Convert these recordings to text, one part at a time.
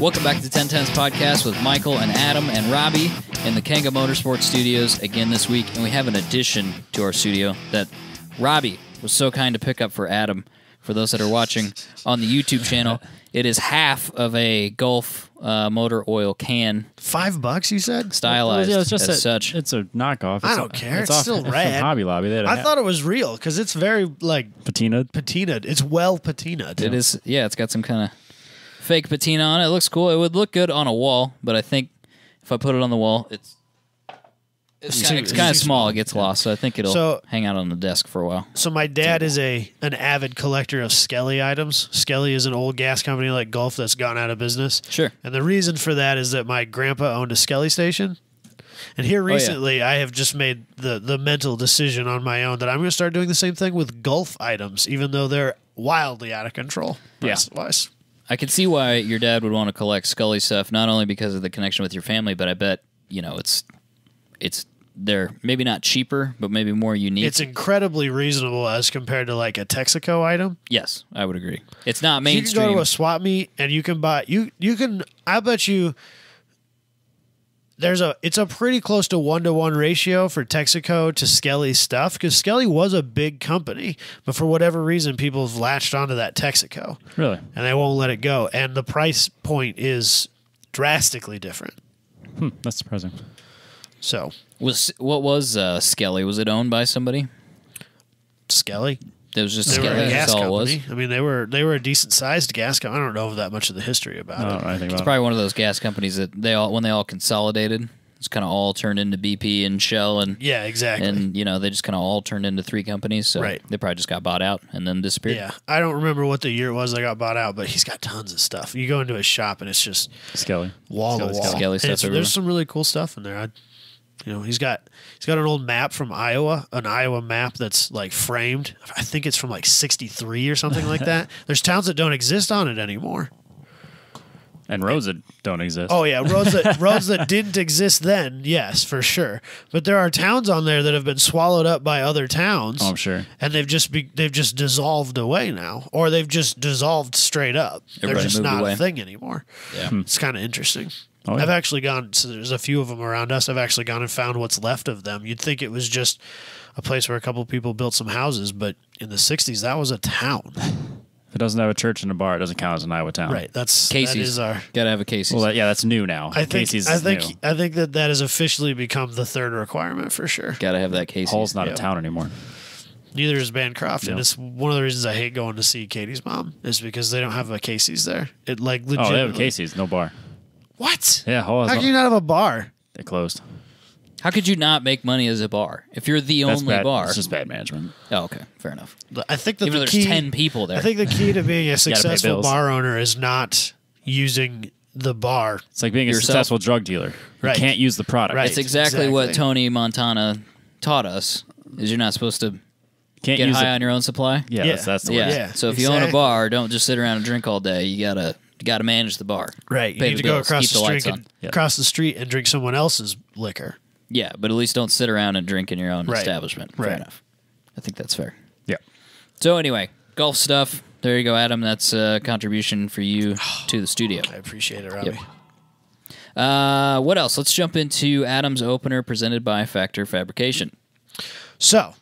Welcome back to the 10 Tenths Podcast with Michael and Adam and Robbie in the Kanga Motorsports Studios again this week. And we have an addition to our studio that Robbie was so kind to pick up for Adam. For those that are watching on the YouTube channel, it is half of a Gulf motor oil can. $5, you said? Stylized it's just as such. It's a knockoff. I don't care. It's still from rad. Hobby Lobby. I thought it was real because it's very, patinaed. patinaed. It's well patinaed. It is, yeah, it's got some kind of fake patina on it. It looks cool. It would look good on a wall, but I think if I put it on the wall, it's kind of small. It gets lost, so I think it'll hang out on the desk for a while. So my dad is an avid collector of Skelly items. Skelly is an old gas company like Gulf that's gone out of business. Sure. And the reason for that is that my grandpa owned a Skelly station. And here recently, I have just made the mental decision on my own that I'm going to start doing the same thing with Gulf items, even though they're wildly out of control. Price-wise. I can see why your dad would want to collect Scully stuff, not only because of the connection with your family, but I bet, they're maybe not cheaper, but maybe more unique. It's incredibly reasonable as compared to like a Texaco item. Yes, I would agree. It's not mainstream. You can go to a swap meet and you can buy I bet you it's a pretty close to 1-to-1 ratio for Texaco to Skelly stuff because Skelly was a big company, but for whatever reason, people have latched onto that Texaco. Really? And they won't let it go. And the price point is drastically different. That's surprising. So, what was Skelly? Was it owned by somebody? Skelly? It was just They Skelly. were a gas That's all company. it was. I mean, they were a decent sized gas company. I don't know that much of the history about I it. don't know anything It's about probably one of those gas companies that when they all consolidated, it's kind of all turned into BP and Shell, and Yeah, exactly. and they just kind of all turned into three companies. So Right. they probably just got bought out and then disappeared. Yeah, I don't remember what the year it was they got bought out, but he's got tons of stuff. You go into his shop and it's just Skelly. wall to wall. Skelly stuff everywhere. There's some really cool stuff in there. He's got an old map from Iowa, an Iowa map that's like framed. I think it's from like '63 or something like that. There's towns that don't exist on it anymore. And roads that don't exist. Oh yeah, roads that didn't exist then, yes, for sure. But there are towns on there that have been swallowed up by other towns. Oh, I'm sure. And they've just dissolved away now, or they've just dissolved straight up. They're Everybody just moved not away. a thing anymore. Yeah. It's kind of interesting. Oh, yeah. I've actually gone. So there's a few of them around us. I've actually gone and found what's left of them. You'd think it was just a place where a couple of people built some houses, but in the '60s, that was a town. If it doesn't have a church and a bar, it doesn't count as an Iowa town. Right. That Casey's. is our. Gotta have a Casey's. Well, that's new now. Casey's is new. I think that has officially become the third requirement for sure. Gotta have that Casey's. Hall's not a town anymore. Neither is Bancroft, and Yep. it's one of the reasons I hate going to see Katie's mom is because they don't have a Casey's there. It like Oh, legitimately. they have a Casey's, no bar. What? Yeah, Hall has How can you not have a bar? They closed. How could you not make money as a bar if you're the That's only bad. bar? It's just bad management. Oh, okay, fair enough. I think that Even though the there's key. 10 people there. I think the key to being a pay successful bills. bar owner is not using the bar. It's like being a Yourself. successful drug dealer. Right. You can't use the product. Right. It's exactly what exactly. Tony Montana taught us. Is you're not supposed to Can't get use high it. on your own supply. Yeah, Yeah. that's the Yeah. word. Yeah, So if you own a exactly. bar, don't just sit around and drink all day. You gotta manage the bar. Right. You Pay need the to go bills, across keep the the lights street on. and Yep. across the street and drink someone else's liquor. Yeah, but at least don't sit around and drink in your own Right. establishment. Fair Right. enough. I think that's fair. Yeah. So anyway, golf stuff. There you go, Adam. That's a contribution for you to the studio. I appreciate it, Robbie. What else? Let's jump into Adam's opener presented by Factor Fabrication. So,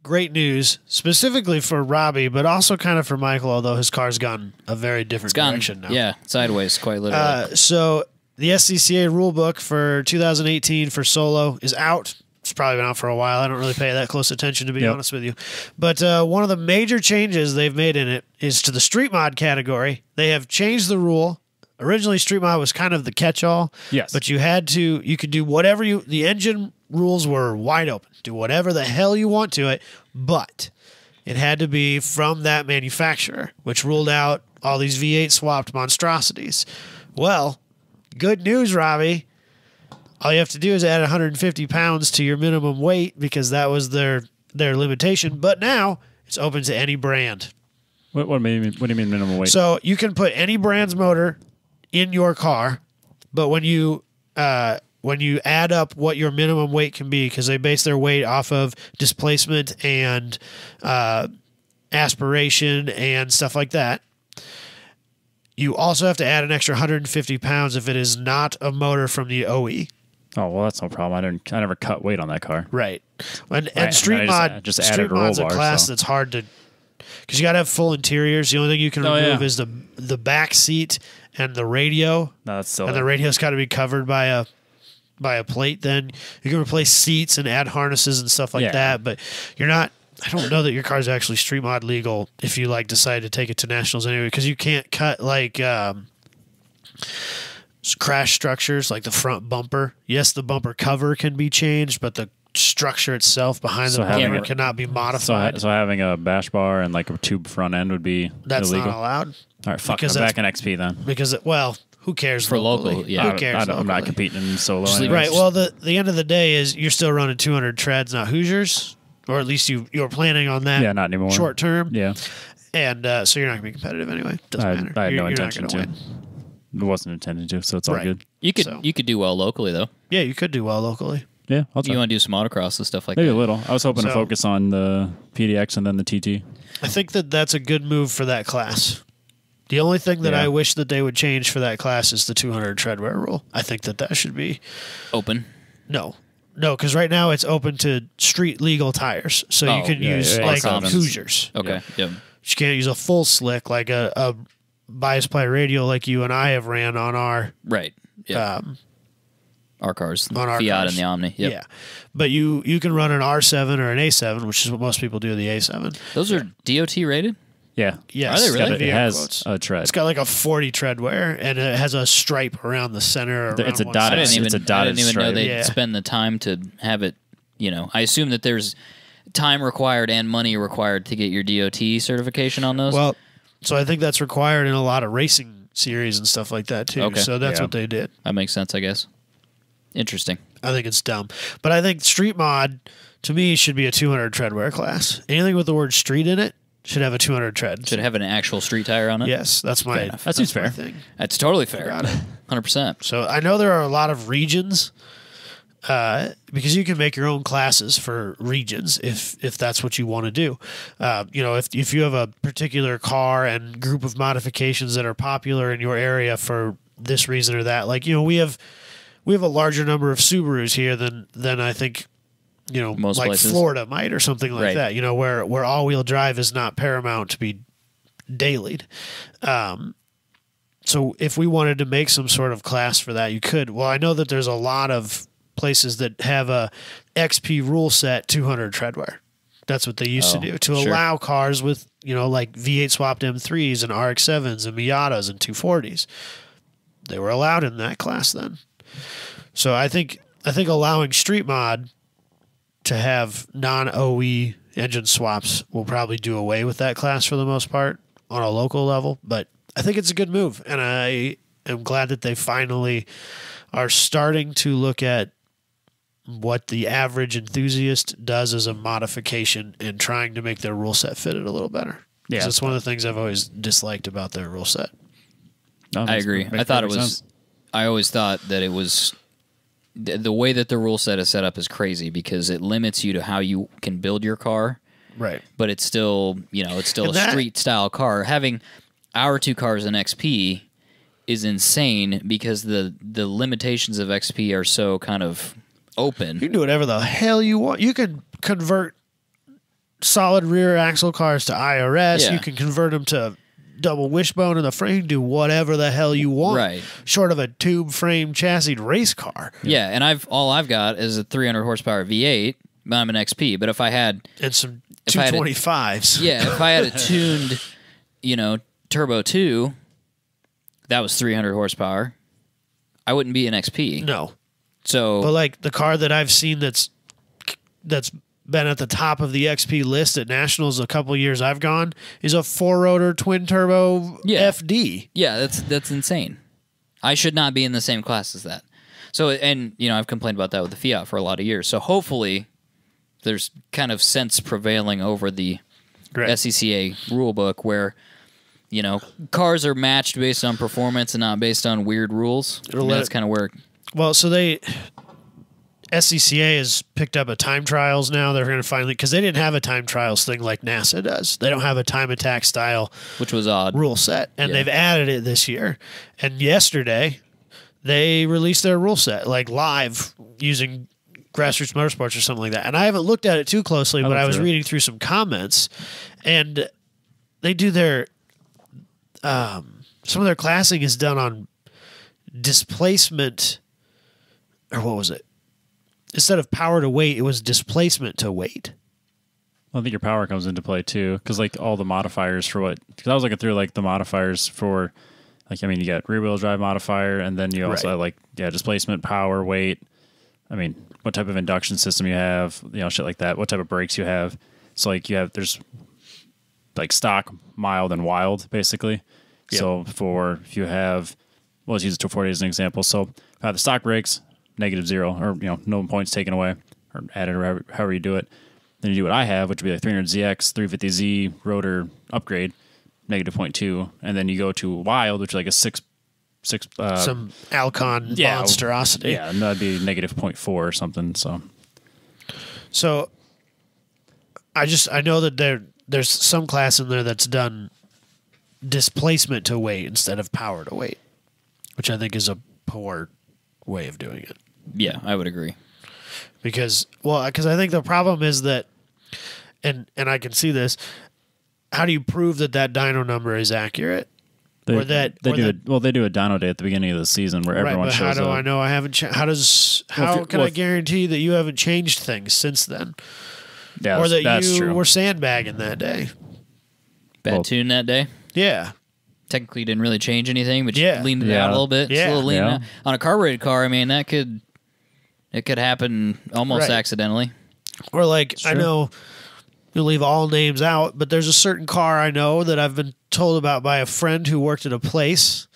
great news, specifically for Robbie, but also kind of for Michael, although his car's gone a very different It's gone, direction now. yeah, sideways, quite literally. So, the SCCA rulebook for 2018 for solo is out. It's probably been out for a while. I don't really pay that close attention, to be Yep. honest with you. But one of the major changes they've made in it is to the street mod category. They have changed the rule. Originally, street mod was kind of the catch-all. Yes. But you could do whatever the engine rules were wide open. Do whatever the hell you want to it, but it had to be from that manufacturer, which ruled out all these V8 swapped monstrosities. Well, good news, Robbie. All you have to do is add 150 pounds to your minimum weight because that was their limitation. But now it's open to any brand. What do you mean minimum weight? So you can put any brand's motor in your car, but when you add up what your minimum weight can be, because they base their weight off of displacement and aspiration and stuff like that, You also have to add an extra 150 pounds if it is not a motor from the OE. Oh well, that's no problem. I never cut weight on that car. Right. And Right, Street and I Mod just Street added a roll Mod's a bar, class so. that's hard to, because you got to have full interiors. The only thing you can Oh, remove yeah. is the back seat and the radio. No, that's still And the radio's got to be covered by a plate. Then you can replace seats and add harnesses and stuff like Yeah. that. But you're not. I don't know that your car's actually Street Mod legal if you like decide to take it to nationals anyway, because you can't cut like crash structures like the front bumper. Yes, the bumper cover can be changed, but the structure itself behind So the having bumper a- cannot be modified. so having a bash bar and like a tube front end would be That's illegal. not allowed All right, fuck. because I'm that's- back in XP then. because who cares For locally? local, yeah. Who cares? I'm not locally? competing in solo. Just leave- anyways. Right. Well, the end of the day is you're still running 200 treads, not Hoosiers, or at least you're planning on that. Yeah, not anymore. Short term. Yeah, And so you're not gonna be competitive anyway. Doesn't matter. I had You're no not intention gonna to. win. It wasn't intended to, so it's all Right. good. You could So- you could do well locally though. Yeah, you could do well locally. Yeah, I'll try. You want to do some autocross and stuff like Maybe that. a little. I was hoping to So- focus on the PDX and then the TT. I think that's a good move for that class. The only thing that Yeah. I wish that they would change for that class is the 200 tread wear rule. I think that should be Open. no, because right now it's open to street legal tires, so you Oh, can yeah, use yeah, like commons. Hoosiers. Okay. Yep. You can't use a full slick like a bias ply radial like you and I have ran on our Right. Yeah. Our cars, on our Fiat cars. and the Omni. Yep. Yeah, but you can run an R7 or an A7, which is what most people do. The A7. Those are DOT rated. Yeah. Yes, Are they really? It VR has quotes. a tread. It's got like a 40 tread wear, and it has a stripe around the center. It's around a one dotted- I side. didn't It's even. a I dotted didn't even know stripe. they'd Yeah. spend the time to have it. I assume that there's time required and money required to get your DOT certification on those. Well, so I think that's required in a lot of racing series and stuff like that too. Okay. So that's Yeah. what they did. that makes sense, I guess. Interesting. I think it's dumb, but I think Street Mod to me should be a 200 tread wear class. Anything with the word street in it should have a 200 tread. Should have an actual street tire on it. Yes, that's my. enough. That seems that's my fair. thing. That's totally fair. Got it. 100%. So I know there are a lot of regions, because you can make your own classes for regions if that's what you want to do. If you have a particular car and group of modifications that are popular in your area for this reason or that, like we have a larger number of Subarus here than I think. Most like places. Florida might or something like Right. that. Where all-wheel drive is not paramount to be dailied. So if we wanted to make some sort of class for that, you could. Well, I know that there's a lot of places that have a XP rule set 200 treadwear. That's what they used to Oh, do to sure. allow cars with like V8 swapped M3s and RX7s and Miatas and 240s. They were allowed in that class then. So I think allowing Street Mod to have non-OE engine swaps will probably do away with that class for the most part on a local level, but I think it's a good move, and I am glad that they finally are starting to look at what the average enthusiast does as a modification and trying to make their rule set fit it a little better. Yeah. It's one of the things I've always disliked about their rule set. No, I makes- agree. makes I thought it perfect was. sense. I always thought that it was. The way that the rule set is set up is crazy because it limits you to how you can build your car, Right. but it's still it's still And a that- street style car. Having our two cars in XP is insane because the limitations of XP are so kind of You open. can do whatever the hell you want. You can convert solid rear axle cars to IRS. Yeah. You can convert them to double wishbone in the frame. Do whatever the hell you want. Right. Short of a tube frame chassis race car Yeah, and all I've got is a 300 horsepower V8. I'm an XP, but if I had and some If I had a- 225s. if I had a tuned, Turbo 2, that was 300 horsepower, I wouldn't be an XP. No. So But like the car that I've seen that's been at the top of the XP list at Nationals a couple years I've gone is a 4-rotor twin turbo Yeah. FD. yeah, that's insane. I should not be in the same class as that. So and I've complained about that with the Fiat for a lot of years. So hopefully there's kind of sense prevailing over the Correct. SCCA rule book where cars are matched based on performance and not based on weird rules. It'll let That's it- kind of where Well, so SCCA has picked up a time trials now. They're going to finally, because they didn't have a time trials thing like NASA does. They don't have a time attack style Which was odd. rule set, and Yeah. they've added it this year. And yesterday, they released their rule set, like live, using Grassroots Motorsports or something like that. And I haven't looked at it too closely, but I was reading through some comments, and they do their some of their classing is done on displacement, or what was it? Instead of power to weight, it was displacement to weight. I think your power comes into play too, because like all the modifiers for what? Because I was looking through like the modifiers for, like, I mean, you got rear wheel drive modifier, and then you also have like displacement, power, weight. I mean, what type of induction system you have, shit like that. What type of brakes you have. So like there's like stock, mild, and wild basically. Yep. So if you have, well, let's use the 240 as an example. So if I have the stock brakes, -0, or no points taken away or added, or however you do it. Then you do what I have, which would be like 300ZX, 350Z rotor upgrade, -0.2, and then you go to wild, which is like a six. Some Alcon monstrosity. Yeah, and that'd be -0.4 or something. So I know that there's some class in there that's done displacement to weight instead of power to weight, which I think is a poor way of doing it. Yeah, I would agree. Because I think the problem is that, and I can see this, how do you prove that dyno number is accurate? they do a dyno day at the beginning of the season where everyone but shows how do up. I know I haven't? How can I guarantee that you haven't changed things since then, Yeah, or that that's you true. were sandbagging that day? Bad tune that day. Yeah, Technically didn't really change anything, but Yeah. you leaned it out a little bit. Just Yeah. a little lean Yeah. out. On a carbureted car, I mean, it could happen almost Right. accidentally. or like I Sure. know you'll leave all names out, but there's a certain car I know that I've been told about by a friend who worked at a place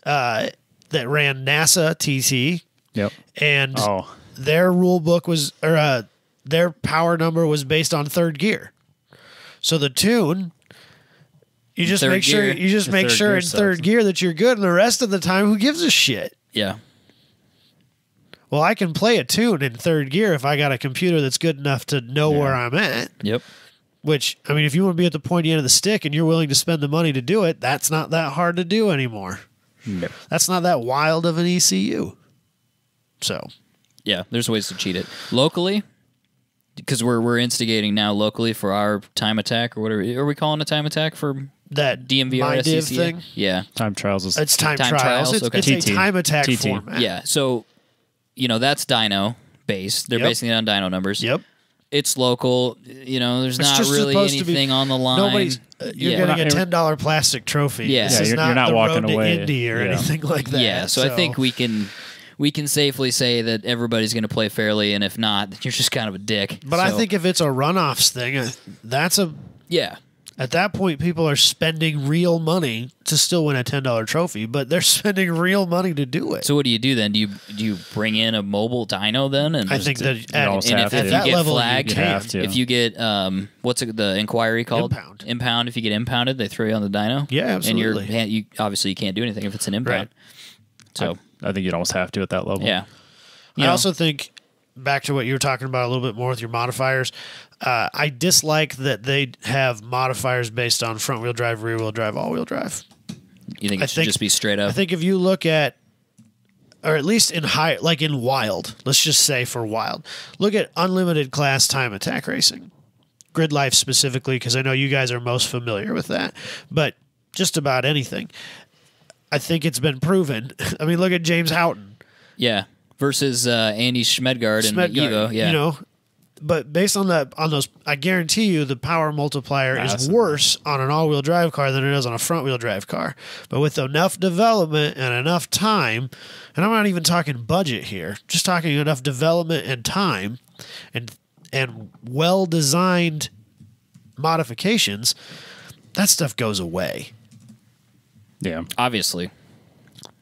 that ran NASA TT, Yep. and Oh, their rule book was, or their power number was based on third gear. So the tune, you just Third make sure gear. you just The make third sure gear in third sucks. gear that you're good, and the rest of the time, who gives a shit? Yeah. Well, I can play a tune in third gear if I got a computer that's good enough to know where I'm at. Yep. Which, I mean, if you want to be at the pointy end of the stick and you're willing to spend the money to do it, that's not that hard to do anymore. no. That's not that wild of an ECU. So, Yeah, there's ways to cheat it locally, because we're instigating now locally for our time attack or whatever. Are we calling a time attack for that DMVR my div SCCA? thing, Yeah, Time trials is it's time, Time trials. trials, It's, okay. it's a TT. time attack TT. format. yeah. So, that's dyno based. They're Yep. basing it on dyno numbers. Yep. It's local. There's It's not just really supposed to be- anything on the line. Nobody's. You're yeah. getting a We're not- $10 plastic trophy. Yeah. This Yeah, is you're not not the walking road to away. Indy or Yeah. anything like that. Yeah, so I think we can safely say that everybody's going to play fairly, and if not, then you're just kind of a dick. But I So, think if it's a runoffs thing, that's a. yeah, At that point, people are spending real money to still win a $10 trophy, but they're spending real money to do it. So what do you do then? Do you bring in a mobile dyno then? And I think that almost and have if to. you that get level, you flagged, can. have to. if you get what's the inquiry called? Impound. Impound. If you get impounded, they throw you on the dyno. Yeah, absolutely. And you obviously you can't do anything if it's an impound. Right. So I think you'd almost have to at that level. yeah, I also think, back to what you were talking about a little bit more with your modifiers, I dislike that they have modifiers based on front wheel drive, rear wheel drive, all wheel drive. you think I it should think- just be straight up? I think if you look at, or at least in high, like in wild, let's just say for wild, look at unlimited class time attack racing, Grid Life specifically, because I know you guys are most familiar with that, but just about anything. I think it's been proven. I mean, look at James Houghton. yeah. Versus Andy Schmedgard and the Evo. Yeah. You know, but based on those, I guarantee you the power multiplier is Massive. worse on an all-wheel drive car than it is on a front-wheel drive car. But with enough development and enough time, and I'm not even talking budget here, just talking enough development and time, and well-designed modifications, that stuff goes away. Yeah. Obviously,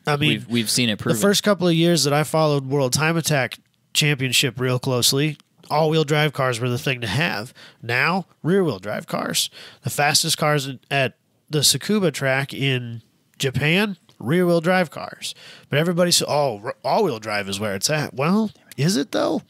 I mean, we've seen it the proven. first couple of years that I followed World Time Attack Championship real closely, all-wheel drive cars were the thing to have. Now, rear-wheel drive cars. The fastest cars at the Tsukuba track in Japan, rear-wheel drive cars. But everybody's, all-wheel drive is where it's at. Well, is it though?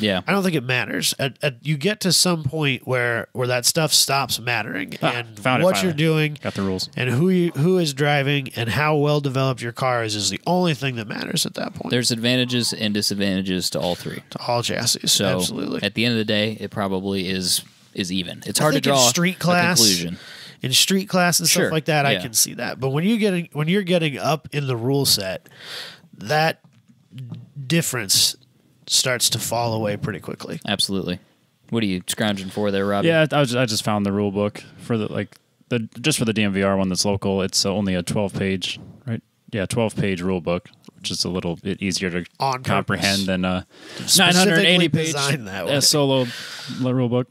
Yeah. I don't think it matters. You get to some point where that stuff stops mattering, and found it what finally. you're doing, Got the rules. and who is driving, and how well developed your car is the only thing that matters at that point. There's advantages and disadvantages to all three. to all chassis. So Absolutely. at the end of the day, it probably is even. It's I hard to think in draw street a class, conclusion. in street class and Sure, stuff like that, I yeah. can see that. But when you're getting up in the rule set, that difference starts to fall away pretty quickly. Absolutely. What are you scrounging for there, Robbie? Yeah, I just found the rule book for the just for the DMVR one that's local. It's only a 12-page, right? Yeah, 12-page rule book, which is a little bit easier to On comprehend purpose. than a Specifically 980-page designed that way. solo rule book.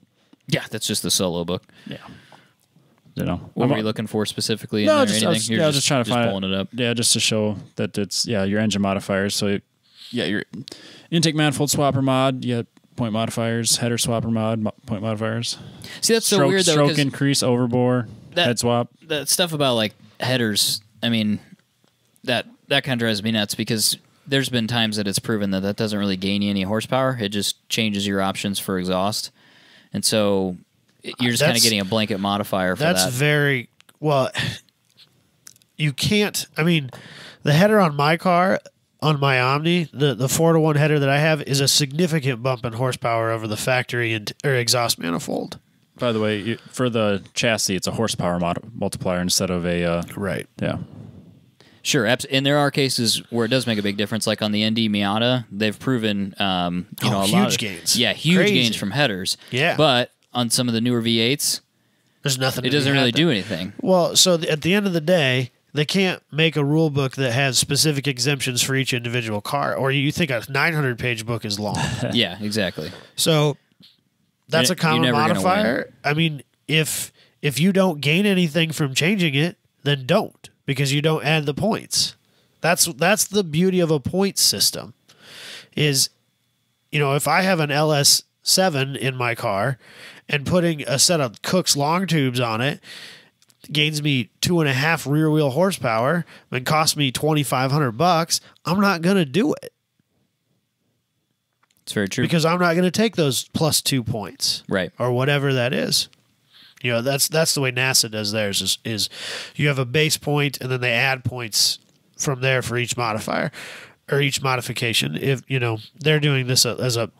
Yeah, that's just the solo book. Yeah, you know. What were you looking for specifically in No, there? just, I Anything? was, You're yeah, I was just trying to find pulling it up. Yeah, just to show that it's your engine modifiers. So your intake manifold swapper mod, you got point modifiers, header swapper mod, point modifiers. See, that's so weird though. Stroke 'cause increase, overbore, that- head swap. that stuff about like headers, I mean, that kind of drives me nuts because there's been times that it's proven that doesn't really gain you any horsepower. It just changes your options for exhaust, and so you're just kind of That's- getting a blanket modifier for That's that. very well. You can't. I mean, the header on my car, on my Omni, the 4-to-1 header that I have is a significant bump in horsepower over the factory or exhaust manifold. By the way, for the chassis, it's a horsepower multiplier instead of a Right. yeah. Sure, and there are cases where it does make a big difference. Like on the ND Miata, they've proven a lot huge of, gains. Yeah, huge Crazy. gains from headers. Yeah. but on some of the newer V8s, There's nothing. it to be doesn't had really there. do anything. Well, so at the end of the day, they can't make a rule book that has specific exemptions for each individual car, or you think a 900-page book is long. Yeah, exactly. So that's You're- a common you're never gonna modifier. I mean, if you don't gain anything from changing it, then don't, because you don't add the points. That's the beauty of a points system. Is, if I have an LS7 in my car and putting a set of Cook's long tubes on it gains me 2.5 rear wheel horsepower and costs me $2,500, I'm not going to do it It's very true. because I'm not going to take those plus 2 points. Right. Or whatever that is. That's the way NASA does theirs is you have a base point and then they add points from there for each modifier or each modification. If they're doing this there's a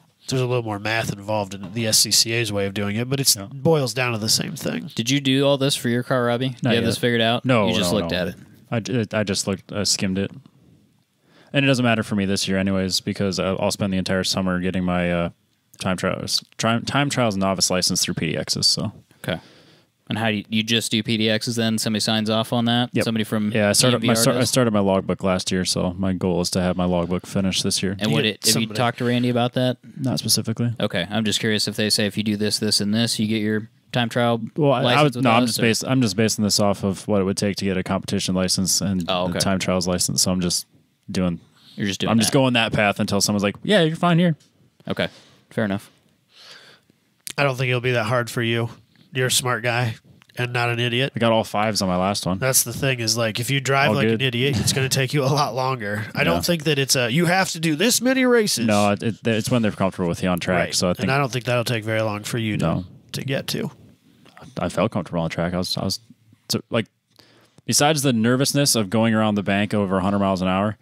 little more math involved in the SCCA's way of doing it, but it boils down to the same thing. Did you do all this for your car, Robbie? Not you have yet. this figured out? No, you just no, looked no. at it. I just skimmed it, and it doesn't matter for me this year, anyways, because I'll spend the entire summer getting my time trials novice license through PDXs. So Okay. And how do you just do PDXs then? Somebody signs off on that? Yep. Somebody from I started DMVR I does? started my logbook last year, so my goal is to have my logbook finished this year. And You have get you somebody- talked to Randy about that? Not specifically. Okay. I'm just curious if they say if you do this, this, and this, you get your time trial Well, license with I'm us, just or- I'm just basing this off of what it would take to get a competition license and Oh, okay. a time trials license. So I'm just doing. You're just doing I'm just that. going that path until someone's like, "Yeah, you're fine here." Okay. Fair enough. I don't think it'll be that hard for you. You're a smart guy and not an idiot. I got all 5s on my last one. That's the thing is like if you drive All like good. an idiot, it's going to take you a lot longer. I Yeah. don't think that it's you have to do this many races. No, it's when they're comfortable with you on track. Right. So I think and I don't think that'll take very long for you No. to get to. I felt comfortable on track. I was so, like, besides the nervousness of going around the bank over 100 miles an hour,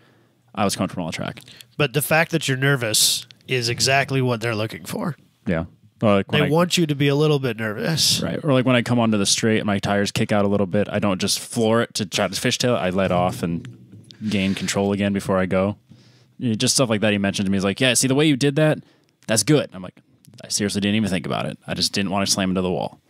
I was comfortable on track. But the fact that you're nervous is exactly what they're looking for. Yeah. Or like They when want you to be a little bit nervous. right. Or like when I come onto the straight and my tires kick out a little bit, I don't just floor it to try to fishtail it. I let off and gain control again before I go. Just stuff like that he mentioned to me. He's like, "Yeah, see the way you did that? That's good." I'm like, I seriously didn't even think about it. I just didn't want to slam into the wall.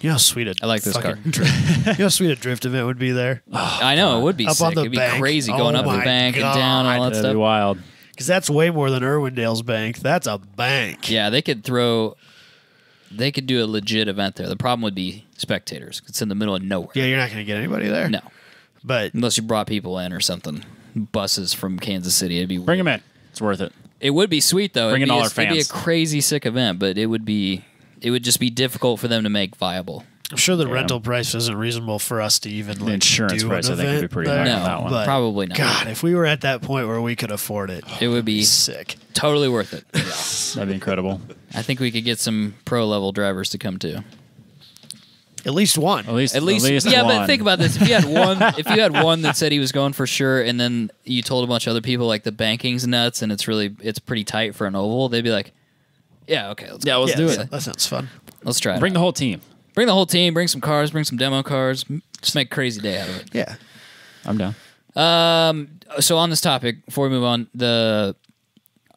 You know how sweet a I like this car. you know how sweet a drift event would be there? I know. It would be Up sick. on the It'd be bank. crazy Oh going up the my bank and down and all that That'd be stuff. wild. Because that's way more than Irwindale's bank. That's a bank. Yeah, they could do a legit event there. The problem would be spectators. It's in the middle of nowhere. Yeah, you're not going to get anybody there. No. But Unless you brought people in or something. Buses from Kansas City. It'd be Bring them in. It's worth it. It would be sweet though. Bring It'd in be all a, our It'd be a fans. crazy sick event, but it would just be difficult for them to make viable. I'm sure the rental price isn't reasonable for us to even The insurance do price, an I think, would be event pretty there. high No, on that one. But probably not. God, if we were at that point where we could afford it, It would be sick. totally worth it. That'd be incredible. I think we could get some pro level drivers to come too. At least one. At least Yeah, one. but think about this: if you had one that said he was going for sure, and then you told a bunch of other people like the banking's nuts and it's pretty tight for an oval, they'd be like, "Yeah, okay, let's do it. That sounds fun. Let's try it. Bring the whole team. Bring the whole team. Bring some cars. Bring some demo cars. Just make a crazy day out of it." Yeah. I'm down. So on this topic, before we move on,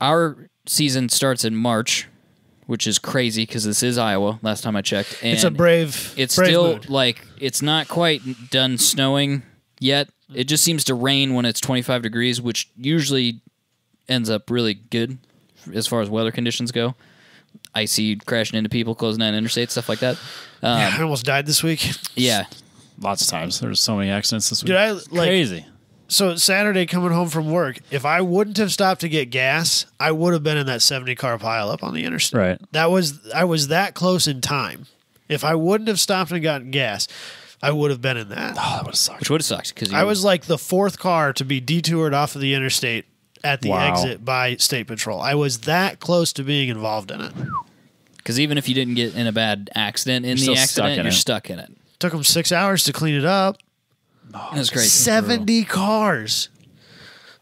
our season starts in March, which is crazy because this is Iowa. Last time I checked, and It's a brave. It's brave still mood. like it's not quite done snowing yet. It just seems to rain when it's 25 degrees, which usually ends up really good as far as weather conditions go. Icy, crashing into people, closing down interstates, stuff like that. I almost died this week. Yeah. Lots of times. There's so many accidents this week. Dude, I like Crazy. so Saturday coming home from work. If I wouldn't have stopped to get gas, I would have been in that 70 car pile up on the interstate. Right. I was that close in time. If I wouldn't have stopped and gotten gas, I would have been in that. Oh, that would have sucked. Which would have sucked because I was like the fourth car to be detoured off of the interstate at the Wow. exit by State Patrol. I was that close to being involved in it. because even if you didn't get in a bad accident in You're the still stuck accident, in you're it. stuck in it. Took them 6 hours to clean it up. That's crazy. 70 cars.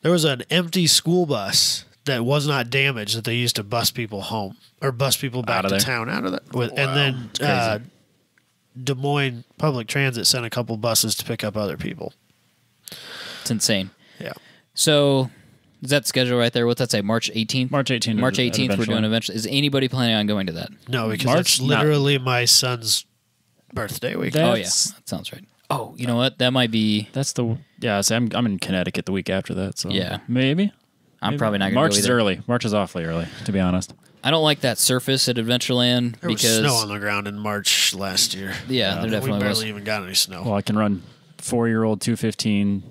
There was an empty school bus that was not damaged that they used to bus people home or bus people back Out of to there. town out of that. And then crazy. Des Moines Public Transit sent a couple buses to pick up other people. It's insane. Yeah. So is that schedule right there? What's that say? March 18th? March 18th. March 18th, we're eventually. doing eventually. Is anybody planning on going to that? No, because March? it's literally my son's birthday weekend. Oh, yeah. That's- That sounds right. Oh, you know what? That might be. That's the See, I'm in Connecticut the week after that. So Yeah. maybe. I'm probably not going to March go is either. early. March is awfully early, to be honest. I don't like that surface at Adventureland There was because snow on the ground in March last year. yeah, there We definitely barely was. even got any snow. Well, I can run 4-year-old 215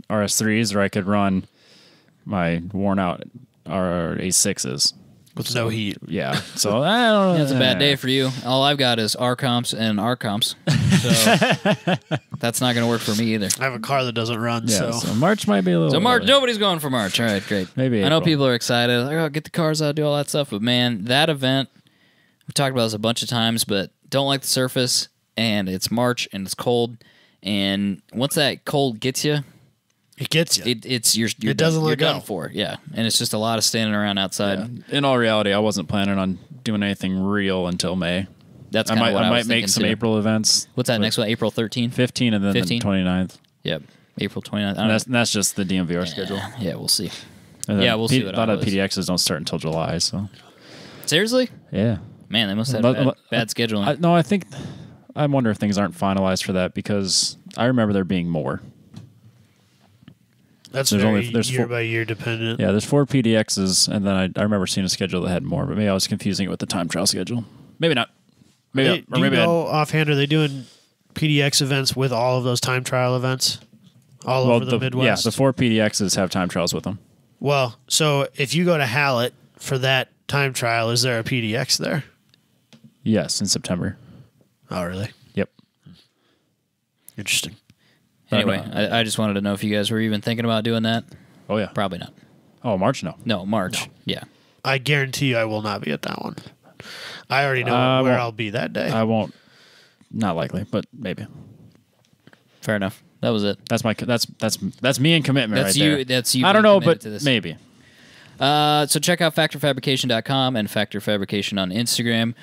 RS3s, or I could run my worn out RA6s. with no heat. Yeah. So I don't know. That's a bad day for you. All I've got is R comps and R comps, so that's not going to work for me either. I have a car that doesn't run, Yeah, so so March might be a little. So March, early. nobody's going for March. All right, great. Maybe I know April. people are excited. Like, oh, get the cars out, do all that stuff. But man, that event, we've talked about this a bunch of times, but don't like the surface, and it's March and it's cold, and once that cold gets you, it gets you. you're It doesn't done, let you're done go. for. Yeah, and it's just a lot of standing around outside. Yeah. In all reality, I wasn't planning on doing anything real until May. That's I kind of might, what I I might was make thinking, some too. April events. What's that but next one? April 13th? 15 and then 15? the 29th. Yep, April 29th. And that's just the DMVR schedule. Yeah, we'll see. And then Yeah, we'll see what A lot of Iowa's. PDXs don't start until July, so Seriously? yeah. Man, they must have bad scheduling. No, I think I wonder if things aren't finalized for that because I remember there being more. That's There's very only- there's year four- by year dependent. Yeah, there's 4 PDXs, and then I remember seeing a schedule that had more, but maybe I was confusing it with the time trial schedule. Maybe not. Maybe Hey, not. Or do you maybe know offhand, are they doing PDX events with all of those time trial events all over the Midwest? Yeah, the 4 PDXs have time trials with them. Well, so if you go to Hallett for that time trial, is there a PDX there? Yes, in September. Oh, really? Yep. Interesting. Anyway, I just wanted to know if you guys were even thinking about doing that. Oh yeah. Probably not. Oh, March no. No, March. Yeah. I guarantee you I will not be at that one. I already know where well, I'll be that day. I won't. Not likely, but maybe. Fair enough. That was it. That's me in commitment That's right you. there. That's you. I don't being know, committed but to this. maybe. So check out factorfabrication.com and Factor Fabrication on Instagram.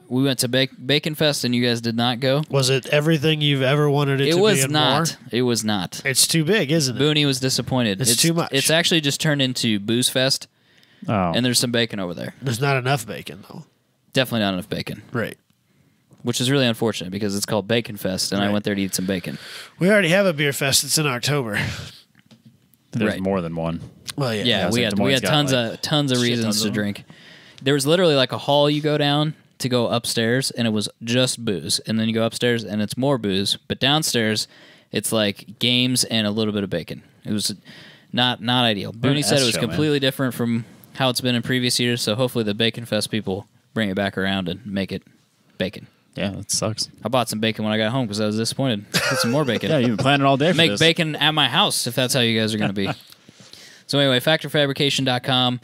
We went to Bacon Fest and you guys did not go. Was it everything you've ever wanted it to be was and not. more? It was not. It's too big, isn't it? Booney was disappointed. It's too much. It's actually just turned into Booze Fest, Oh, and there's some bacon over there. There's not enough bacon, though. Definitely not enough bacon, Right. which is really unfortunate because it's called Bacon Fest, and I Right. went there to eat some bacon. We already have a beer fest. It's in October. there's right. more than one. Well, yeah. Yeah, it's we like had Des Moines got, tons like, of shit reasons tons to of them. drink. There was literally like a hall you go down to go upstairs, and it was just booze, and then you go upstairs and it's more booze, but downstairs it's like games and a little bit of bacon. It was not ideal. Booney said it was show, man. completely different from how it's been in previous years, so hopefully the Bacon Fest people bring it back around and make it bacon. Yeah, that sucks. I bought some bacon when I got home because I was disappointed. Get some more bacon. Yeah, you've been planning all day for Make this. bacon at my house if that's how you guys are going to be. So anyway, factorfabrication.com.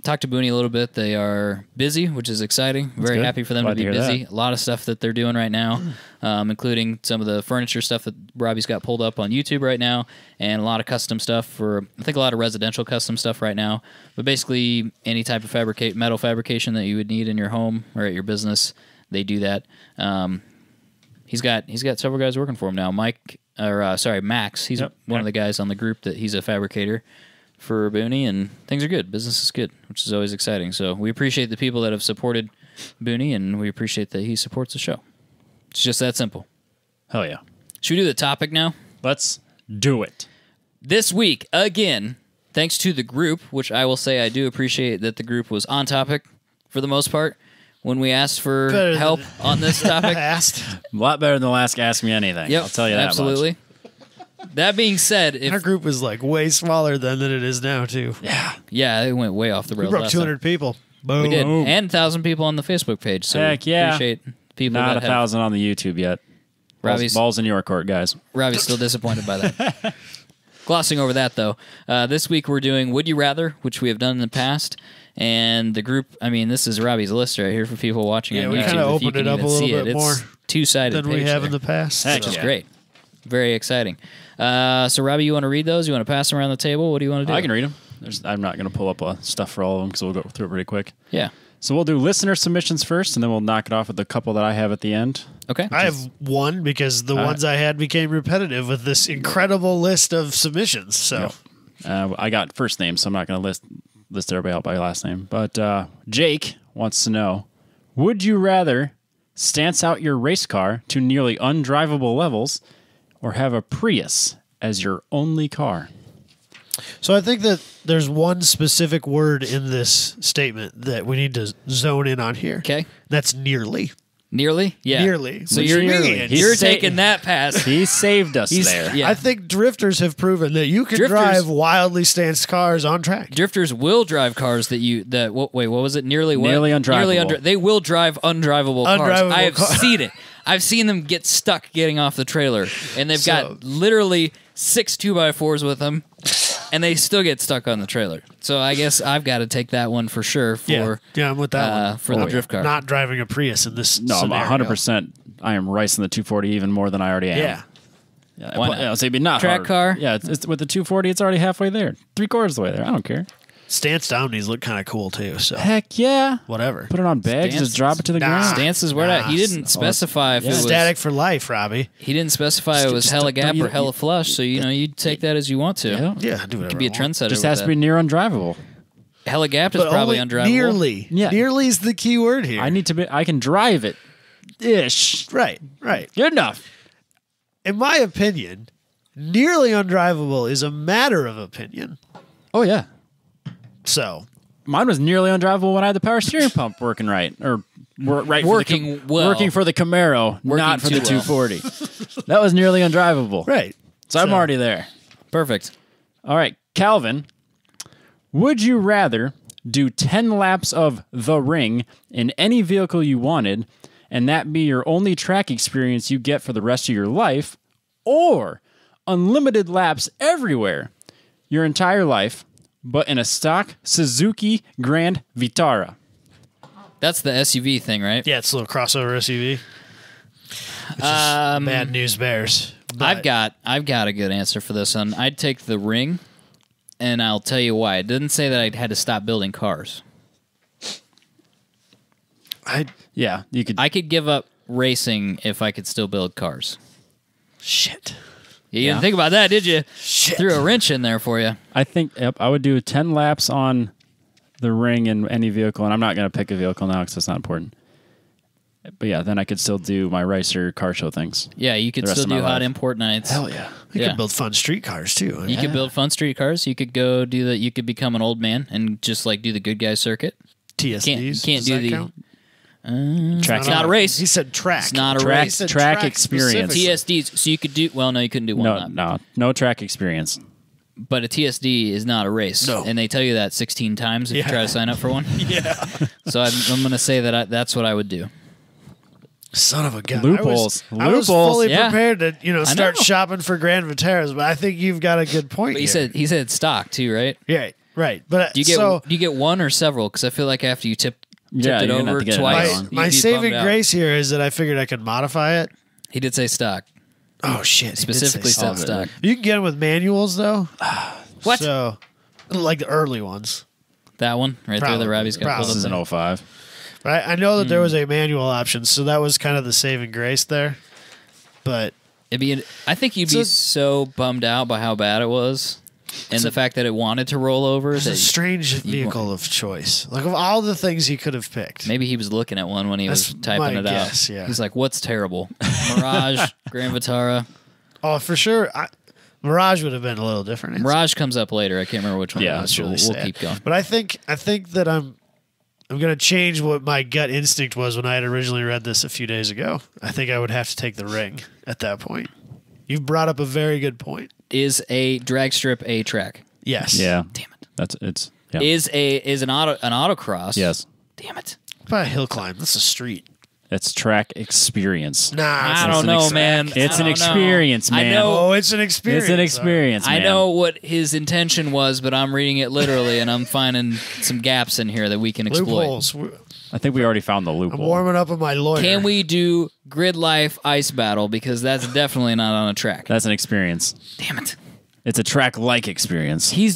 Talk to Booney a little bit. They are busy, which is exciting. Very good. happy for them Glad to be to hear busy. A lot of stuff that they're doing right now, including some of the furniture stuff that Robbie's got pulled up on YouTube right now, and a lot of custom stuff for, I think, a lot of residential custom stuff right now. But basically, any type of metal fabrication that you would need in your home or at your business, they do that. He's got several guys working for him now. Max. He's one of the guys on the group that he's a fabricator for Booney, and things are good. Business is good, which is always exciting. So we appreciate the people that have supported Booney, and we appreciate that he supports the show. It's just that simple. Hell yeah. Should we do the topic now? Let's do it. This week, again, thanks to the group, which I will say I do appreciate that the group was on topic for the most part when we asked for help on this topic. Asked. A lot better than the last Ask Me Anything. Yep, I'll tell you that absolutely. much. That being said, Our group was like way smaller then than it is now, too. Yeah. it went way off the We rails. broke last 200 people. Boom. time. We did, and 1,000 people on the Facebook page. So Heck we yeah. appreciate people Not that 1,000 on the YouTube yet. Balls in your court, guys. Robbie's still disappointed by that. Glossing over that, though, this week we're doing Would You Rather, which we have done in the past. And the group, I mean, this is Robbie's list right here for people watching on we YouTube. kind of if you opened can it up even a little see it. bit more It's two-sided than we page have there, in the past. Heck which is yeah. great. Very exciting. So, Robbie, you want to read those? You want to pass them around the table? What do you want to do? I can read them. I'm not going to pull up stuff for all of them because we'll go through it pretty quick. Yeah. So we'll do listener submissions first, and then we'll knock it off with the couple that I have at the end. Okay. I have one because the ones I had became repetitive with this incredible list of submissions. So I got first name, so I'm not going to list everybody out by last name. But Jake wants to know, would you rather stance out your race car to nearly undrivable levels or have a Prius as your only car? So I think that there's one specific word in this statement that we need to zone in on here. Okay. That's nearly. Nearly? Yeah. Nearly. So Which you're means- you're taking that pass. He saved us He's- there. yeah. I think drifters have proven that you can Drifters- drive wildly stanced cars on track. Drifters will drive cars what was it? Nearly what? Nearly undrivable. They will drive undrivable cars. Undrivable I have car. seen it. I've seen them get stuck getting off the trailer, and they've got literally 6 2x4s with them, and they still get stuck on the trailer. So I guess I've got to take that one for sure Yeah, I'm with that one. for the drift car. Not driving a Prius in this No, I'm scenario. 100%. I am ricing the 240 even more than I already am. Yeah. Why not? I'll say, but not Track hard. car? Yeah, it's with the 240, it's already halfway there. 3/4 of the way there. I don't care. Stance Omnis look kind of cool too. So Heck yeah. whatever. Put it on bags, Stance- just drop it to the Nah. ground. Stance is where that he didn't specify if it was Static for life, Robbie. He didn't specify it was Just hella don't- gap you- or hella flush. So you take that as you want to. Yeah. Yeah, do whatever. Could be a I want. trendsetter. Just with has to that. be near undrivable. Hella gapped is But probably only undrivable. nearly. Yeah. Nearly is the key word here. I can drive it. Ish. Right. Good enough. In my opinion, nearly undrivable is a matter of opinion. Oh, yeah. So Mine was nearly undrivable when I had the power steering pump working right. Or Working well. Working for the Camaro, not for the too well. 240. That was nearly undrivable. right. So I'm already there. Perfect. All right, Calvin, would you rather do 10 laps of The Ring in any vehicle you wanted, and that be your only track experience you get for the rest of your life, or unlimited laps everywhere your entire life, but in a stock Suzuki Grand Vitara? That's the SUV thing, right? Yeah, it's a little crossover SUV. Bad news bears. But I've got a good answer for this one. I'd take the Ring, and I'll tell you why. It didn't say that I had to stop building cars. Yeah, you could. I could give up racing if I could still build cars. Shit. You didn't think about that, did you? Shit. Threw a wrench in there for you. I think I would do 10 laps on The Ring in any vehicle, and I'm not going to pick a vehicle now because it's not important. But yeah, then I could still do my racer car show things. Yeah, you could The rest still of my do hot life. import nights. yeah. You Yeah. could build fun street cars too. You could build fun street cars. You could go do that. You could become an old man and just like do the good guy circuit. TSDs. Can't Does do that the count? Track It's not a race. He said track. It's not a Track- race. He said track experience. specifically. TSDs. So you could do well. No, you couldn't do one lap. No track experience. But a TSD is not a race. No. And they tell you that 16 times if you Yeah. try to sign up for one. Yeah. So I'm going to say that that's what I would do. Son of a gun. Loopholes. I was Loopholes. fully Yeah. prepared to, start know. shopping for Grand Viteras, but I think you've got a good point. But here. he said stock too, right? Yeah, right. But Do you get one or several? Because I feel like after you tipped Yeah, it you're gonna have over to get twice, another one. my you'd be saving bummed out. grace here is that I figured I could modify it. He did say stock. Oh shit! he did say Specifically stock. said stock. You can get them with manuals though. What? So, like the early ones. That one right there, Probably. the Robbie's got Probably. This is pulled up an there. 05. Right? I know that Hmm. there was a manual option, so that was kind of the saving grace there. But I think you'd be So- so bummed out by how bad it was, and the fact that it wanted to roll over. it's a That strange vehicle of choice. Like of all the things he could have picked. maybe he was looking at one when he was That's typing my it guess, out. yeah. He's like, "What's terrible? Mirage, Grand Vitara." Oh, for sure. Mirage would have been a little different. Mirage comes up later. I can't remember which one. Yeah, it was. that's We'll, really we'll sad. keep going. But I think that I'm gonna change what my gut instinct was when I had originally read this a few days ago. I think I would have to take the Ring at that point. You've brought up a very good point. Is a drag strip a track? Yes. Yeah. Damn it. It's yeah. Is an autocross? Yes. Damn it. By a hill climb. That's a street. It's track experience. Nah. I It's don't know, man. It's I an don't know. experience, I man. know. Oh, it's an experience. It's an experience, I man. know what his intention was, but I'm reading it literally, and I'm finding some gaps in here that we can exploit. Loopholes. I think we already found the I'm loophole. warming up with my lawyer. Can we do Grid Life Ice Battle? Because that's definitely not on a track. That's an experience. Damn it. It's a track-like experience. He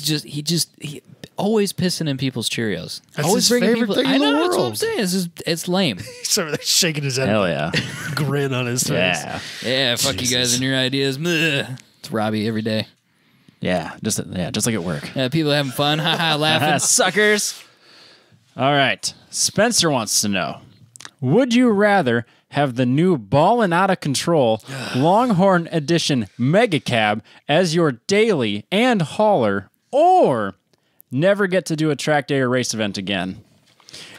always pissing in people's Cheerios. That's always his bringing favorite people. thing in I the know, that's what I'm world. saying. It's lame. He's over there shaking his head. Hell yeah. Grin on his face. Yeah. Yeah, fuck you guys and your ideas. Bleh. It's Robbie every day. Yeah. Just like at work. People having fun, haha, laughing. Suckers. All right. Spencer wants to know, would you rather have the new Ballin' Out of Control Longhorn Edition Mega Cab as your daily and hauler, or never get to do a track day or race event again?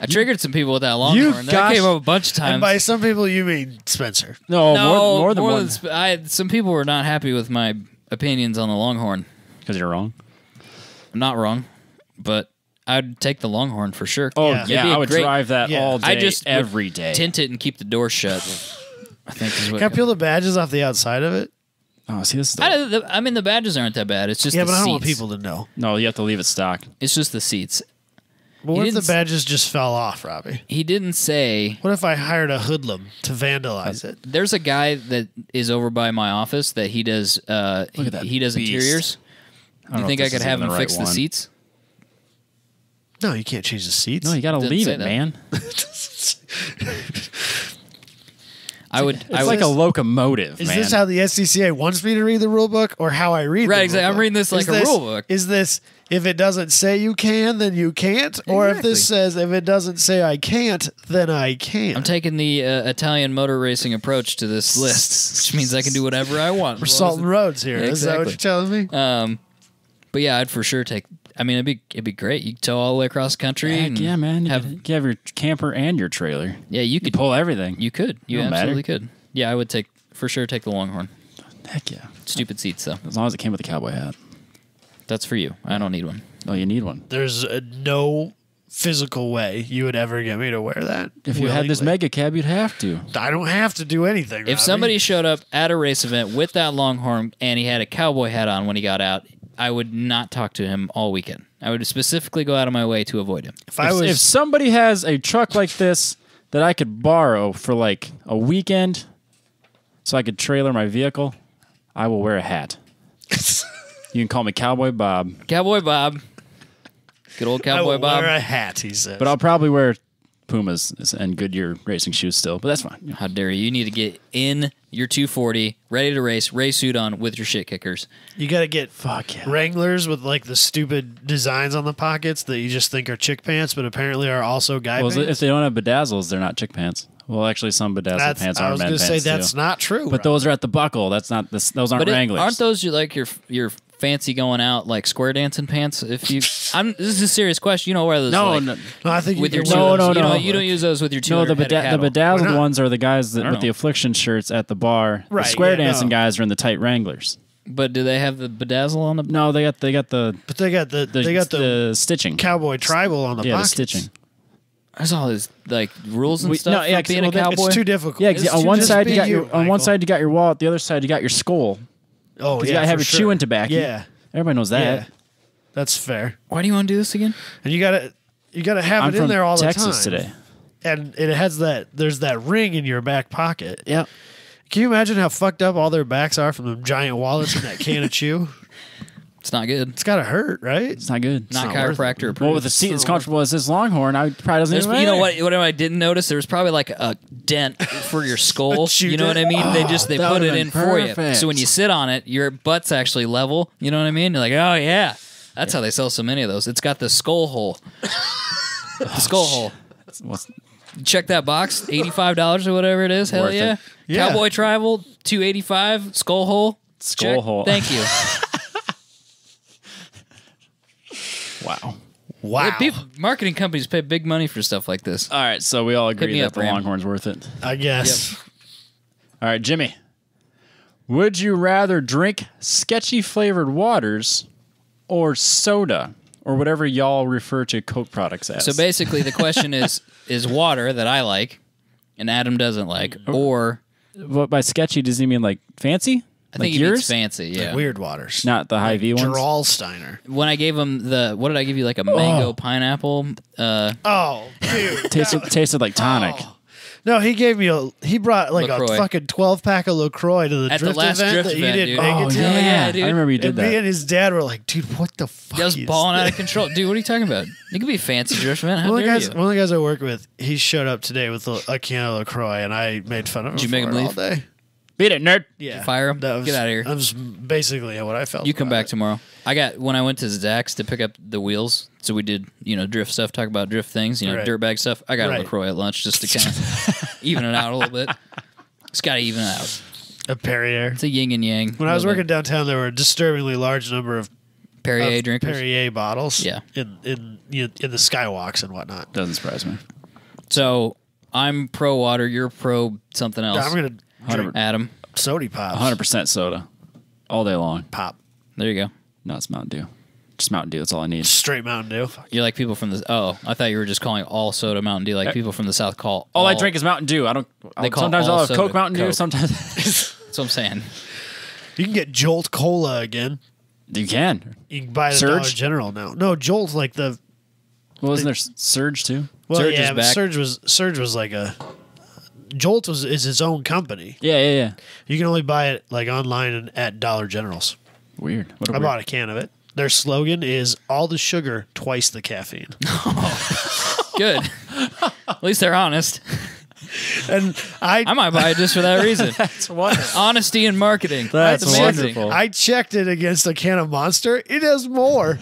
I triggered some people with that Longhorn. That gosh- came up a bunch of times. And by some people, you mean Spencer. No, no, more than one. some people were not happy with my opinions on the Longhorn. Because you're wrong. I'm not wrong, but I'd take the Longhorn for sure. Oh, Yeah. yeah, It'd be a I would great- drive that Yeah. all day, I just would every day. Tint it and keep the door shut. I think is what. Can I peel the badges off the outside of it? Oh, see, this is I mean, the badges aren't that bad. It's just Yeah, the but I don't seats. want people to know. no, you have to leave it stock. It's just the seats. But He what if the didn't s- badges just fell off, Robbie? He didn't say. What if I hired a hoodlum to vandalize it? There's a guy that is over by my office that he does. Look at that he does beast. interiors. I don't You know think if I this could is have even him the fix right the one. seats? No, you can't change the seats. No, you got to Didn't leave say it, that. man. I would. It's like a locomotive, Is man. this how the SCCA wants me to read the rule book, or how I read? Right, the exactly. rule I'm book? reading this like Is a rule book. Is this if it doesn't say you can, then you can't, or if Exactly. this says if it doesn't say I can't, then I can? I'm taking the Italian motor racing approach to this list, which means I can do whatever I want. We're as long as salting roads here. Yeah, Is that what exactly. you're telling me? But yeah, I'd for sure take. I mean, it'd be great. You could tow all the way across the country. Heck and yeah, man. You Have, could have your camper and your trailer. yeah, you You could pull everything. You could. You Don't absolutely matter. could. Yeah, I would for sure take the Longhorn. Heck yeah. Stupid seats though. As long as it came with a cowboy hat. That's for you. I don't need one. Oh, you need one. There's no physical way you would ever get me to wear that. If you had this willingly. mega cab, you'd have to. I don't have to do anything. If Robbie. somebody showed up at a race event with that Longhorn and he had a cowboy hat on when he got out, I would not talk to him all weekend. I would specifically go out of my way to avoid him. if I was If somebody has a truck like this that I could borrow for like a weekend so I could trailer my vehicle, I will wear a hat. You can call me Cowboy Bob, Cowboy Bob. Good old I Cowboy will Bob. wear a hat, he says. but I'll probably wear Pumas and Goodyear racing shoes still, but that's fine. How dare you? You need to get in your 240, ready to race suit on with your shit kickers. You got to get Fuck yeah. Wranglers with like the stupid designs on the pockets that you just think are chick pants, but apparently are also guy Well, pants. if they don't have bedazzles, they're not chick pants. Well, actually, some bedazzled pants I are was men going to pants say that's too. not true. But those are at the buckle. That's not this. Those aren't But Wranglers. aren't those like your fancy going out like square dancing pants? If you, this is a serious question. You don't wear those. No, like, no, No, I think with your you No, two, no, you no. Don't, you don't use those with your two. no. The head of cattle. bedazzled Why not? ones are the guys that, I with don't the know. affliction shirts at the bar. Right, The square yeah, dancing no. guys are in the tight Wranglers. But do they have the bedazzle on the? No, they got the But they got the stitching. cowboy tribal on the yeah, pockets. the stitching. There's all these like rules and We- stuff no, yeah, for being a 'cause, well, cowboy. It's too difficult. Yeah, 'cause It's on too- one just side be you got you, on one Michael. side you got your wallet, the other side you got your skull. Oh, 'Cause yeah, you gotta have for your sure. chewing tobacco. Yeah, Everybody knows that. yeah, that's fair. Why do you want to do this again? And you gotta have I'm it in from there all Texas the time. today. And it has there's that ring in your back pocket. Yeah. Can you imagine how fucked up all their backs are from them giant wallets and that can of chew? It's not good. It's gotta hurt, right? It's not good. Not not worth chiropractor Well, approved. with a seat as comfortable as this Longhorn, I probably doesn't There's, even you know matter. what I didn't notice? There was probably like a dent for your skull. chew You know what I mean? They that put would've it been in for you. perfect. So when you sit on it, your butt's actually level. You know what I mean? You're like, oh yeah. That's how they sell so many of those. It's got the skull hole. The skull hole. What's- Check that box, $85 or whatever it is. Hell Worth yeah. it. Yeah. Cowboy Tribal, $285. Skull hole. Skull Check. hole. Thank you. Wow. Wow. Yeah, marketing companies pay big money for stuff like this. All right, so we all agree me that up, the Ram. Longhorn's worth it. I guess. All right, Jimmy. Would you rather drink sketchy flavored waters or soda or whatever y'all refer to Coke products as? So basically, the question is water that I like and Adam doesn't like, or What by sketchy does he mean like fancy? I think he means fancy. Yeah. Weird waters. Not the high V ones. Gerolsteiner. When I gave him what did I give you? Like a mango pineapple. Oh, dude. Tasted like tonic. No, he brought like LaCroix. a fucking 12-pack of LaCroix to the At the drift last event drift that you event, didn't dude. make Oh it to. yeah, dude. I remember you did And me that. and his dad were like, dude, what the fuck? I was is balling that? out of control, dude. What are you talking about? It could be a fancy drift event. How One of, dare the guys, you? one of the guys I work with, he showed up today with a can of LaCroix, and I made fun of him Did you make for him it all leave? day. Beat it, nerd. Yeah. Fire him? That was, Get outta here. That was basically what I felt. You come about back it. tomorrow. When I went to Zach's to pick up the wheels, so we did, drift stuff, talk about drift things, Right. dirtbag stuff. I got a Right. LaCroix at lunch just to kind of even it out a little bit. It's got to even it out. A Perrier. It's a yin and yang. When I was working downtown, there were a disturbingly large number of Perrier drinkers. Perrier bottles. Yeah. In the skywalks and whatnot. Doesn't surprise me. So I'm pro water. You're pro something else. I'm gonna drink Adam. sody pops. 100% soda, all day long. Pop. There you go. No, it's Mountain Dew. Just Mountain Dew. That's all I need. Straight Mountain Dew. You're like people from the. Oh, I thought you were just calling all soda Mountain Dew. Like people from the South call. All I drink is Mountain Dew. I don't. They call sometimes all I'll have soda Coke Mountain Dew. Coke. Sometimes That's what I'm saying. You can get Jolt Cola again. you can. You can buy it at Surge? Dollar General now. No, Jolt like the. Well, isn't there Surge too? Well, Surge is yeah, but back. Surge was like a. Jolt is its own company. Yeah. You can only buy it like online and at Dollar Generals. Weird. What a I weird- bought a can of it. Their slogan is all the sugar, twice the caffeine. Good. At least they're honest. And I might buy it just for that reason. That's wonderful. Honesty in marketing. That's amazing. wonderful. I checked it against a can of Monster. It has more.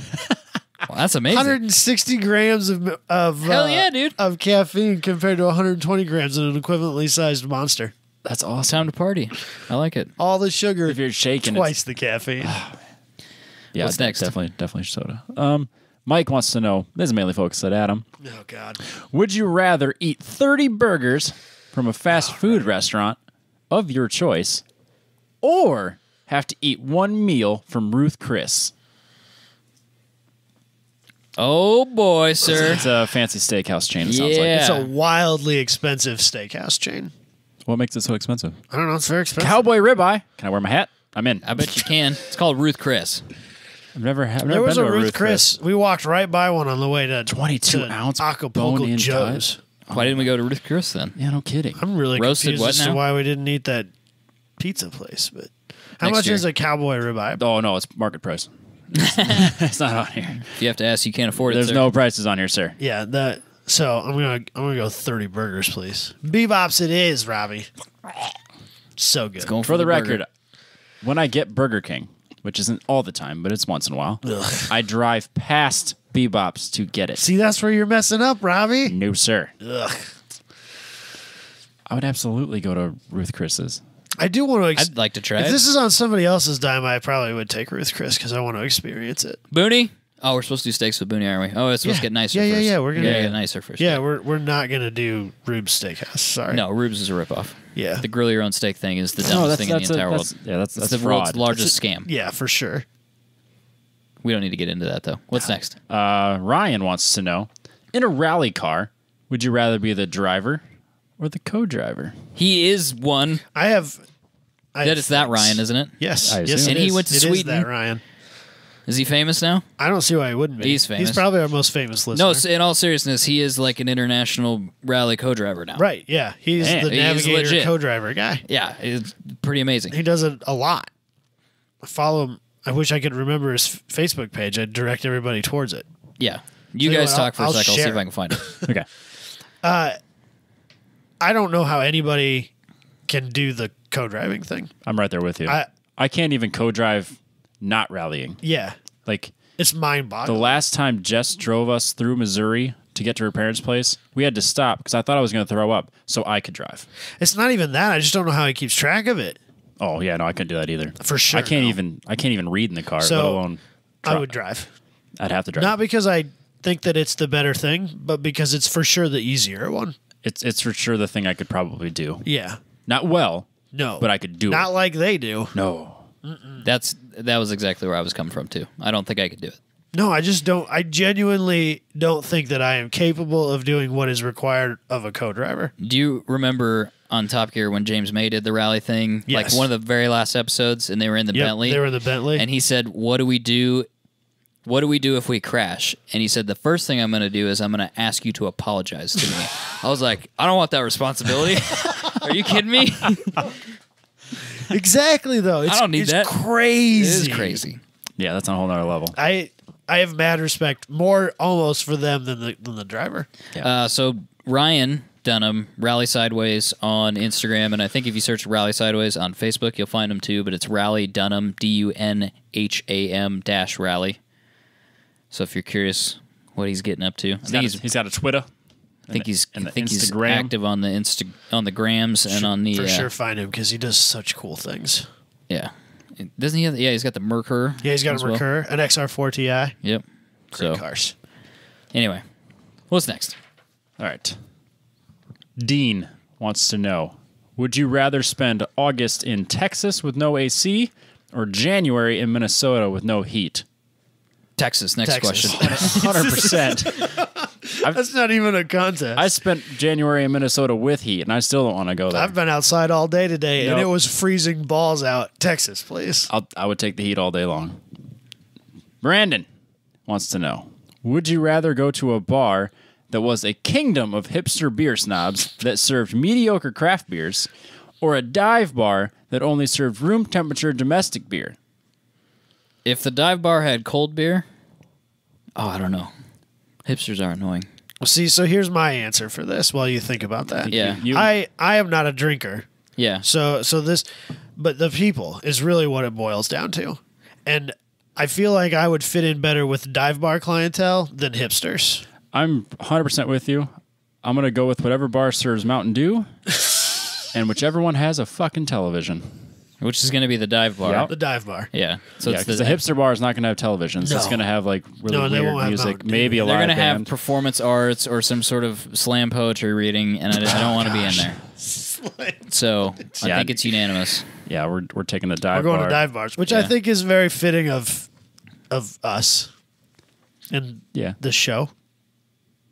Well, that's amazing. 160 grams of Hell yeah, dude. of caffeine compared to 120 grams in an equivalently sized Monster. That's It's awesome. time to party. I like it. All the sugar, If you're shaking, twice the caffeine. yeah, What's next? Definitely soda. Mike wants to know. This is mainly focused at Adam. Oh God. Would you rather eat 30 burgers from a fast food restaurant of your choice, or have to eat one meal from Ruth Chris? Oh boy, sir. It's a fancy steakhouse chain. It sounds like. Yeah. It's a wildly expensive steakhouse chain. What makes it so expensive? I don't know. It's very expensive. Cowboy ribeye. Can I wear my hat? I'm in. I bet you can. It's called Ruth Chris. I've never There was been a to Ruth Chris. We walked right by one on the way to 22-ounce Acapulco bone-in Joe's. Why didn't we go to Ruth Chris then? Yeah, no kidding. I'm really Roasted confused what as to now? why we didn't eat that pizza place. But how Next much year. is a cowboy ribeye? Oh no, it's market price. It's not on here. If you have to ask, you can't afford it. There's sir. no prices on here, sir. Yeah, that. So I'm gonna go 30 burgers, please. Bebops, it is, Robbie. So good. Going For the burger. record, when I get Burger King, which isn't all the time, but it's once in a while, Ugh. I drive past Bebop's to get it. See, that's where you're messing up, Robbie. No, sir. Ugh. I would absolutely go to Ruth Chris's. I do want to. I'd like to try If it. this is on somebody else's dime, I probably would take Ruth Chris because I want to experience it. Booney? Oh, we're supposed to do steaks with Booney, aren't we? Oh, it's supposed to get nicer Yeah, first. yeah. We're gonna get nicer first. Yeah, we're not gonna do Rube's Steakhouse. Sorry. No, Rube's is a ripoff. Yeah. The grill your own steak thing is the dumbest thing in the entire world. That's It's the fraud. world's largest scam. Yeah, for sure. We don't need to get into that though. What's next? Ryan wants to know, in a rally car, Would you rather be the driver or the co-driver? He is one. That Is that Ryan, isn't it? Yes. I Yes, assume. And he went to It is Sweden. that Ryan. Is he famous now? I don't see why he wouldn't be. He's famous. He's probably our most famous listener. No, in all seriousness, he is like an international rally co-driver now. Right, yeah. He's Man, the he is navigator legit. co-driver guy. Yeah, it's pretty amazing. He does it a lot. I follow him. I wish I could remember his Facebook page. I'd direct everybody towards it. Yeah. You Tell you guys what, talk for a I'll sec. I'll see share if I it. can find it. Okay. I don't know how anybody can do the co-driving thing. I'm right there with you. I can't even co-drive not rallying. Yeah. Like, It's the mind-boggling. last time Jess drove us through Missouri to get to her parents' place, we had to stop because I thought I was going to throw up so I could drive. It's not even that. I just don't know how he keeps track of it. Oh, yeah, no, I couldn't do that either. For sure, I can't no. even read in the car, So, let alone I would drive. I'd have to drive. Not because I think that it's the better thing, but because it's for sure the easier one. It's for sure the thing I could probably do. Yeah. Not well, No. but I could do Not it. like they do. No. That was exactly where I was coming from too. I don't think I could do it. No, I just don't. I genuinely don't think that I am capable of doing what is required of a co-driver. Do you remember on Top Gear when James May did the rally thing? Yes. Like one of the very last episodes, and they were in the Bentley. They were in the Bentley. And he said, "What do we do? What do we do if we crash?" And he said, "The first thing I'm going to do is I'm going to ask you to apologize to me." I was like, "I don't want that responsibility." Are you kidding me? Exactly, though. It's, don't need it's that. crazy. It is crazy. Yeah, that's on a whole nother level. I have mad respect, more almost for them than the driver. So Ryan Dunham, Rally Sideways on Instagram, and I think if you search Rally Sideways on Facebook, you'll find him too. But it's Rally Dunham, DUNHAM -Rally. So if you're curious what he's getting up to, He's got a Twitter. I think he's and the he's Instagram. active on the grams and on the For sure, find him because he does such cool things. yeah. Doesn't he have? Yeah, he's got the Merkur. Yeah, he's got as a well. Merkur, an XR4 Ti. Yep. Great So cars. anyway, what's next? All right. Dean wants to know, would you rather spend August in Texas with no AC or January in Minnesota with no heat? Texas. Next Texas. question. 100%. That's not even a contest. I spent January in Minnesota with heat, and I still don't want to go there. I've been outside all day today, and Nope. it was freezing balls out. Texas, please. I would take the heat all day long. Brandon wants to know, would you rather go to a bar that was a kingdom of hipster beer snobs that served mediocre craft beers, or a dive bar that only served room temperature domestic beer? If the dive bar had cold beer, I don't know. Hipsters are annoying. See, so here's my answer for this while you think about that. Yeah. I am not a drinker. Yeah. So this, but the people is really what it boils down to. And I feel like I would fit in better with dive bar clientele than hipsters. I'm 100% with you. I'm going to go with whatever bar serves Mountain Dew and whichever one has a fucking television. Which is going to be the dive bar. Yep. The dive bar. Yeah. So Yeah, it's because the hipster bar is not going to have televisions. No. It's going to have like really No, they weird won't have music, Mountain Dew. maybe a They're live going to have band. performance arts or some sort of slam poetry reading, and I don't want to be in there. So I Yeah. think it's unanimous. Yeah, we're taking the dive We're going bar. to dive bars, which I Yeah. think is very fitting of us and Yeah. the show.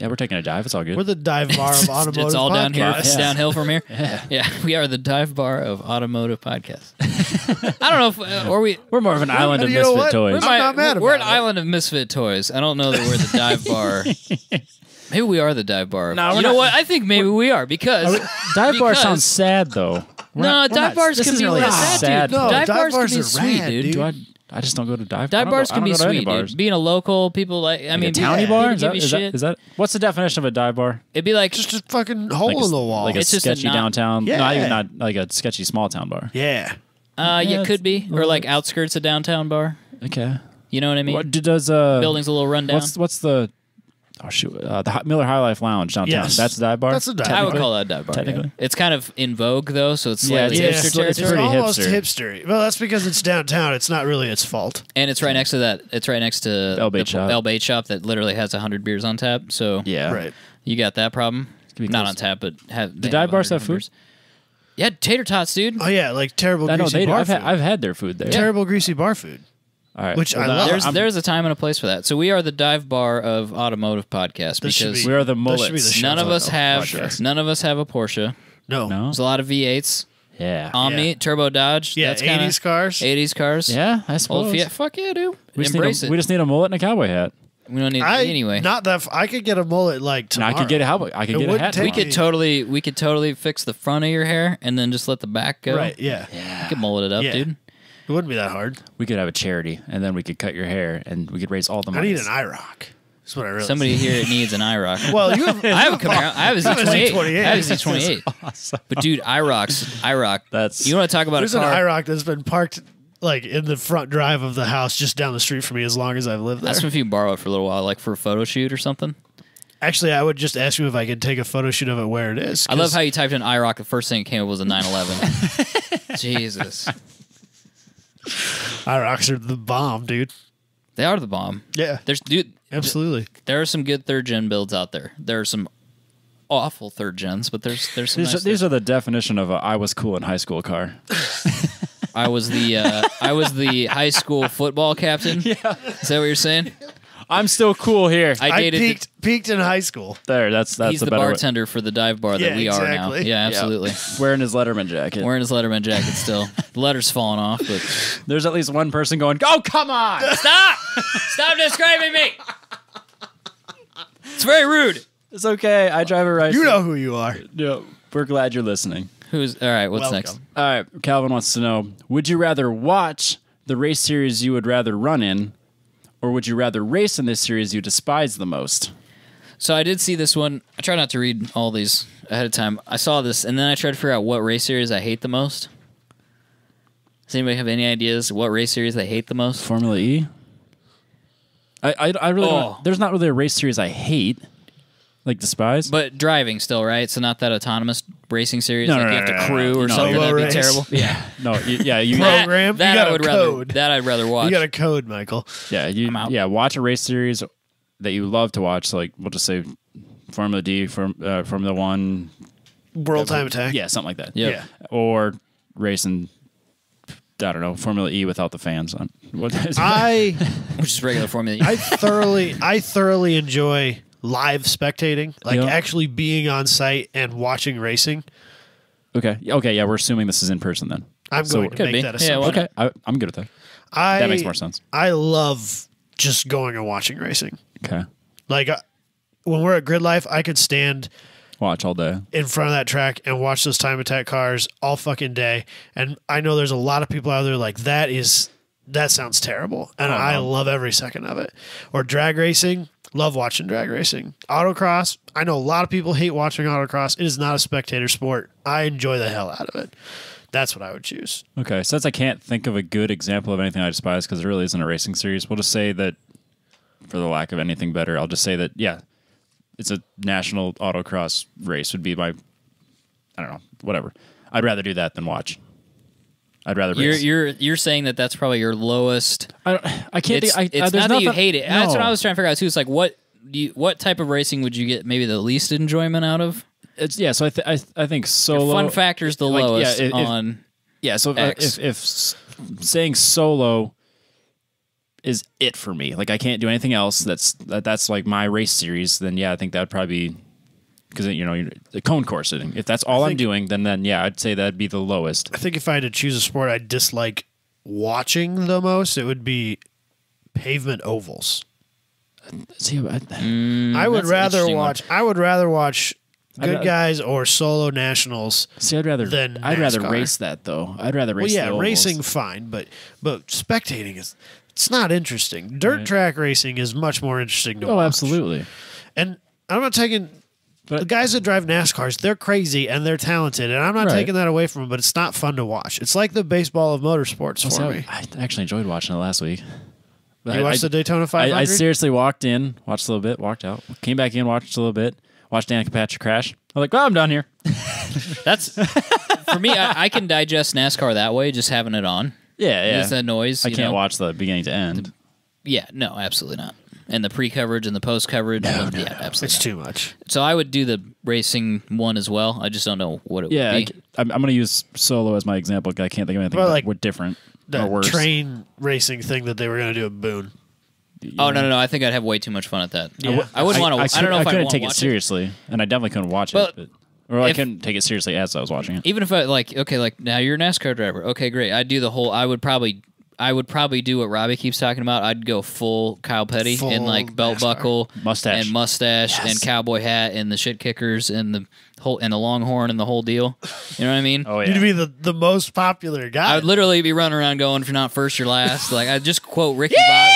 Yeah, we're taking a dive. It's all good. We're the dive bar of automotive. It's all down here. podcast. It's downhill from here. Yeah, we are the dive bar of automotive podcast. I don't know if or we. We're more of an island of you know misfit what? toys. I'm not mad We're an about it. island of misfit toys. I don't know that we're the dive bar. Maybe we are the dive bar. No, you we're know not. what? I think maybe we are because Dive bar because- sounds sad though. No, dive bars this can isn't be really like sad, that, dude. No, dive dive bars can bars be are sweet, rad, dude. dude. I just don't go to dive. Dive bars I can don't be go to any sweet, bars. dude. Being a local, people like. I Like mean, a towny people bar? give you shit. Is that what's the definition of a dive bar? It'd be like Just a fucking hole Like in the wall. like a It's just a sketchy not- downtown. Yeah. Not even not like a sketchy small town bar. yeah. yeah, Yeah, it could be, or like outskirts of downtown bar. Okay. You know what I mean? What does Building's a little rundown. What's the the Miller High Life Lounge downtown? Yes. That's a dive bar. That's a dive I would bar. call that a dive bar. Yeah. Technically. It's kind of in vogue though, so it's Yeah, slightly Yeah, hipster it's territory. pretty almost hipster. hipstery. Well, that's because it's downtown. It's not really its fault. And it's right next to that. It's right next to El Bait the Shop. El Bait Shop that literally has 100 beers on tap. So Yeah. Right. you got that problem. be Not close. on tap, but have The dive bars have food? beers. Yeah, tater tots, dude. Oh yeah, like terrible I know greasy they do. bar I've food. had their food there. Terrible greasy bar food. All right. Which I love. There's a time and a place for that. So we are the dive bar of automotive podcasts This should because be- we are the That should be mullets. the show none of us title. have Podcast. none of us have a Porsche. No. No. There's a lot of V8s, Yeah. Omni, Yeah. Turbo Dodge. Yeah, that's kinda 80s cars. 80s cars. Yeah, I suppose. Old Fiat. Fuck yeah, dude. We just, Embrace need it. we just need a mullet and a cowboy hat. We don't need anyway. Not that I could get a mullet like And tomorrow. I could get a cowboy. I could It get a wouldn't hat. take tomorrow. we could totally fix the front of your hair and then just let the back go. Right, yeah. You could mullet it up, Yeah. dude. It wouldn't be that hard. We could have a charity, and then we could cut your hair, and we could raise all the I money. need an IROC. That's what I really Somebody here needs an IROC. Well, you have, I have a Camaro. I have a You have a Z28. Z28. I have a Z28. Awesome. But dude, IROC. That's- You want to talk about there's a an car? IROC that's been parked like in the front drive of the house just down the street from me as long as I've lived there. That's if you borrow it for a little while, like for a photo shoot or something. Actually, I would just ask you if I could take a photo shoot of it where it is. I love how you typed in IROC. The first thing that came up was a 911. Jesus, IROCs are the bomb, dude. they are the bomb. Yeah, Dude, absolutely. there are some good third gen builds out there. There are some awful third gens, but there's some. These are the definition of a I was cool in high school car. I was the high school football captain. Yeah, is that what you're saying? I'm still cool here. I I dated. peaked in high school. There, that's He's the the better way. bartender for the dive bar that Yeah, we are now. exactly. Yeah, Yeah. absolutely. Wearing his Letterman jacket. Wearing his Letterman jacket still. The letter's falling off, but There's at least one person going, "Oh, come on!" stop! Stop describing me. It's very rude. It's okay. I drive a race. You know who you are. No, we're glad you're listening. Who's all right? What's Welcome. next? All right, Calvin wants to know: would you rather watch the race series you would rather run in, or would you rather race in this series you despise the most? So I did see this one. I try not to read all these ahead of time. I saw this, and then I tried to figure out what race series I hate the most. Does anybody have any ideas what race series they hate the most? Formula E. I really Oh. don't. There's not really a race series I hate, like despise. But driving still, right? So not that autonomous racing series No, like no, you no, have no, to no, crew no. or No, something. Solo That'd be race. terrible. yeah, no, yeah, you Program. That You got I a would rather. code. That I'd rather watch. You got a code, Michael. yeah, I'm out. yeah. Watch a race series that you love to watch. Like we'll just say Formula D, Formula One, World Time Attack. yeah, something like that. Yep. Yeah. Or racing. I don't know, Formula E without the fans on. What is I Which is regular Formula. I thoroughly enjoy live spectating, like Yeah. actually being on site and watching racing. Okay, yeah, we're assuming this is in person then. I'm So- going to Could make be. that Yeah, assumption. why Okay, I'm good with that. I, That makes more sense. I love just going and watching racing. Okay, Like when we're at Grid Life, I could stand watch all day. in front of that track and watch those time attack cars all fucking day. And I know there's a lot of people out there like that sounds terrible. And Oh, I no. love every second of it. Or drag racing, love watching drag racing. Autocross, I know a lot of people hate watching autocross. It is not a spectator sport. I enjoy the hell out of it. That's what I would choose. Okay, since I can't think of a good example of anything I despise because it really isn't a racing series, we'll just say that for the lack of anything better, I'll just say that yeah, it's a national autocross race would be my, I don't know, whatever. I'd rather do that than watch. I'd rather race. You're saying that that's probably your lowest. I can't. It's, think, it's there's not that you nothing- hate it. That's what no. I was trying to figure out too. It's like what type of racing would you get maybe the least enjoyment out of? It's yeah. So I think solo Fun factor's the like, yeah, lowest if- on. Yeah, so X. if saying solo is it for me, like I can't do anything else. That's like my race series. Then yeah, I think that'd probably be because the cone coursing. If that's all I'm think- doing, then yeah, I'd say that'd be the lowest. I think if I had to choose a sport I dislike watching the most, it would be pavement ovals. See, I would that's an rather interesting one. watch. I would rather watch I'd Good ra- Guys or Solo Nationals. I'd rather than I'd rather NASCAR. race that though. I'd rather race. Well, yeah, the ovals. racing fine, but spectating it's not interesting. Dirt Right. track racing is much more interesting to Oh, watch. absolutely. And I'm not taking But- the guys that drive NASCARs. They're crazy and they're talented, and I'm not Right. taking that away from them. But it's not fun to watch. It's like the baseball of motorsports for So, me. I actually enjoyed watching it last week. You watched the Daytona 500? I seriously walked in, watched a little bit, walked out, came back in, watched a little bit, watched Danica Patrick crash. I was like, well, I'm done here. That's for me. I can digest NASCAR that way, just having it on. Yeah, Just that noise. I you can't know? watch the beginning to end. Yeah, no, absolutely not. And the pre-coverage and the post-coverage. Yeah, absolutely. It's not. too much. So I would do the racing one as well. I just don't know what it Yeah, would be. I'm going to use solo as my example. I can't think of anything Well, but like- what different. that worse. train racing thing that they were going to do at Boone. Oh no! I think I'd have way too much fun at that. Yeah. I wouldn't want to. I don't know if I couldn't want take to it watch seriously, and I definitely couldn't watch But it. I if- couldn't take it seriously as I was watching it. Even if I like, okay, like now you're a NASCAR driver. Okay, great. I'd do the whole. I would probably do what Robbie keeps talking about. I'd go full Kyle Petty Full in like belt NASCAR. buckle, Mustache. and mustache, and cowboy hat, and the shit kickers, and the whole and the longhorn, and the whole deal. You know what I mean? Oh You'd yeah. be the most popular guy. I would literally be running around going, "If you're not first, you're last." Like I just quote Ricky Bobby.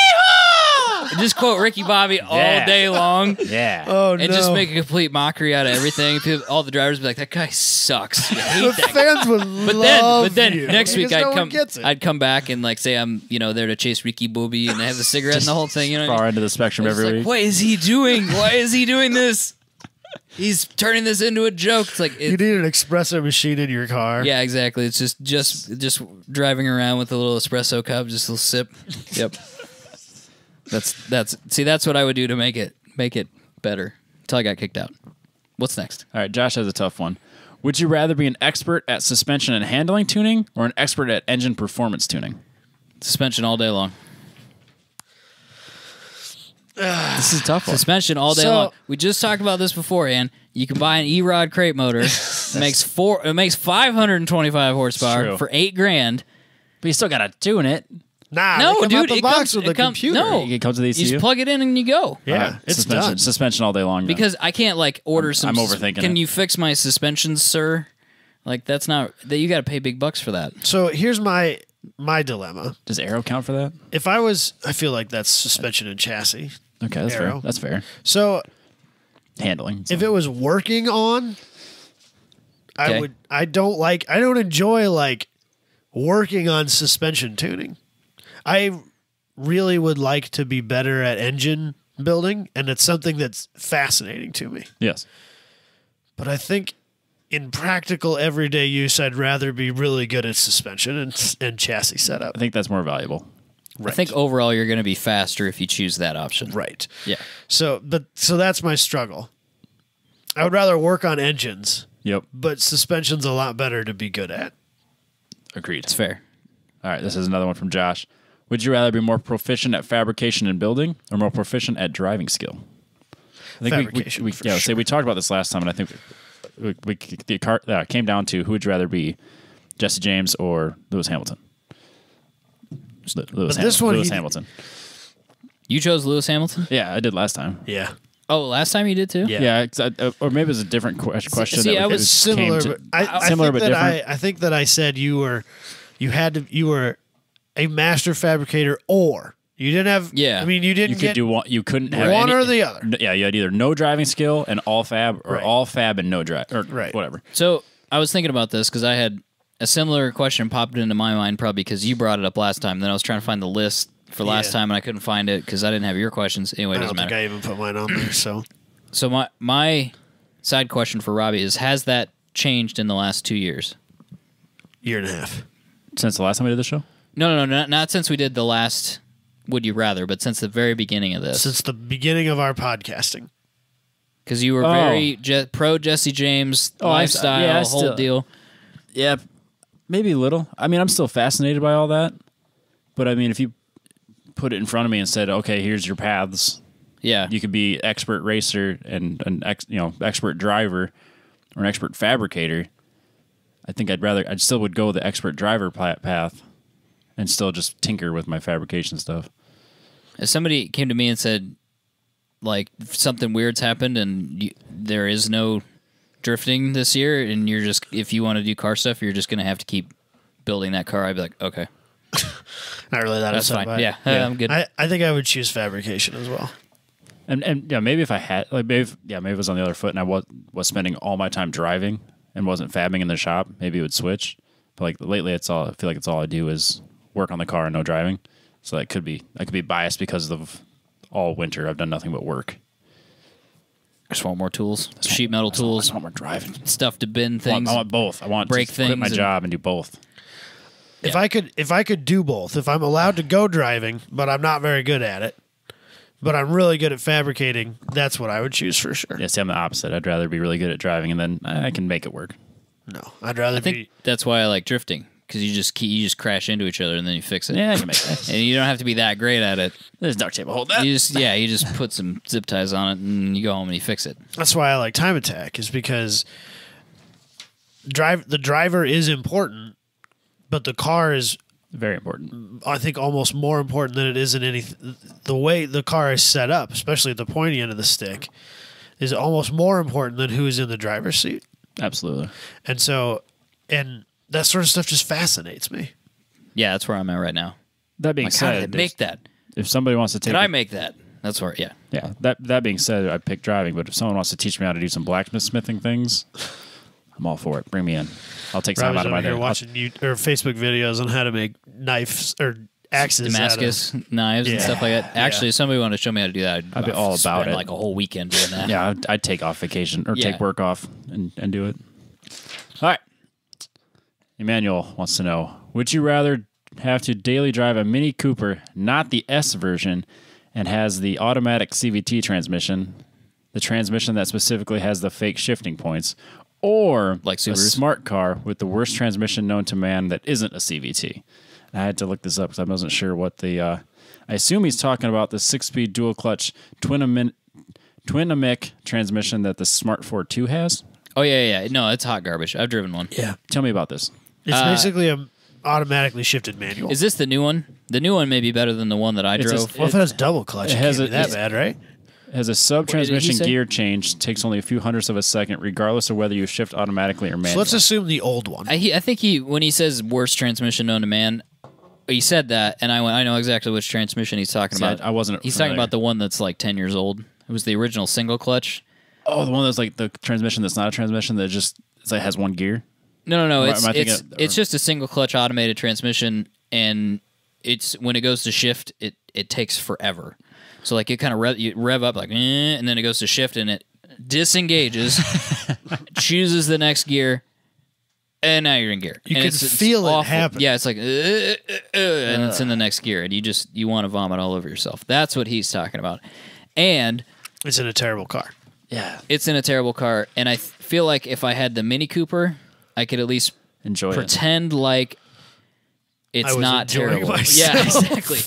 Just quote Ricky Bobby all Yeah. day long. Yeah. oh no! And just make a complete mockery out of everything. People, all the drivers would be like, "That guy sucks." I hate the that guy. fans would But then you. next week Because no one I'd gets it. come back and like say I'm there to chase Ricky Bobby and have a cigarette and the whole thing. You know, Far into the spectrum it's every like, week. what is he doing? Why is he doing this? He's turning this into a joke. It's like You need an espresso machine in your car. yeah, exactly. It's just driving around with a little espresso cup, just a little sip. Yep. That's what I would do to make it better. Until I got kicked out. What's next? All right, Josh has a tough one. Would you rather be an expert at suspension and handling tuning or an expert at engine performance tuning? Suspension all day long. This is a tough one. Suspension all day So- long. We just talked about this beforehand. You can buy an E-Rod crate motor. It makes 525 horsepower True. for $8,000. But you still got to tune it. Nah, No, they come dude, out the it box comes- with it the comes- computer. no. It comes with the You ECU. just plug it in and you go. Yeah, All right, it's suspension, done. suspension all day long. then. Because I can't like order some. I'm overthinking Can it. you fix my suspensions, sir? Like that's not that you got to pay big bucks for that. So here's my dilemma. Does Aero count for that? If I feel like that's suspension and chassis. Okay, that's Aero. fair. That's fair. So Handling. if it was working on, Okay. I don't enjoy like working on suspension tuning. I really would like to be better at engine building, and it's something that's fascinating to me. Yes. But I think in practical everyday use, I'd rather be really good at suspension and chassis setup. I think that's more valuable. I think overall you're going to be faster if you choose that option. Right. Yeah. So that's my struggle. I would rather work on engines, Yep. but suspension's a lot better to be good at. Agreed. It's fair. All right, this is another one from Josh. Would you rather be more proficient at fabrication and building or more proficient at driving skill? I think Fabrication, we for yeah, sure. say we talked about this last time, and I think it came down to who would you rather be, Jesse James or Lewis Hamilton. Lewis Hamilton. You chose Lewis Hamilton? Yeah, I did last time. Yeah. Oh, last time you did too? Yeah. Yeah, or maybe it was a different question. See, that I we- was it Similar, came to- but I similar think but that different. I think that I said you were a master fabricator, or you didn't have. Yeah. I mean, you didn't You could get do one. You couldn't have one any- or the other. Yeah, you had either no driving skill and all fab, or Right. all fab and no drive, or Right. whatever. So I was thinking about this because I had a similar question popped into my mind probably because you brought it up last time. Then I was trying to find the list for last Yeah. time and I couldn't find it because I didn't have your questions. Anyway, it I doesn't don't think matter. I even put mine on there. So So my side question for Robbie is: has that changed in the last 2 years? year and a half. Since the last time we did the show, No, not since we did the last Would You Rather, but since the very beginning of this. Since the beginning of our podcasting. Because you were Oh. very pro Jesse James lifestyle, I whole still- deal. yeah, maybe a little. I mean, I'm still fascinated by all that, but I mean, if you put it in front of me and said, "Okay, here's your paths," Yeah. you could be expert racer and an expert driver or an expert fabricator. I think I still would go the expert driver path and still just tinker with my fabrication stuff. If somebody came to me and said, like, something weird's happened and there is no drifting this year, and you're just, if you want to do car stuff, you're just going to have to keep building that car, I'd be like, okay, Not really that that's upset fine. by it. Yeah, I'm good. I think I would choose fabrication as well. And yeah, maybe if I had maybe it was on the other foot and I was spending all my time driving and wasn't fabbing in the shop, maybe it would switch. But like lately, I feel like it's all I do is work on the car and no driving. So I could be biased because of all winter I've done nothing but work. I just want more tools, sheet metal tools, I want more driving. stuff to bin things. I want both. I want break to quit things my and- job and do both. If I could do both, if I'm allowed to go driving, but I'm not very good at it, but I'm really good at fabricating, that's what I would choose for sure. Yeah, see, I'm the opposite. I'd rather be really good at driving and then I can make it work. No, I'd rather I think be. that's why I like drifting, because you just crash into each other and then you fix it. Yeah, I can make that. And you don't have to be that great at it. There's duct tape. Hold that. You just put some zip ties on it and you go home and you fix it. That's why I like Time Attack, is because the driver is important, but the car is, Very important. I think, almost more important than it is in the way the car is set up, especially at the pointy end of the stick, is almost more important than who is in the driver's seat. Absolutely. And so, and that sort of stuff just fascinates me. Yeah, that's where I'm at right now. That being Like, how did said, they make that? if somebody wants to take Did I make that? That's where, yeah. Yeah. That being said, I pick driving, but if someone wants to teach me how to do some blacksmithing things, I'm all for it. Bring me in. I'll take time Robbie's out of my over day. here watching Facebook videos on how to make knives or axes. Damascus knives and Yeah. stuff like that. Actually, if somebody wanted to show me how to do that, I'd be all about spend it. like a whole weekend doing that. Yeah, I'd take off vacation or Yeah. take work off and do it. All right. Emmanuel wants to know, would you rather have to daily drive a Mini Cooper, not the S version, and has the automatic CVT transmission, the transmission that specifically has the fake shifting points, or Like a Subarus? smart car with the worst transmission known to man that isn't a CVT? I had to look this up because I wasn't sure what the... I assume he's talking about the 6-speed dual-clutch Twinamic transmission that the Smart 4 has. Oh, yeah. No, it's hot garbage. I've driven one. Yeah. Tell me about this. It's basically a automatically shifted manual. Is this the new one? The new one may be better than the one that I It's a- drove. Well, if it has double clutch, it has can't be that it's- bad, right? It has a did he sub-transmission say? gear change, takes only a few hundredths of a second, regardless of whether you shift automatically or manually. So let's assume the old one. I think when he says worst transmission known to man, he said that, and I know exactly which transmission he's talking See, about. I wasn't He's talking familiar. about the one that's like 10 years old. It was the original single clutch. Oh, the one that's like the transmission that's not a transmission that just has one gear? No. Am I It's thinking- it's just a single clutch automated transmission, and it's when it goes to shift, it takes forever. So like it kind of you rev up like, and then it goes to shift, and it disengages, chooses the next gear, and now you're in gear. You And can it's feel it awful. happen. Yeah, it's like, and it's in the next gear, and you want to vomit all over yourself. That's what he's talking about, and It's in a terrible car. Yeah. it's in a terrible car. And I feel like if I had the Mini Cooper, I could at least Enjoy it. pretend like it's I was not enjoying terrible. myself. Yeah, exactly.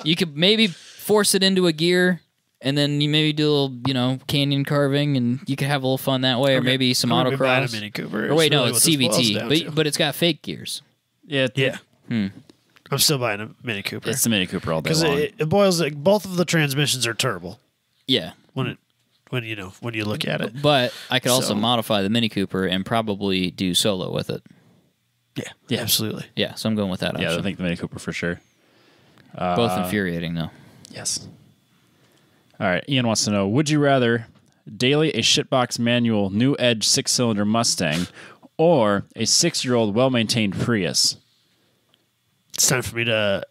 You could maybe force it into a gear, and then you maybe do a little, canyon carving, and you could have a little fun that way, or maybe some I'm gonna be buying a autocross. Mini Cooper. Or wait, no, really it's what this boils CVT, down to. but it's got fake gears. Yeah. Yeah. I'm still buying a Mini Cooper. It's the Mini Cooper all day Because long. it boils like both of the transmissions are terrible Yeah, when you look at it. but I could also So- modify the Mini Cooper and probably do solo with it. Yeah, absolutely. Yeah, so I'm going with that option. Yeah, I think the Mini Cooper for sure. Both infuriating though. Yes. All right. Ian wants to know, would you rather daily a shitbox manual new Edge 6-cylinder Mustang or a 6-year-old well-maintained Prius? It's time for me to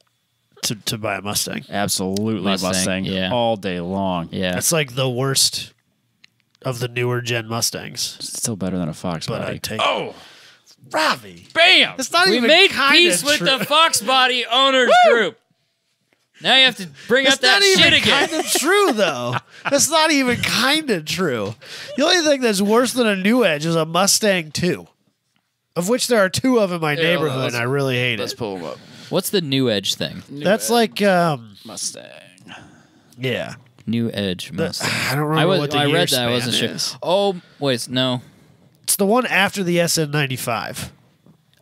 buy a Mustang. Absolutely Mustang, Mustang, yeah. all day long. Yeah, That's like the worst of the newer gen Mustangs. It's still better than a Fox But body. I take Oh, Robbie. bam! It's not we even made kinda peace with true. the Fox Body Owners Group. Now you have to bring up It's that not even shit again. kind of true, though. That's not even kind of true. The only thing that's worse than a new Edge is a Mustang 2, of which there are 2 of in my neighborhood, and I really hate it. pull them up. What's the New Edge thing? That's like, Mustang. yeah. New Edge Mustang. I don't remember what the I year read that. I span wasn't sure. is. Oh, wait, no. It's the one after the SN95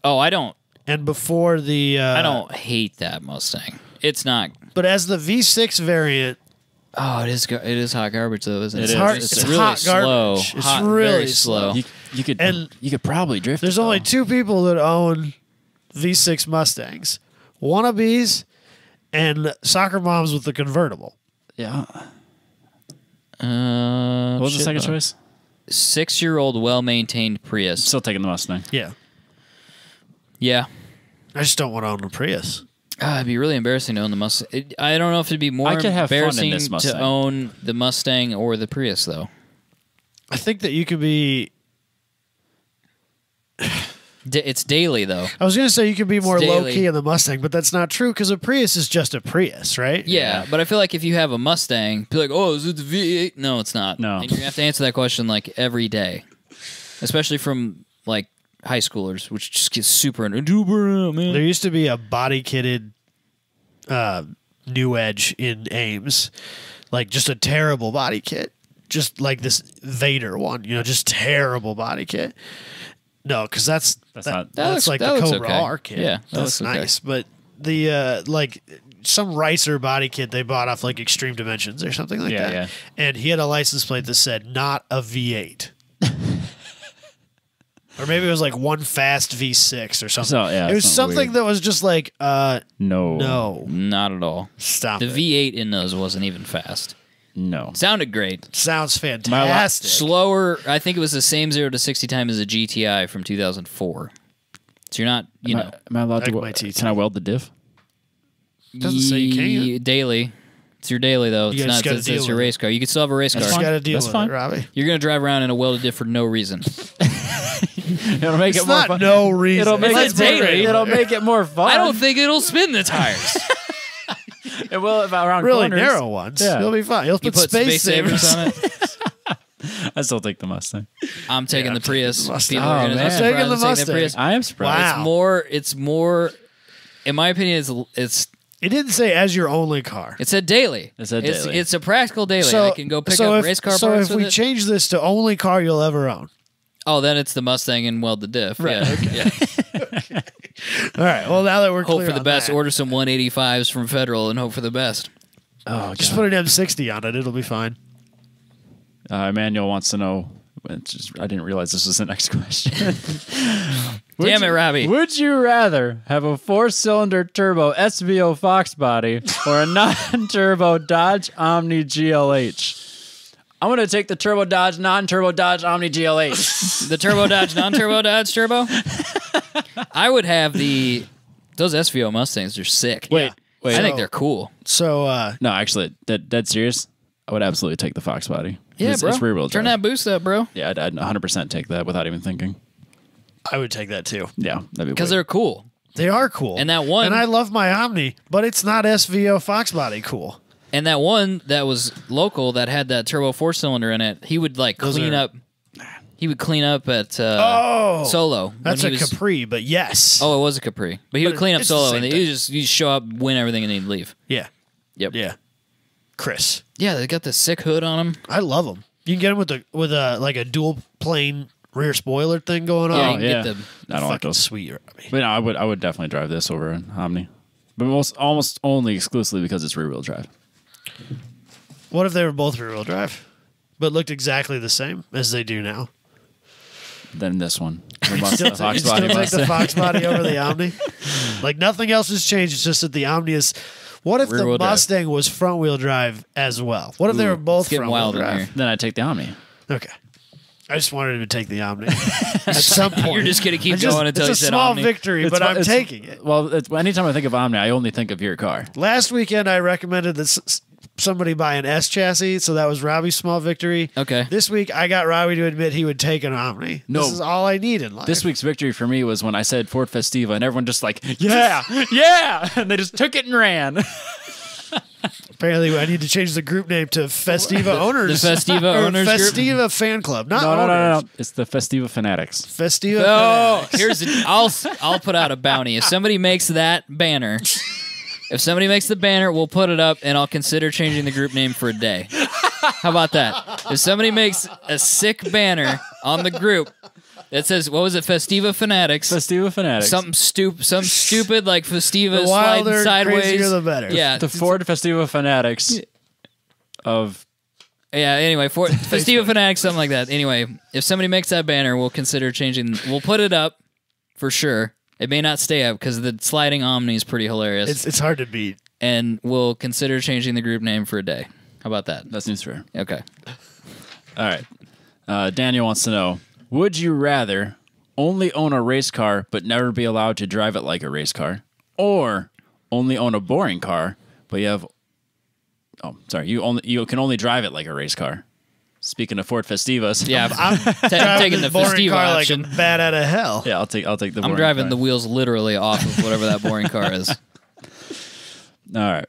Oh, I don't and before the. I don't hate that Mustang. It's not. But as the V6 variant, Oh, it is hot garbage though, isn't it? It It's is. hard. It's It's really hot slow. garbage. It's Hot, really very slow. slow. You could probably drift. there's it, only though. 2 people that own V6 Mustangs: wannabes and soccer moms with the convertible. Yeah. What was the second choice? 6-year-old well-maintained Prius. Still taking the Mustang. Yeah. Yeah. I just don't want to own a Prius. It'd be really embarrassing to own the Mustang. I don't know if it'd be more I could have fun in embarrassing this Mustang. to own the Mustang or the Prius, though. I think that you could be. It's daily, though. I was going to say you could be more low daily. key in the Mustang, but that's not true because a Prius is just a Prius, right? Yeah, but I feel like if you have a Mustang, be like, oh, is it the V8? No, it's not. No. And you're going to have to answer that question, like, every day. Especially from, like, high schoolers, which just gets super into man. There used to be a body kitted New Edge in Ames, like just a terrible body kit, just like this Vader one, just terrible body kit. No, because that's like the Cobra okay. R kit. Yeah, that's okay. nice. But the like some Ricer body kit they bought off like Extreme Dimensions or something like that. Yeah. And he had a license plate that said not a V8. Or maybe it was like one fast V6 or something. So, yeah, it was something weird. that was just like, no, Not at all. stop The it. V8 in those wasn't even fast. No. Sounded great. Sounds fantastic. Slower. I think it was the same 0 to 60 time as a GTI from 2004. So you're not, Am I allowed Like to? my TT. Can I weld the diff? Doesn't say you can. Daily. It's your daily though. It's just not. gotta It's deal your with it. race car. You can still have a race You just car. got to deal That's with fine. it, Robbie. You're gonna drive around in a welded diff for no reason. It'll make It's it more not fun. no reason. It'll make It's it daily. It'll make it more fun. I don't think it'll spin the tires. it will if around really corners. narrow ones. Yeah. You'll be fine. You'll You put, put space savers on it. I still take the Mustang. I'm taking the Prius. the Mustang. People are Oh, gonna man. be I'm taking surprised the I'm taking Mustang. Prius. I am surprised. Wow. It's more. In my opinion, it's. It didn't say as your only car. It said daily. It said daily. It's a practical daily. I can go pick up race car So parts if with we it. change this to only car you'll ever own. Oh, then it's the Mustang and weld the diff. Right, Yeah. Yeah. All right. Well, now that we're Hope clear for the on best. that, Order some 185s from Federal and hope for the best. Oh, just God. put an M60 on it. It'll be fine. Emmanuel wants to know. I didn't realize this was the next question. Damn it, Robbie. Would you rather have a 4-cylinder turbo SVO Fox body or a non-turbo Dodge Omni GLH? I'm going to take the turbo Dodge, non-turbo Dodge Omni GLH. The turbo Dodge, non-turbo Dodge turbo. I would have those SVO Mustangs. They're sick. Wait. I think they're cool. So, No, actually, dead serious. I would absolutely take the Fox body. Yeah, it's, bro. It's rear-wheel drive. Turn that boost up, bro. Yeah, I'd 100% take that without even thinking. I would take that too. Yeah, that'd be Because way- they're cool. They are cool. And that one- And I love my Omni, but it's not SVO Fox body cool. And that one that was local that had that turbo 4-cylinder in it, he would like clean are- up. He would clean up at Solo. when That's he a was- Capri, but yes. Oh, it was a Capri. But he would clean up it's the Solo, same and thing. you just show up, win everything, and he'd leave. Yeah. Yep. Yeah. Chris. Yeah, they got this sick hood on them. I love them. You can get them with a like a dual plane rear spoiler thing going on. Yeah, Oh, you can yeah. get the. I don't like Fucking those. sweet. Robbie. But no, I would definitely drive this over an Omni. But almost only exclusively because it's rear-wheel drive. What if they were both rear wheel drive, but looked exactly the same as they do now? Then this one. The Still, Fox you still body take Mustang. the Fox body over the Omni? Like nothing else has changed. It's just that the Omni is. What if the Rear-wheel drive. Mustang was front wheel drive as well? What if they were both It's getting front wheel wild in drive? here. Then I'd take the Omni. Okay. I just wanted him to take the Omni at some point. You're just gonna keep I just- going until it's you a said small Omni. victory, but I'm taking it. Well, anytime I think of Omni, I only think of your car. Last weekend, I recommended that somebody buy an S chassis, so that was Robbie's small victory. Okay. This week, I got Robbie to admit he would take an Omni. No. This is all I need in life. This week's victory for me was when I said Ford Festiva, and everyone just like, yeah, yeah, and they just took it and ran. Apparently, I need to change the group name to Festiva Owners. The Festiva or Owners Group? Festiva Fan Club, not No, owners. no. It's the Festiva Fanatics. Festiva. Oh, I'll put out a bounty. If somebody makes that banner, we'll put it up, and I'll consider changing the group name for a day. How about that? If somebody makes a sick banner on the group that says, what was it, Festiva Fanatics? Festiva Fanatics. Some stupid like Festiva The sliding wilder, sideways. crazier, the better. Yeah, the Ford Festiva Fanatics of yeah. Anyway, Festiva Fanatics, something like that. Anyway, if somebody makes that banner, we'll consider changing. We'll put it up for sure. It may not stay up because the sliding Omni is pretty hilarious, It's hard to beat. and we'll consider changing the group name for a day. How about that? that seems fair. Okay. All right. Daniel wants to know: would you rather only own a race car but never be allowed to drive it like a race car, or only own a boring car but you have? Oh, sorry. You can only drive it like a race car. Speaking of Ford Festivas, Yeah, I'm taking the boring Festiva car option. like a bat out of hell. yeah, I'll take the. I'm boring driving car. the wheels literally off of whatever that boring car is. All right.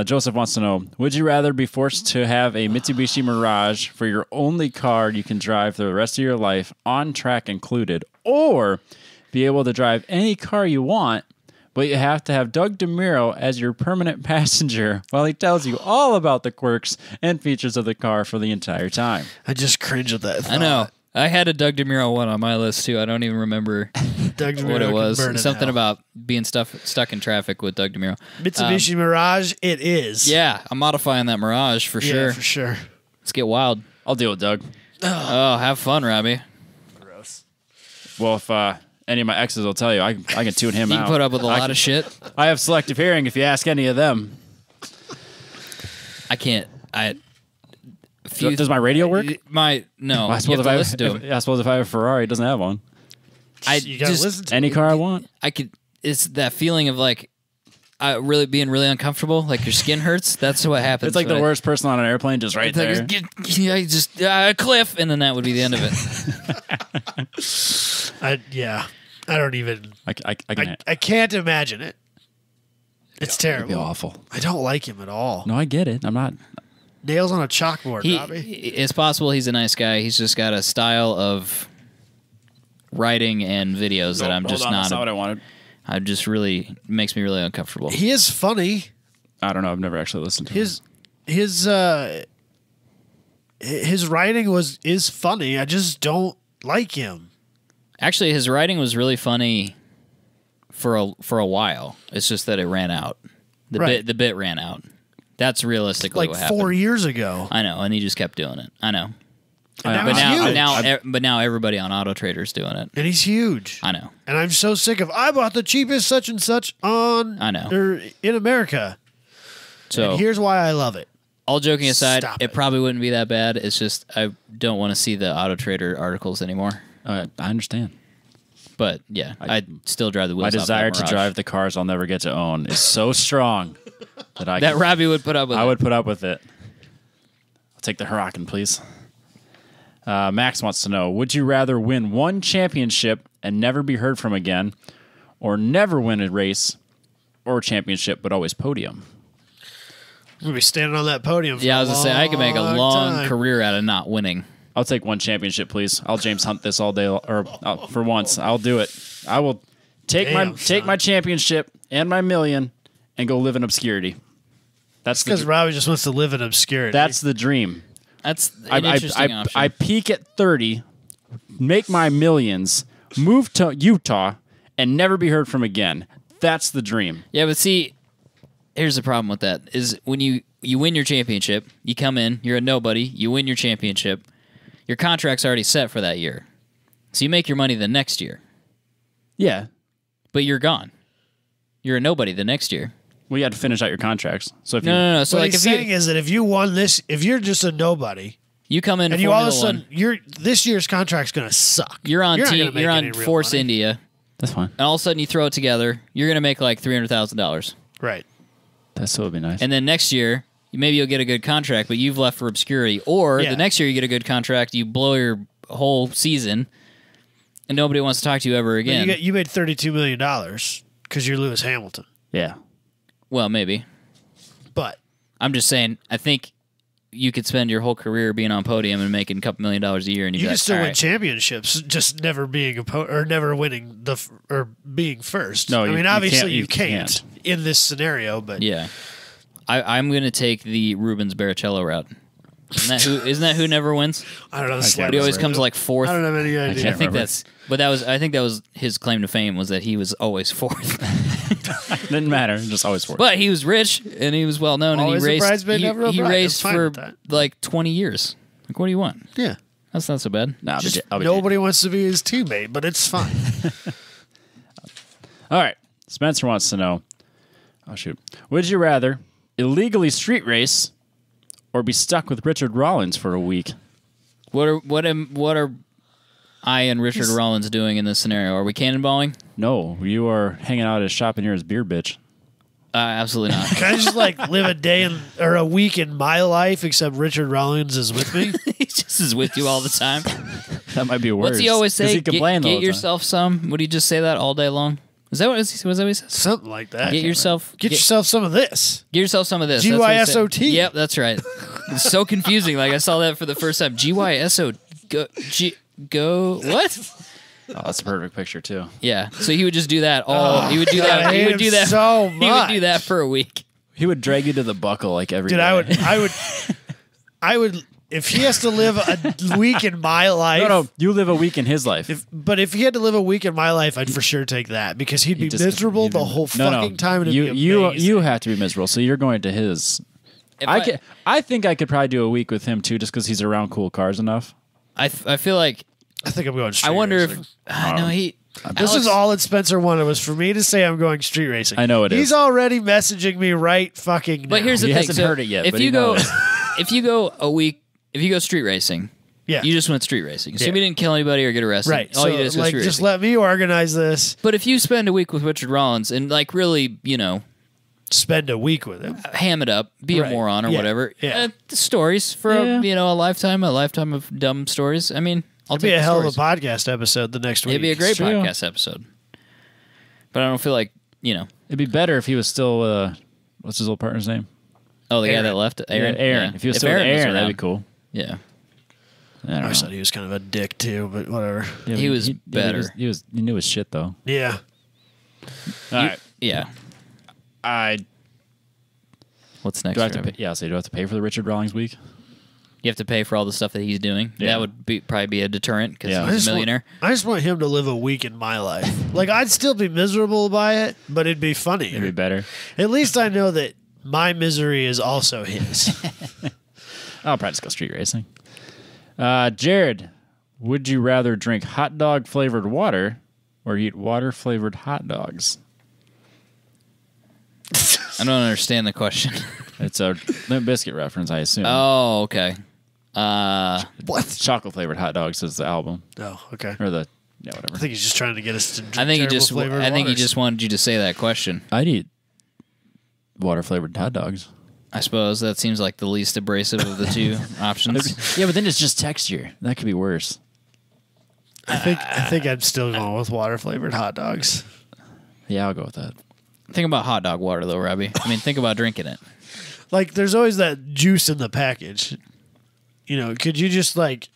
Joseph wants to know, would you rather be forced to have a Mitsubishi Mirage for your only car you can drive for the rest of your life, on track included, or be able to drive any car you want, but you have to have Doug DeMuro as your permanent passenger while he tells you all about the quirks and features of the car for the entire time? I just cringe at that thought. I know. I had a Doug DeMuro one on my list too. I don't even remember Doug DeMuro what it can was. burn in Something hell. about being stuck in traffic with Doug DeMuro. Mitsubishi Mirage, it is. Yeah, I'm modifying that Mirage for Yeah, sure. for sure. Let's get wild. I'll deal with Doug. Oh, have fun, Robbie. Gross. Well, if any of my exes will tell you, I can tune him You out. can put up with a lot of shit. I have selective hearing if you ask any of them. I can't. Does my radio work? No. I You suppose have to listen to him. I suppose if I have a Ferrari, it doesn't have one. You gotta listen to Any it. car I want. I could. It's that feeling of like, really being really uncomfortable. Like your skin hurts. That's what happens. It's like the when worst person on an airplane, just right It's like, there. yeah, just a cliff, and then that would be the end of it. I don't even. I can. I can't imagine it. It's It'd terrible. be awful. I don't like him at all. No, I get it. I'm not. Nails on a chalkboard, Robbie. It's possible he's a nice guy. He's just got a style of writing and videos that I'm just Hold on, not. That's not what I wanted. I just really makes me really uncomfortable. He is funny. I don't know. I've never actually listened to His writing is funny. I just don't like him. Actually, his writing was really funny for a while. It's just that it ran out. The bit ran out. That's realistically Like what happened. 4 years ago. I know, and he just kept doing it. I know. And But now he's huge. but now everybody on Auto Trader's doing it. And he's huge. I know. And I'm so sick of I bought the cheapest such and such on I know. or in America. So And here's why I love it. all joking aside, Stop it it. probably wouldn't be that bad. It's just I don't want to see the Auto Trader articles anymore. I understand. But yeah, I'd still drive the My wheels off desire that to Mirage. drive the cars I'll never get to own is so strong that that Robbie would put up with. I it. would put up with it. I'll take the Huracan, please. Max wants to know, would you rather win one championship and never be heard from again, or never win a race or championship but always podium? We'll be standing on that podium for Yeah, I was gonna say I could make a long time. career out of not winning. I'll take one championship, please. I'll James Hunt this all day, or for once, I'll do it. I will take Damn, my championship and my million and go live in obscurity. That's Because Robbie just wants to live in obscurity. that's the dream. That's an interesting option. I peak at 30, make my millions, move to Utah, and never be heard from again. That's the dream. Yeah, but see, here's the problem with that: is when you win your championship, you come in, you're a nobody, you win your championship, your contract's already set for that year, so you make your money the next year, Yeah. but you're gone. You're a nobody the next year. Well, you had to finish out your contracts. So if No. So what like, he's if saying is that if you won this, if you're just a nobody, you come in and to you all of a Formula sudden One, this year's contract's going to suck. you're on not gonna team, make you're any on real Force money. India, that's fine. and all of a sudden you throw it together, you're gonna make like $300,000, Right. That still would be nice. and then next year maybe you'll get a good contract, but you've left for obscurity, or Yeah. the next year you get a good contract, you blow your whole season, and nobody wants to talk to you ever But again. you made $32 million because you're Lewis Hamilton. yeah. Well, maybe. But I'm just saying, I think you could spend your whole career being on podium and making a couple $1 million a year, and you'd you be can like, still "All win right." championships, just never being or never winning or being first. No, I you- mean you obviously can't- you you can't in this scenario, but Yeah, I'm going to take the Rubens Barrichello route. Isn't that who never wins? I don't know. can't But he always remember. comes like fourth. I don't have any idea. I can't think remember. I think that was his claim to fame, was that he was always fourth. Didn't matter. Just always for it. But he was rich and he was well known, and Always he a raced. bridesmaid, never a He bride. I'm raced fine for with that. like 20 years. Like, what do you want? Yeah. That's not so bad. Nah, Just I'll be nobody wants to be his teammate, but it's fine. All right. Spencer wants to know. Oh shoot. Would you rather illegally street race or be stuck with Richard Rollins for a week? What are I and Richard Rollins doing in this scenario? Are we cannonballing? No, you are hanging out at his shop and you're his beer bitch. Absolutely not. Can I just like live a day or a week in my life except Richard Rollins is with me? He just is with you all the time. That might be worse. What's he always 'cause say? He complains all Get the time. yourself some. Would he just say that all day long? Is that what was that what he said? Something like that. Get yourself some of this. Get yourself some of this. That's what he said. GYSOT. Yep, that's right. It's so confusing. Like I saw that for the first time. GYSO go what? Oh, that's a perfect picture too. Yeah. So he would just do that all. He would do that. He would do that so He would do much. that for a week. He would drag you to the buckle like every Dude, day. I would. If he has to live a week in my life, No, you live a week in his life. But if he had to live a week in my life, I'd for sure take that because he'd be just- miserable you'd the be- whole No, fucking time. And it'd be you amazing. have to be miserable, so you're going to his. If I think I could probably do a week with him too, just because he's around cool cars enough. I feel like I think I'm going. Street I wonder racing. if no he. This Alex- is all that Spencer wanted was for me to say I'm going street racing. I know it He's is. already messaging me right fucking now. But here's the He thing. hasn't So heard it yet, If but you he go, knows. if you go a week, if you go street racing, yeah, you just went street racing. So Yeah. you didn't kill anybody or get arrested. right. All so you did is go like, street just racing. let me organize this. But if you spend a week with Richard Rollins and like really, Spend a week with him. ham it up, be Right. a moron or Yeah. whatever. Yeah. The stories for Yeah. a lifetime of dumb stories. I mean, I'll It'd be take a the hell of a stories. podcast episode the next week. It'd be a great It's true. podcast episode. But I don't feel like It'd be better if he was still. What's his old partner's name? Oh, the guy Aaron. that left, Aaron. Yeah, Aaron. Yeah. If he was still Aaron, was that'd around. be cool. Yeah, I don't I always know. thought he was kind of a dick too, but whatever. Yeah, He but was better. He knew his shit though. Yeah. All right. yeah. What's next? Do I have to Robbie? pay, yeah, so do I have to pay for the Richard Rawlings week? You have to pay for all the stuff that he's doing. Yeah. That would probably be a deterrent because Yeah. he's a millionaire. I just want him to live a week in my life. Like I'd still be miserable by it, but it'd be funny. It'd be better. At least I know that my misery is also his. I'll probably just go street racing. Jared, would you rather drink hot dog flavored water or eat water flavored hot dogs? I don't understand the question. It's a Limp Biscuit reference, I assume. Oh, okay. What? Chocolate flavored hot dogs is the album Oh, okay. or the I whatever. think he's just trying to get us to drink I think he terrible just. flavored I think he waters. just wanted you to say that question. I'd eat water flavored hot dogs. I suppose that seems like the least abrasive of the two options. Yeah, but then it's just texture. That could be worse. I think I'm still going with water flavored hot dogs. Yeah, I'll go with that. Think about hot dog water, though, Robbie. I mean, think about drinking it. Like there's always that juice in the package. You know, could you just like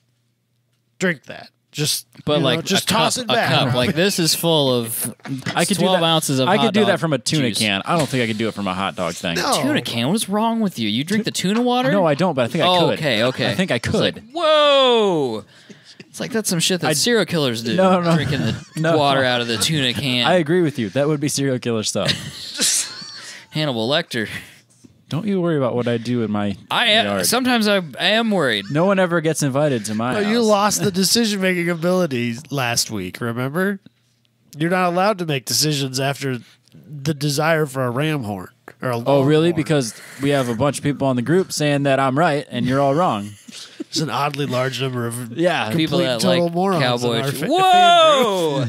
drink that? Just But you know, like, just a toss cup, it back. a cup. Like this is full of. I could 12 do that. ounces of. I hot could do dog that from a tuna juice. can. I don't think I could do it from a hot dog thing. No. Tuna can. What's wrong with you? You drink the tuna water? No, I don't. But I think I Oh, could. okay. I think I It's could. like, whoa! It's like that's some shit that serial killers do. No, no. Drinking the No. water out of the tuna can. I agree with you. That would be serial killer stuff. Hannibal Lecter. Don't you worry about what I do in my I am. yard. Sometimes I am worried. No one ever gets invited to my No, house. you lost the decision making abilities last week, remember? You're not allowed to make decisions after the desire for a ram horn or a Oh, really? longhorn. Because we have a bunch of people on the group saying that I'm right and you're all wrong. There's an oddly large number of Yeah. People complete that total like morons cowboy. in our fan Whoa!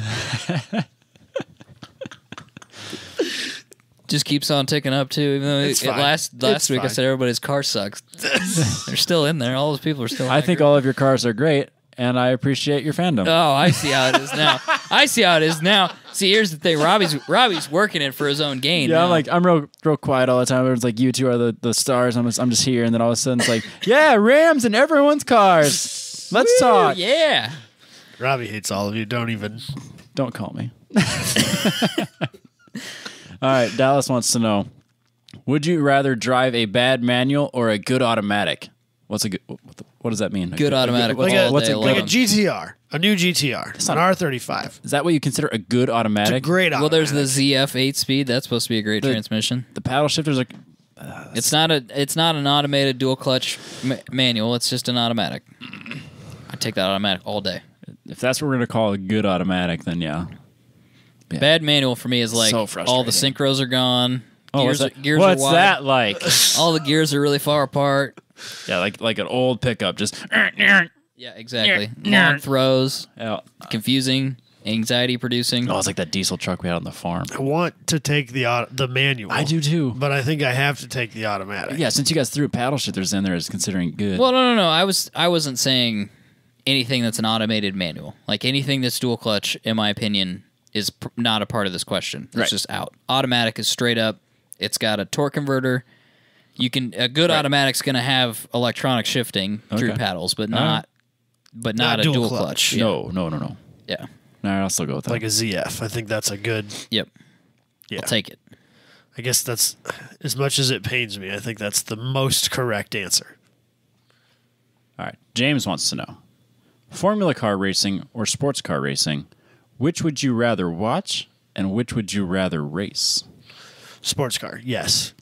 Just keeps on ticking up too. Even though It's it fine. last It's week I fine. said everybody's car sucks. They're still in there. All those people are still. In I that think group. all of your cars are great, and I appreciate your fandom. Oh, I see how it is now. I see how it is now. See, here's the thing. Robbie's working it for his own gain. Yeah, now. I'm real quiet all the time. Everyone's like, you two are the stars. I'm just here, and then all of a sudden it's like, yeah, Rams in everyone's cars. Let's talk. Yeah. Robbie hates all of you. Don't even. Don't call me. All right, Dallas wants to know: would you rather drive a bad manual or a good automatic? What's a good? What does that mean? Good automatic. Like all a, day like a long. GTR, a new GTR, an R35. Is that what you consider a good It's a automatic? great Well, there's the automatic. ZF 8-speed. That's supposed to be a great transmission. The paddle shifters are. It's not an automated dual clutch manual. It's just an automatic. I take that automatic all day. If that's what we're gonna call a good automatic, then yeah. Bad manual for me is like So all the frustrating. synchros are gone. Oh, Gears, what's that, gears what's are wide. that like? All the gears are really far apart. Yeah, like an old pickup, just. Yeah, exactly. Long throws, Oh, confusing, anxiety producing. it's like that diesel truck we had on the farm. I want to take the manual. I do too. But I think I have to take the automatic. Yeah, since you guys threw paddle shifters in there as considering good. Well, no. I wasn't saying anything that's an automated manual. Like anything that's dual clutch, in my opinion, is not a part of this question. It's Right. just out. Automatic is straight up. It's got a torque converter. A good automatic's going to have electronic shifting through Okay. paddles, but not a dual dual clutch. clutch. Yeah. No. Yeah. No, I'll still go with that. Like a ZF. I think that's a good. Yep. Yeah. I'll take it. I guess that's, as much as it pains me, I think that's the most correct answer. All right. James wants to know, Formula car racing or sports car racing, which would you rather watch and which would you rather race? Sports car, yes.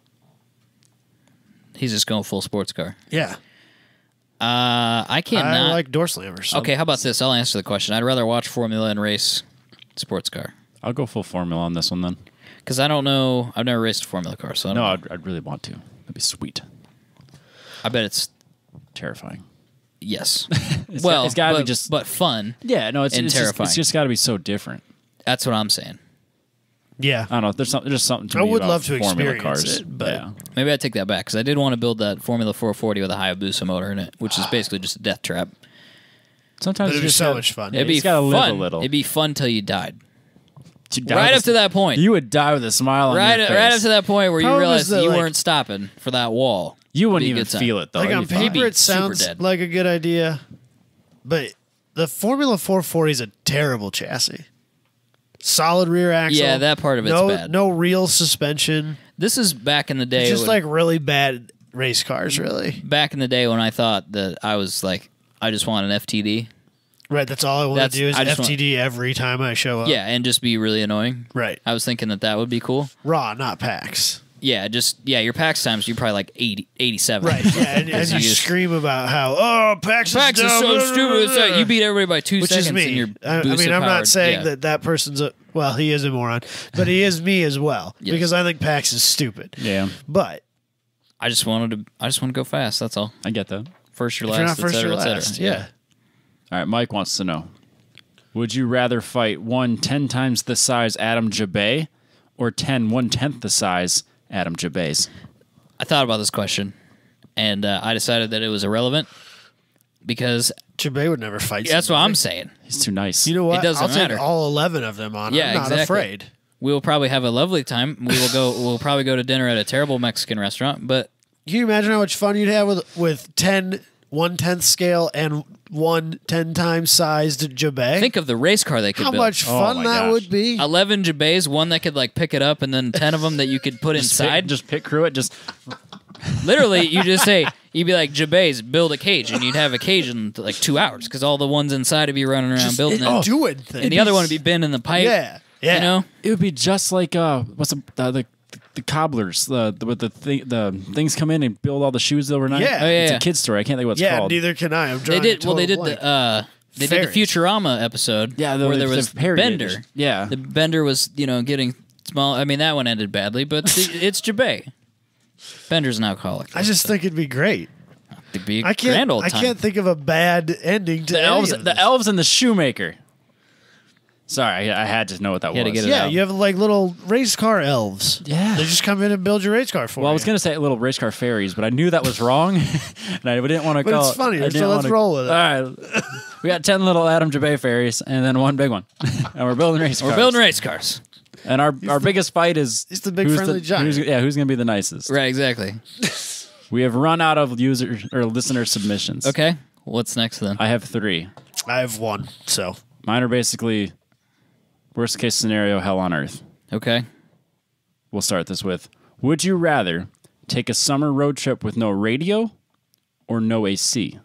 He's just going full sports car. Yeah. I can't I not. like door slammers. So. Okay, how about this? I'll answer the question. I'd rather watch Formula and race sports car. I'll go full Formula on this one then. Because I don't know. I've never raced a Formula car, so I don't No, know. I'd really want to. That'd be sweet. I bet it's Terrifying. yes. It's well, gotta be but, just- but fun. Yeah, no, it's terrifying. It's just got to be so different. That's what I'm saying. Yeah. I don't know. There's something to I me would about love to Formula experience cars. it, but- yeah. Maybe I take that back because I did want to build that Formula 440 with a Hayabusa motor in it, which is basically just a death trap. Sometimes But it'd you be just so gotta- much fun. Yeah, It'd be you just gotta fun. live a little. It'd be fun till you died. You die Right with up to that point. You would die with a smile on Right, your face. right up to that point where you Problem is realized that, that you like- weren't stopping for that wall. You wouldn't Be a even good time. feel it though. Like It'd on be fine. paper, it Super sounds dead. like a good idea, but the Formula 440 is a terrible chassis. Solid rear axle. Yeah, that part of it's bad. No real suspension. This is back in the day. It's just when- like really bad race cars, really. back in the day when I thought that I was like, I just want an FTD. Right, that's all I want That's- to do is I just FTD every time I show up. Yeah, and just be really annoying. Right. I was thinking that would be cool. Raw, not PAX. Yeah, your PAX times, you're probably like 80, 87. Right, yeah, and Because you just- scream about how, oh, PAX PAX is dumb, so stupid. It's like you beat everybody by 2 which seconds. is me. And you're I mean, I'm not powered. saying Yeah. that person's well, he is a moron, but he is me as well Yes. because I think PAX is stupid. Yeah, But I just want to go fast. That's all. I get that. First, your if you're not last, first, etc., you're etc. last. Yeah. All right, Mike wants to know: would you rather fight 10 times the size Adam Jabay, or 1/10 the size Adam Jabays? I thought about this question, and I decided that it was irrelevant because Chabay would never fight. that's what somebody. I'm saying. He's too nice. You know what? It doesn't I'll matter. take all 11 of them on. Yeah, I'm not exactly. afraid. We will probably have a lovely time. We'll probably go to dinner at a terrible Mexican restaurant, but Can you imagine how much fun you'd have with 10 1/10 scale and 10 times sized Jabay? think of the race car they could how build. much Oh fun my that gosh. would be. 11 Jabays, one that could like pick it up, and then 10 of them that you could put inside. just pit crew it. Just Literally, you just say, you'd be like, Jabays, build a cage, and you'd have a cage in like 2 hours because all the ones inside would be running around building it. Doing things. And the other one would be bending the pipe. Yeah. Yeah. You know? it would be just like what's the cobblers with the things come in and build all the shoes overnight. Yeah. Oh, yeah, It's yeah. a kid's story. I can't think what it's Yeah, called. neither can I. I'm They drawing did, a well, they total did blank. they did the Fairies. Futurama episode Yeah, where there was parody Bender. edition. Yeah. The Bender was, getting small. I mean, that one ended badly, but it's Jabay. Bender's an alcoholic. I just think it'd be great. It'd be a I grand can't. old I time. can't think of a bad ending to the any elves, of the this. elves, and the shoemaker. Sorry, I had to know what that You had to was. get it Yeah, out. you have like little race car elves. Yeah. They just come in and build your race car for Well, I you. was gonna say little race car fairies, but I knew that was wrong, and I didn't want to But call. it's funnier, I so didn't let's wanna- roll with it. All right, we got 10 little Adam Jabay fairies, and then one big one, and we're building race cars. We're building race cars. and our biggest fight is He's the big who's friendly giant. Who's gonna be the nicest? Right, exactly. We have run out of user or listener submissions. Okay. What's next then? I have 3. I have one. So Mine are basically worst case scenario, hell on earth. Okay. We'll start this with: would you rather take a summer road trip with no radio or no AC?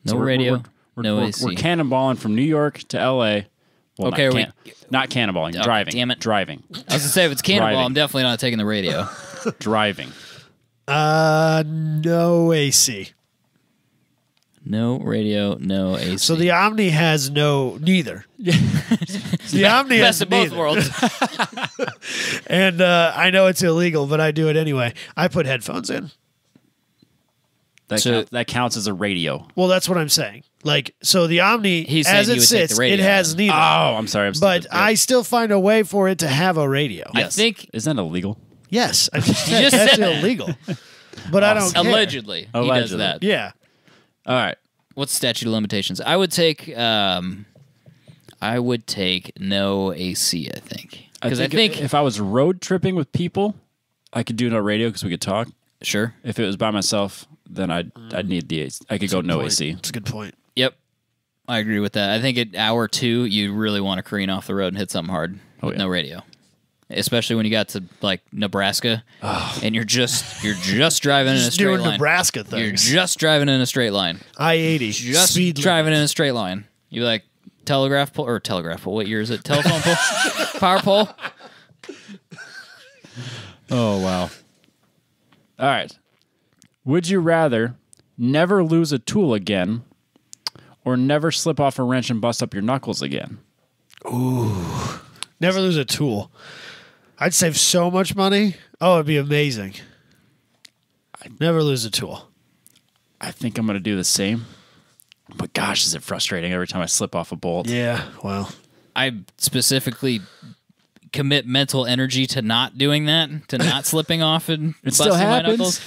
No So we're- radio, we're- no we're- AC. We're cannonballing from New York to LA. Well, Okay, not cannonballing, Oh, driving. damn it. Driving. I was going to say, if it's Cannonball, Driving. I'm definitely not taking the radio. Driving. no AC. No radio, no AC. So the Omni has neither. The Omni has Best of both neither. worlds. And I know it's illegal, but I do it anyway. I put headphones in. That counts as a radio. Well, that's what I'm saying. Like, so the Omni, He's as saying it you would take sits, the radio it has out. neither. Oh, I'm sorry. I'm but stupid. I still find a way for it to have a radio. I think Isn't that illegal? Yes, I just said just that's said that. illegal. But I don't care. allegedly he does Allegedly. that. Yeah. All right. What's statute of limitations? I would take I would take no AC, I think. Because I think if I was road tripping with people, I could do no radio because we could talk. Sure. If it was by myself, then I'd need the AC. I could go no AC. That's a good point. Yep. I agree with that. I think at hour 2, you really want to careen off the road and hit something hard with no radio. Especially when you got to like Nebraska and you're just driving in a straight doing line. Nebraska things. You're just driving in a straight line. I-80. Just speed driving limit. in a straight line. You like telegraph pole. What year is it? Telephone pole? Power pole? Oh, wow. All right. Would you rather never lose a tool again or never slip off a wrench and bust up your knuckles again? Ooh. Never lose a tool. I'd save so much money. Oh, it'd be amazing. I'd never lose a tool. I think I'm going to do the same. But gosh, is it frustrating every time I slip off a bolt. Yeah, well. I specifically commit mental energy to not doing that, to not slipping off and still busting my happens. knuckles.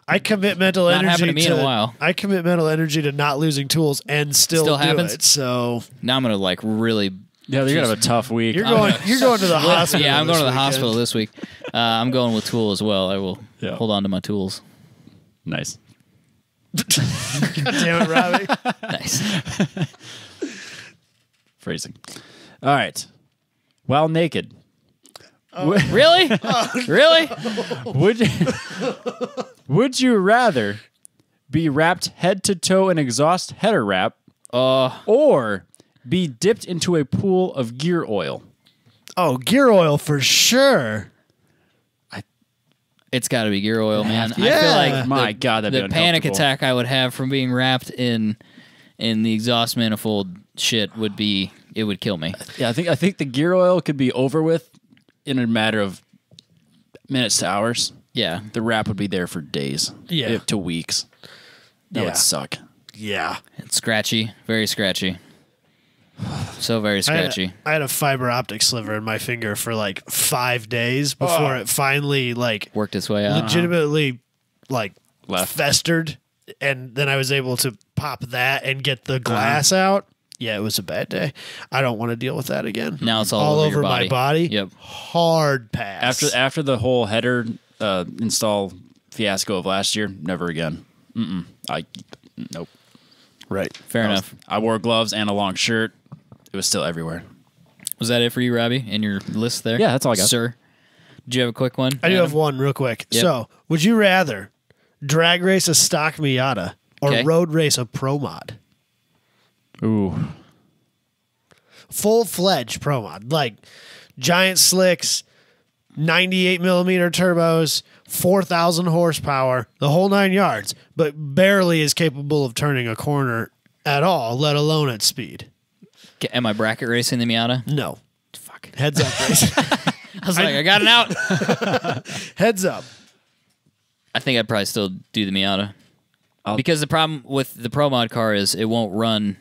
I commit mental Not energy happened to me in a while. I commit mental energy to not losing tools and still do happens? it. So Now I'm going to like really... Yeah, you're going to have a tough week. you're going to the hospital. Yeah, I'm going to the this hospital weekend. this week. I'm going with tool as well. I will Yeah. hold on to my tools. Nice. God damn it, Robbie. Nice. Phrasing. All right. While naked. Really? Really? Would you rather be wrapped head to toe in exhaust header wrap or be dipped into a pool of gear oil? Oh, gear oil for sure. It's got to be gear oil, man. I Yeah. feel like My God, that'd be the panic uncomfortable. attack I would have from being wrapped in the exhaust manifold shit would kill me. Yeah, I think the gear oil could be over with in a matter of minutes to hours. Yeah. The wrap would be there for days. Yeah. To weeks. That Yeah. would suck. Yeah. It's scratchy, very scratchy. So very scratchy. I had a fiber optic sliver in my finger for like 5 days before it finally like Worked its way out. legitimately like Left. festered, and then I was able to pop that and get the glass out. Yeah, it was a bad day. I don't want to deal with that again. Now it's all over your my body. Yep. Hard pass. After the whole header install fiasco of last year, never again. Nope. right. Fair enough. I wore gloves and a long shirt. It was still everywhere. Was that it for you, Robbie, in your list there? Yeah, that's all I got. Sir, do you have a quick one? I do Adam? have one real quick. Yep. So, would you rather drag race a stock Miata or Okay. road race a Pro Mod? Ooh. Full-fledged Pro Mod, like giant slicks, 98 millimeter turbos, 4,000 horsepower, the whole 9 yards, but barely is capable of turning a corner at all, let alone at speed. Am I bracket racing the Miata? No. Fuck. Heads up, race. I was like, I got it out. Heads up. I think I'd probably still do the Miata. Because the problem with the Pro Mod car is it won't run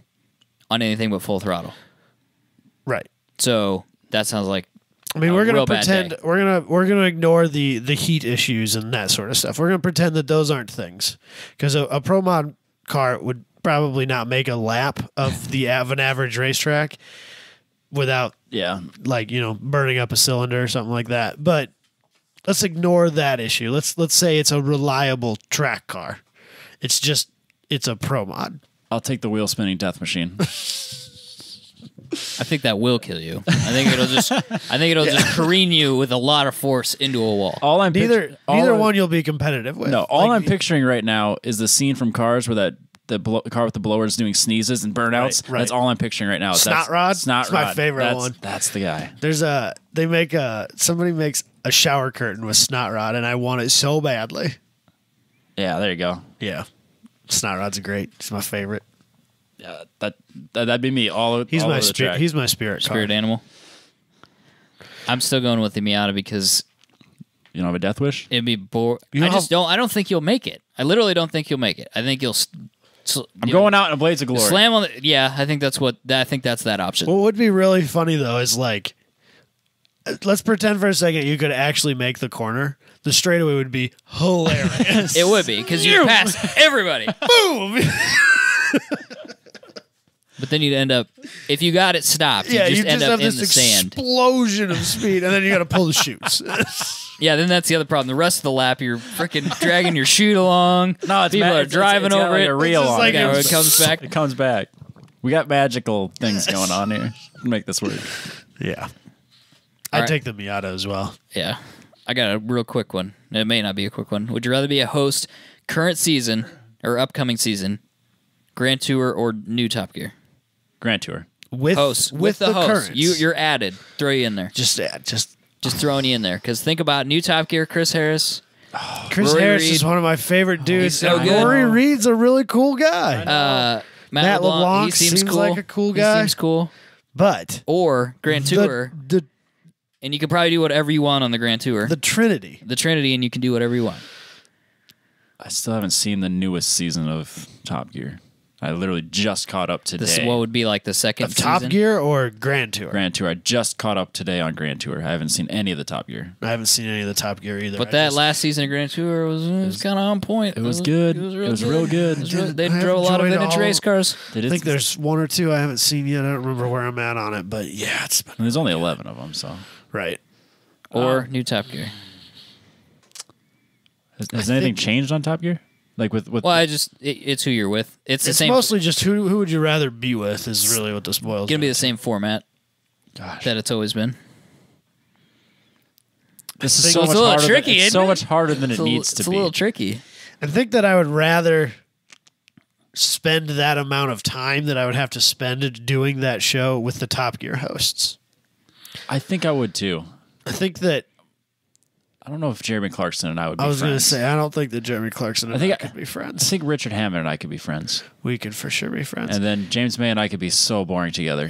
on anything but full throttle. Right. So that sounds like I mean, A we're gonna real bad pretend day. we're gonna ignore the heat issues and that sort of stuff. We're gonna pretend that those aren't things, because a Pro Mod car would probably not make a lap of an average racetrack without Yeah. burning up a cylinder or something like that. But let's ignore that issue. Let's say it's a reliable track car. It's a Pro Mod. I'll take the wheel spinning death machine. I think that will kill you. I think it'll just careen you with a lot of force into a wall. All I'm Neither one you'll be competitive with. No, all I'm picturing right now is the scene from Cars where the car with the blower is doing sneezes and burnouts. Right. That's all I'm picturing right now. Snot Rod? Snot It's my Rod. favorite one. That's the guy. Somebody makes a shower curtain with Snot Rod, and I want it so badly. Yeah, there you go. Yeah. Snot Rod's great. He's my favorite. Yeah, that'd be me. He's all my over the spirit. track. He's my spirit Spirit car. animal. I'm still going with the Miata because You don't have a death wish? it'd be bored. You I know just don't. I don't think you'll make it. I literally don't think you'll make it. I think you'll. I'm going out in a blaze of glory. Slam on the. Yeah, I think that's that option. What would be really funny though is like, let's pretend for a second you could actually make the corner. The straightaway would be hilarious. It would be because you pass everybody, Boom! but then you'd end up if you got it stopped, Yeah, you just end up have in this the sand. explosion of speed, and then you got to pull the chutes. Yeah, then that's the other problem. The rest of the lap, you're freaking dragging your chute along. No, it's people ma- are it's- driving it's got over like it. a reel It's just on like it. Yeah, it comes back. It comes back. We got magical things going on here. Make this work. Yeah. All I'd right. take the Miata as well. Yeah. I got a real quick one. It may not be a quick one. Would you rather be a host current season or upcoming season, Grand Tour or new Top Gear? Grand Tour. With Host. With the host. currents. You're added. Throw you in there. just Just throwing you in there. Because think about new Top Gear, Chris Harris. Chris Rory Harris Reed. is one of my favorite dudes. so and good. Rory Reed's a really cool guy. Matt LeBlanc. He seems seems cool. like a cool guy. He seems cool. But Or Grand Tour. the And you can probably do whatever you want on the Grand Tour. the Trinity. The Trinity, and you can do whatever you want. I still haven't seen the newest season of Top Gear. I literally just caught up today. This is what would be like the second Of Top season. Gear or Grand Tour? Grand Tour. I just caught up today on Grand Tour. I haven't seen any of the Top Gear. I haven't seen any of the Top Gear either. But I that just- last season of Grand Tour was kind of on point. It was good. It was It was real good. It was real- They I drove a lot of enjoyed vintage all- race cars. They I did- think there's one or two I haven't seen yet. I don't remember where I'm at on it, but yeah, it's been there's only 11 of them, so. right. Or new Top Gear. Has I anything think- changed on Top Gear? Like with Well, it's who you're with. It's the It's same. mostly just who would you rather be with is really what this boils Gonna be down the same format gosh, that it's always been. this is think so it's much a little harder. tricky, It's isn't so it? much harder than it It's a, needs to it's a be. little tricky. I think that I would rather spend that amount of time that I would have to spend doing that show with the Top Gear hosts. I think I would too. I think that I don't know if Jeremy Clarkson and I would be I was going to friends. say I don't think that Jeremy Clarkson and I, think could be I friends. think Richard Hammond and I could be friends. We could for sure be friends. And then James May and I could be so boring together.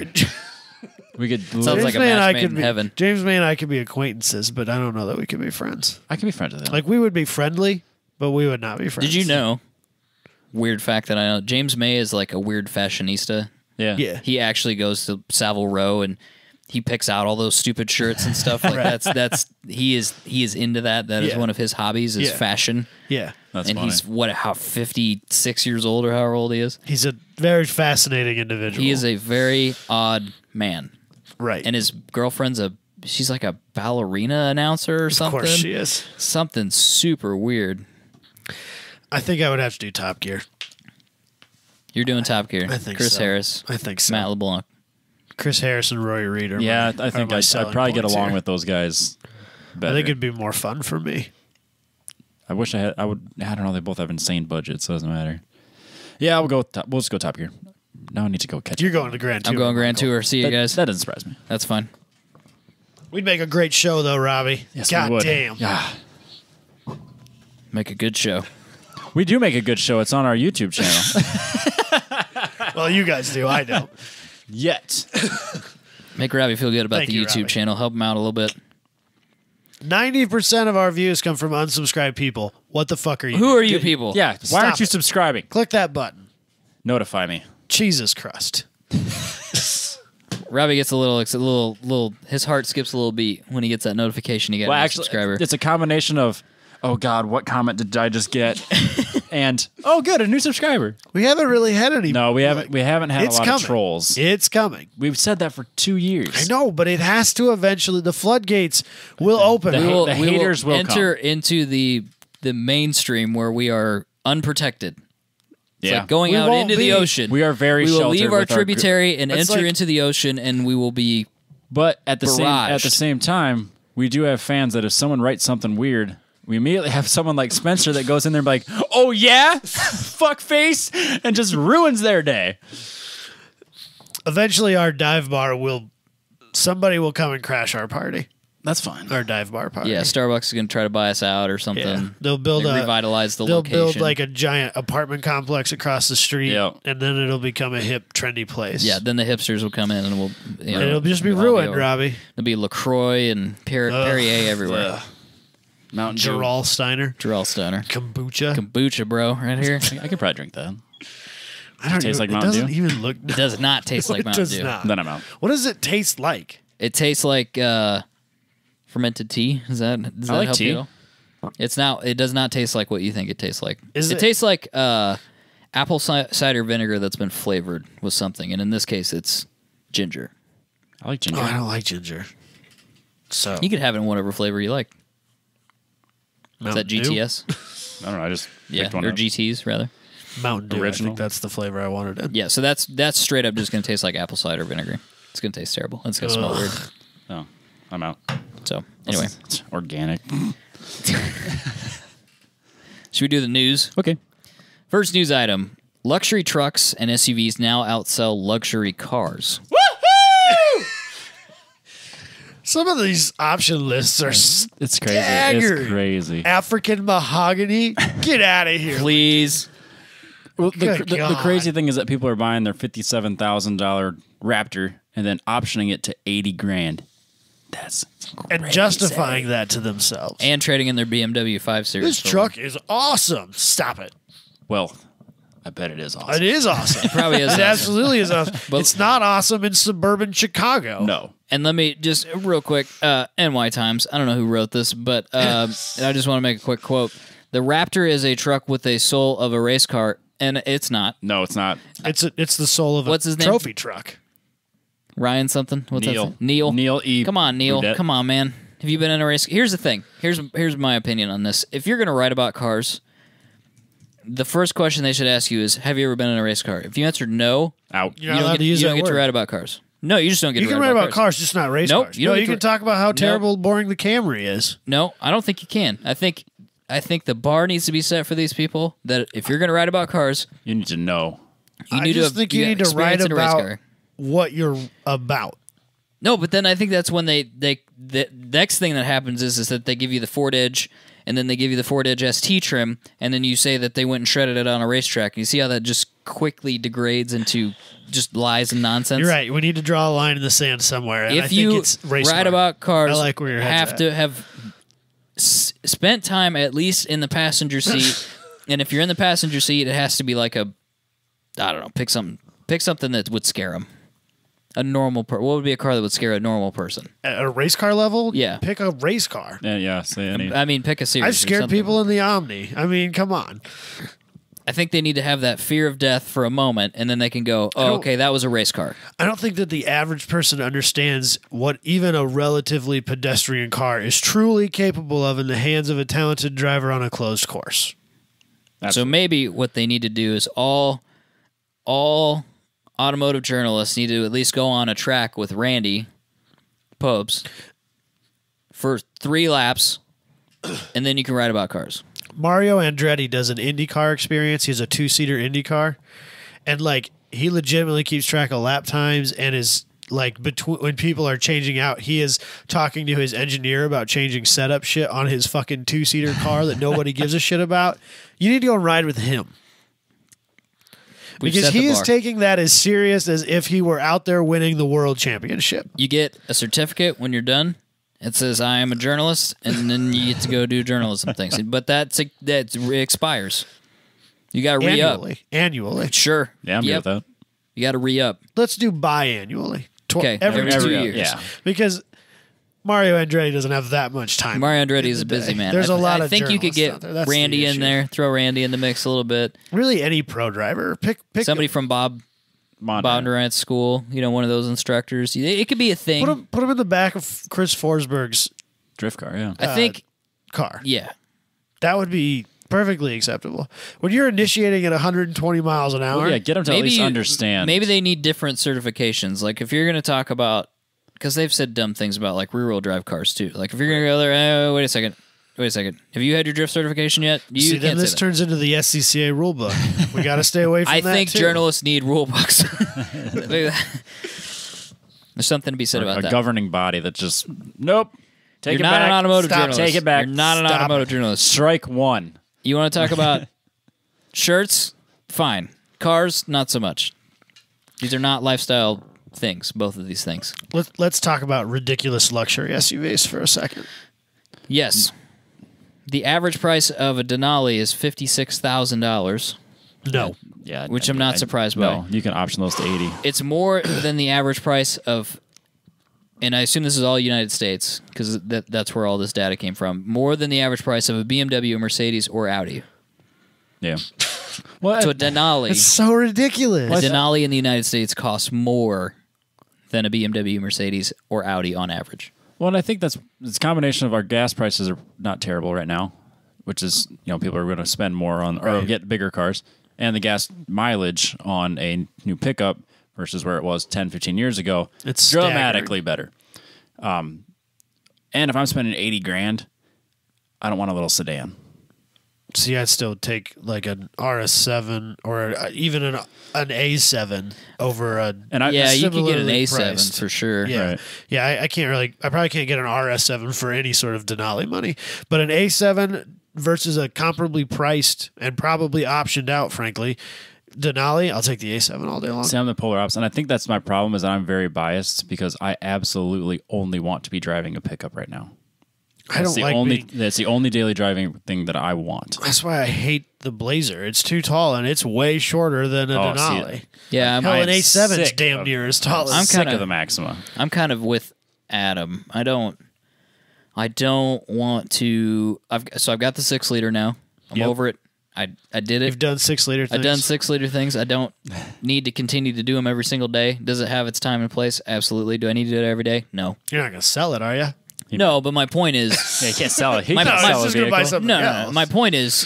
We could. Sounds James like a May and match I made could in be heaven. James May and I could be acquaintances, but I don't know that we could be friends. I could be friends with him. Like we would be friendly, but we would not be friends. Did you know? Weird fact that I know. James May is like a weird fashionista. yeah. Yeah. He actually goes to Savile Row and he picks out all those stupid shirts and stuff like that's he is into that. That is Yeah. one of his hobbies is Yeah. fashion. Yeah. That's and funny. he's how 56 years old or however old he is. He's a very fascinating individual. He is a very odd man. right. And his girlfriend's she's like a ballerina announcer or of something. course she is. Something super weird. I think I would have to do Top Gear. You're doing Top Gear. I think Chris so. Harris, I think so. Matt LeBlanc. Chris Harris and Roy Reed are Yeah, my- I are think my I'd selling probably get points along here. with those guys better. I think it'd be more fun for me. I wish I had. I would. I don't know. They both have insane budgets, so it doesn't matter. Yeah, we'll go. We'll just go Top Gear. Now I need to go catch. You're going to Grand Tour. I'm going Grand Michael. Tour. See you that, guys. That doesn't surprise me. That's fine. We'd make a great show, though, Robbie. Yes, God we would. damn. Yeah, Make a good show. we do make a good show. It's on our YouTube channel. Well, you guys do. I don't. Yet. Make Robbie feel good about Thank the you, YouTube Robbie. channel. Help him out a little bit. 90% of our views come from unsubscribed people. What the fuck are you? Who doing? are you people? Yeah. Why Stop aren't you it. subscribing? Click that button. Notify me. Jesus Christ. Robbie gets a little. His heart skips a little beat when he gets that notification. He got a Well, new actually, subscriber. it's a combination of, oh God, what comment did I just get? And oh, good, a new subscriber. We haven't really had any. No, we haven't. We haven't had It's a lot coming. of trolls. It's coming. We've said that for 2 years. I know, but it has to eventually. The floodgates will open. The- we haters will enter into the mainstream where we are unprotected. It's Yeah. like going We out won't into the be. ocean. We are very We will sheltered leave our with our gr- tributary and It's enter like- into the ocean, and we will be. But at the Barraged. same time, we do have fans that if someone writes something weird, we immediately have someone like Spencer that goes in there and be like, "Oh yeah, fuck face," and just ruins their day. Eventually, our dive bar will. Somebody will come and crash our party. That's fine. Our dive bar party. Yeah, Starbucks is going to try to buy us out or something. Yeah. They'll build They a. revitalize the They'll location. build like a giant apartment complex across the street, Yeah. and then it'll become a hip, trendy place. Yeah, then the hipsters will come in and we'll. You know, and it'll just be it'll all ruined, over. Robbie. There'll be LaCroix and Perrier everywhere. Mountain Dew. Gerald Steiner, Jarrell Stoner. kombucha. Kombucha, bro, right here. I could probably drink that. I don't tastes even, like it Mountain doesn't Dew? even look. It does not taste like it Mountain does Dew. not. Then I'm out. What does it taste like? It tastes like fermented tea. Does that like help tea. you at all? It's not. It does not taste like what you think it tastes like. Is it it- tastes like apple cider vinegar that's been flavored with something, and in this case, it's ginger. I like ginger. Oh, I don't like ginger. So You could have it in whatever flavor you like. Is Mountain that Dew? GTS? I don't know. I just Yeah, picked one or up. GTs rather. Mountain Dew. I Original? think that's the flavor I wanted in. Yeah, so that's straight up just going to taste like apple cider vinegar. It's going to taste terrible. It's going to smell Ugh. weird. Oh, I'm out. So anyway, It's organic. should we do the news? Okay. First news item: luxury trucks and SUVs now outsell luxury cars. Some of these option lists are It's crazy. staggered. It's crazy. African mahogany. Get out of here. Please. Well, Good the God. crazy thing is that people are buying their $57,000 Raptor and then optioning it to $80,000. That's And justifying that to themselves. And trading in their BMW 5 Series. This for truck is awesome. Stop it. well, I bet it is It awesome. is awesome. probably is It awesome. absolutely is awesome. But- It's not awesome in suburban Chicago. No. And let me just real quick, NY Times. I don't know who wrote this, but and I just want to make a quick quote. The Raptor is a truck with a soul of a race car, and it's not. No, it's not. It's the soul of What's a his name? trophy truck. Ryan something? What's Neil. that? Neil. Neil E. Come on, Neil. Burdett. Come on, man. Have you been in a race? Here's the thing. Here's my opinion on this. If you're going to write about cars, the first question they should ask you is, have you ever been in a race car? If you answered no, Out. You're not allowed to use you don't that get to word. write about cars. No, you just don't get You to can write write about about cars, just not race Nope, cars. you don't No, get you to- can talk about how terrible, boring the Camry is. No, I don't think you can. I think the bar needs to be set for these people that if you're going to write about cars, You need to know. you I need just to think you need to write experience in a race about car. what you're about. No, but then I think that's when the next thing that happens is that they give you the Ford Edge, and then they give you the Ford Edge ST trim, and then you say that they went and shredded it on a racetrack. And you see how that just quickly degrades into just lies and nonsense. You're right. We need to draw a line in the sand somewhere. And I If think you it's race write car. about cars, I like where your head's have at. to have spent time at least in the passenger seat. And if you're in the passenger seat, it has to be like I don't know, pick something that would scare them. A normal what would be a car that would scare a normal person? At a race car level, Yeah. pick a race car. Yeah, say any. I mean, pick a series. I've or scared something. people in the Omni. I mean, come on. I think they need to have that fear of death for a moment, and then they can go, "Oh, don't- okay, that was a race car." I don't think that the average person understands what even a relatively pedestrian car is truly capable of in the hands of a talented driver on a closed course. So maybe what they need to do is all automotive journalists need to at least go on a track with Randy Pobes for 3 laps, and then you can write about cars. Mario Andretti does an IndyCar experience. He has a 2-seater IndyCar, and like he legitimately keeps track of lap times and is like between when people are changing out, he is talking to his engineer about changing setup shit on his fucking 2-seater car that nobody gives a shit about. You need to go and ride with him. We've Because set the he is bar. taking that as serious as if he were out there winning the world championship. You get a certificate when you're done. It says I am a journalist, and then you get to go do journalism things. But that expires. You got to re-up. Annually. Sure. Yeah, I'm Yep. good with that. You got to re-up. Let's do biannually. Okay, every every 2 2 years. years. Yeah. Because Mario Andretti doesn't have that much time. Mario Andretti in is a the busy day. man. There's a lot I of think you could journalists out get there. That's the Randy in issue. there, throw Randy in the mix a little bit. Really, any pro driver. Pick Somebody from Bob Modern. Durant's school, one of those instructors. It could be a thing. put him in the back of Chris Forsberg's Drift car, yeah. I think, car. yeah. That would be perfectly acceptable. When you're initiating at 120 miles an hour, Well, yeah, get them to at least understand. Maybe they need different certifications. Like if you're going to talk about, because they've said dumb things about like rear-wheel drive cars too. Like if you're going to go there, wait a second. Have you had your drift certification yet? You see, then can't this say that. turns into the SCCA rule book. We got to stay away from I that think too. journalists need rule books. There's something to be said about a that. governing body that just, nope. Take You're it not back. an automotive Stop. journalist. Take it back. You're not an Stop automotive it. journalist. Strike one. You want to talk about shirts? Fine. Cars? Not so much. These are not lifestyle things, both of these things. Let's talk about ridiculous luxury SUVs for a second. Yes. The average price of a Denali is $56,000. No. Yeah, Which I'm not surprised by. No, you can option those to 80. It's more than the average price of, and I assume this is all United States, because that's where all this data came from, more than the average price of a BMW, Mercedes, or Audi. Yeah. Well, So a Denali, It's so ridiculous. a Denali in the United States costs more than a BMW, Mercedes, or Audi on average. Well, and I think it's a combination of our gas prices are not terrible right now, which is, people are going to spend more on or get bigger cars, and the gas mileage on a new pickup versus where it was 10, 15 years ago, It's dramatically better. And if I'm spending $80,000, I don't want a little sedan. See, I'd still take like an RS7 or even an A7 over a. And Yeah, you could get an similarly A7 priced. for sure. Yeah, Right. yeah. I probably can't get an RS7 for any sort of Denali money, but an A7 versus a comparably priced and probably optioned out, frankly, Denali, I'll take the A7 all day long. See, I'm the polar opposite. And I think that's my problem is that I'm very biased because I absolutely only want to be driving a pickup right now. That's the only daily driving thing that I want. That's why I hate the Blazer. It's too tall and it's way shorter than a Denali. Yeah, Hell, an A7's sick damn of- near as tall I'm as. Sick kinda- of the Maxima. I'm kind of with Adam. I don't want to. I've got the 6-liter now. I'm Yep. over it. I did it. You've done 6-liter things. I've done 6-liter things. I don't need to continue to do them every single day. Does it have its time and place? Absolutely. Do I need to do it every day? No. You're not going to sell it, are you? No, but my point is, Yeah, you can't sell it. He My- can't my- sell a just gonna buy vehicle. something no. else. My point is,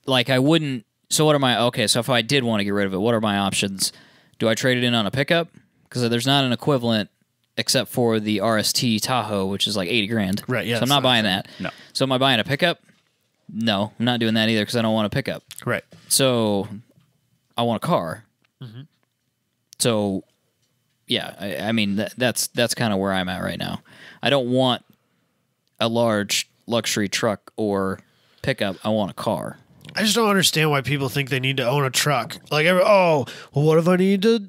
like, I wouldn't. So what are my? Okay, so if I did want to get rid of it, what are my options? Do I trade it in on a pickup? Because there's not an equivalent except for the RST Tahoe, which is like $80,000. Right, yeah, So I'm that's not not buying that. No. So am I buying a pickup? No, I'm not doing that either because I don't want a pickup. Right. So I want a car. Mm-hmm. So yeah, I mean that's kind of where I'm at right now. I don't want a large luxury truck or pickup. I want a car. I just don't understand why people think they need to own a truck. Like, well, what if I need to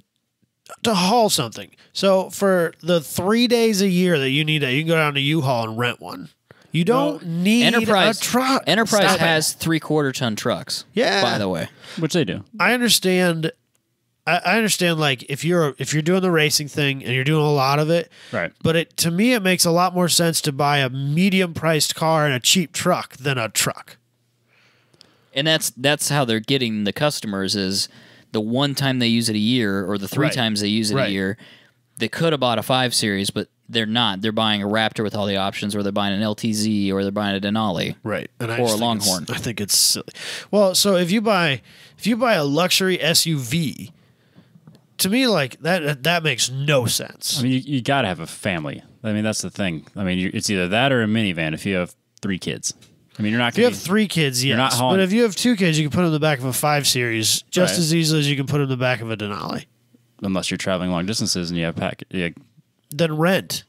haul something? So for the 3 days a year that you need that, you can go down to U-Haul and rent one. You don't need Enterprise a truck. Enterprise Stop it. has 3/4 ton trucks. Yeah. By the way, Which they do. I understand. I understand. Like if you're doing the racing thing and you're doing a lot of it, Right. but to me it makes a lot more sense to buy a medium priced car and a cheap truck than a truck. and that's how they're getting the customers is the one time they use it a year or the 3 Right. times they use it Right. a year. They could have bought a 5 Series, but they're not. They're buying a Raptor with all the options, or they're buying an LTZ, or they're buying a Denali. Right. And Or a just think Longhorn. I think it's silly. Well, so if you buy a luxury SUV, to me like that makes no sense. I mean, you got to have a family. I mean, that's the thing. I mean, it's either that or a minivan if you have 3 kids. I mean, you're not If you going have to 3 kids, yes. not hauling- But if you have 2 kids, you can put them in the back of a 5 Series just Right. as easily as you can put them in the back of a Denali. unless you're traveling long distances and you have Then rent.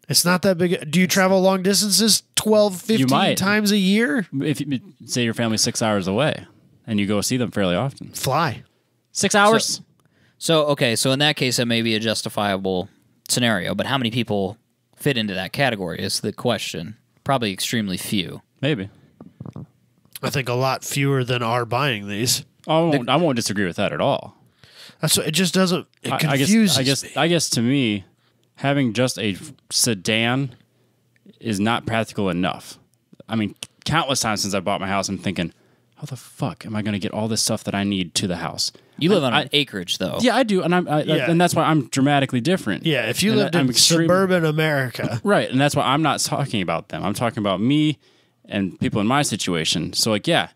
It's not that big. Do you travel long distances 12, 15 might. times a year? if you say your family's 6 hours away and you go see them fairly often. Fly. 6 hours? So okay, so in that case, that may be a justifiable scenario. But how many people fit into that category is the question. Probably extremely few. Maybe. I think a lot fewer than are buying these. I won't disagree with that at all. That's what, it just doesn't. It I confuses me. I guess to me, having just a sedan is not practical enough. I mean, countless times since I bought my house, I'm thinking, how the fuck am I going to get all this stuff that I need to the house? You live on an acreage, though. Yeah, I do, and Yeah. and that's why I'm dramatically different. Yeah, if you And lived I'm in extreme- suburban America, Right, and that's why I'm not talking about them. I'm talking about me and people in my situation. So, like, yeah,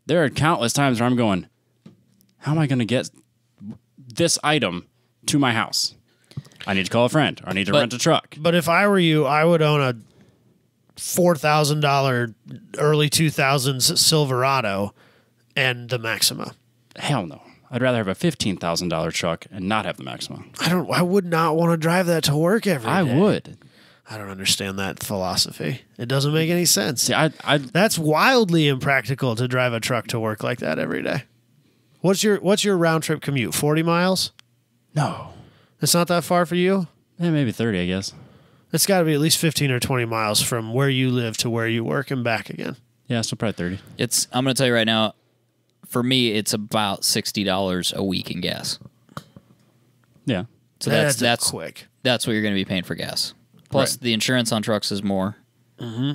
there are countless times where I'm going, how am I going to get this item to my house? I need to call a friend. Or I need to rent a truck. but if I were you, I would own a $4,000 early 2000s Silverado and the Maxima. Hell no. I'd rather have a $15,000 truck and not have the Maxima. I would not want to drive that to work every day. I would. I don't understand that philosophy. It doesn't make any sense. See, That's wildly impractical to drive a truck to work like that every day. What's your round trip commute? 40 miles? no. It's not that far for you? Maybe 30, I guess. It's got to be at least 15 or 20 miles from where you live to where you work and back again. Yeah, so probably 30. I'm going to tell you right now, for me, it's about $60 a week in gas. Yeah. So that's quick. That's what you're going to be paying for gas. Plus, Right. the insurance on trucks is more. Mm-hmm.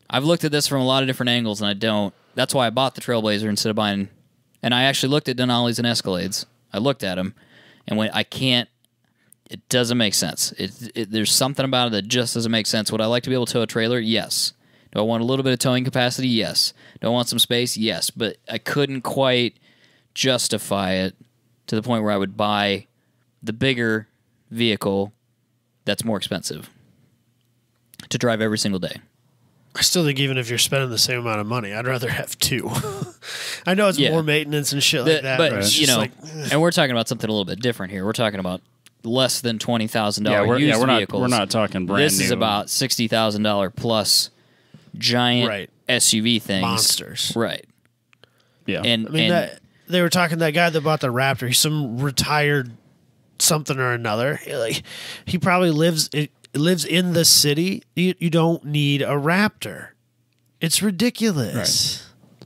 I've looked at this from a lot of different angles, and I don't. That's why I bought the Trailblazer instead of buying. And I actually looked at Denali's and Escalades, I looked at them and went, I can't. It doesn't make sense. There's something about it that just doesn't make sense. Would I like to be able to tow a trailer? Yes. Do I want a little bit of towing capacity? Yes. Do I want some space? Yes. But I couldn't quite justify it to the point where I would buy the bigger vehicle that's more expensive to drive every single day. I still think even if you're spending the same amount of money, I'd rather have two. I know it's more maintenance and shit like that. But, it's you just know, like, and we're talking about something a little bit different here. We're talking about less than $20,000 used vehicles. We're not talking brand new. This is about $60,000 plus giant SUV things. Monsters. Right. Yeah. And, I mean, they were talking, that guy that bought the Raptor, he's some retired something or another. He probably lives in the city. You don't need a Raptor. It's ridiculous.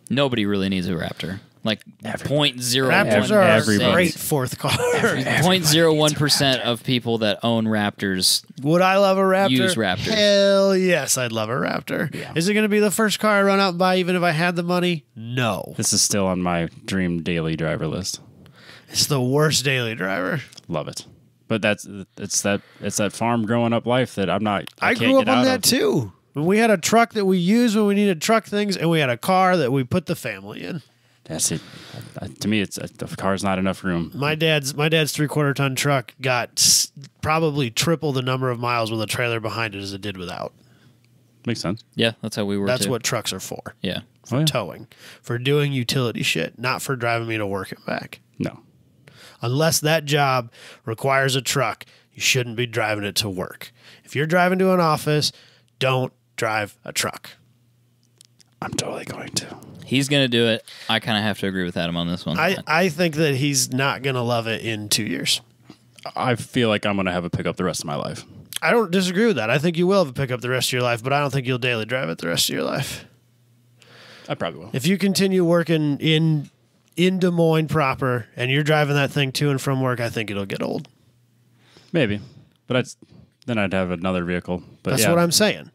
nobody really needs a Raptor. Like 0.01%. Raptors are a great fourth car. 0.01% of people that own Raptors. Would I love a Raptor? Use Raptors. Hell yes, I'd love a Raptor. Yeah. Is it going to be the first car I run out and buy even if I had the money? No. This is still on my dream daily driver list. It's the worst daily driver. Love it. But it's that farm growing up life that I grew up on that too. We had a truck that we used when we needed truck things, and we had a car that we put the family in. That's it. To me, the car's not enough room. My dad's 3/4 ton truck got probably triple the number of miles with a trailer behind it as it did without. Makes sense. Yeah, that's how we were. That's too. what trucks are for. Yeah. For towing, for doing utility shit, not for driving me to work and back. No. Unless that job requires a truck, you shouldn't be driving it to work. If you're driving to an office, don't drive a truck. I'm totally going to. He's going to do it. I kind of have to agree with Adam on this one. I think that he's not going to love it in 2 years. I feel like I'm going to have a pickup the rest of my life. I don't disagree with that. I think you will have a pickup the rest of your life, but I don't think you'll daily drive it the rest of your life. I probably will. If you continue working in Des Moines proper and you're driving that thing to and from work, I think it'll get old. Maybe. But then I'd have another vehicle. But That's what I'm saying.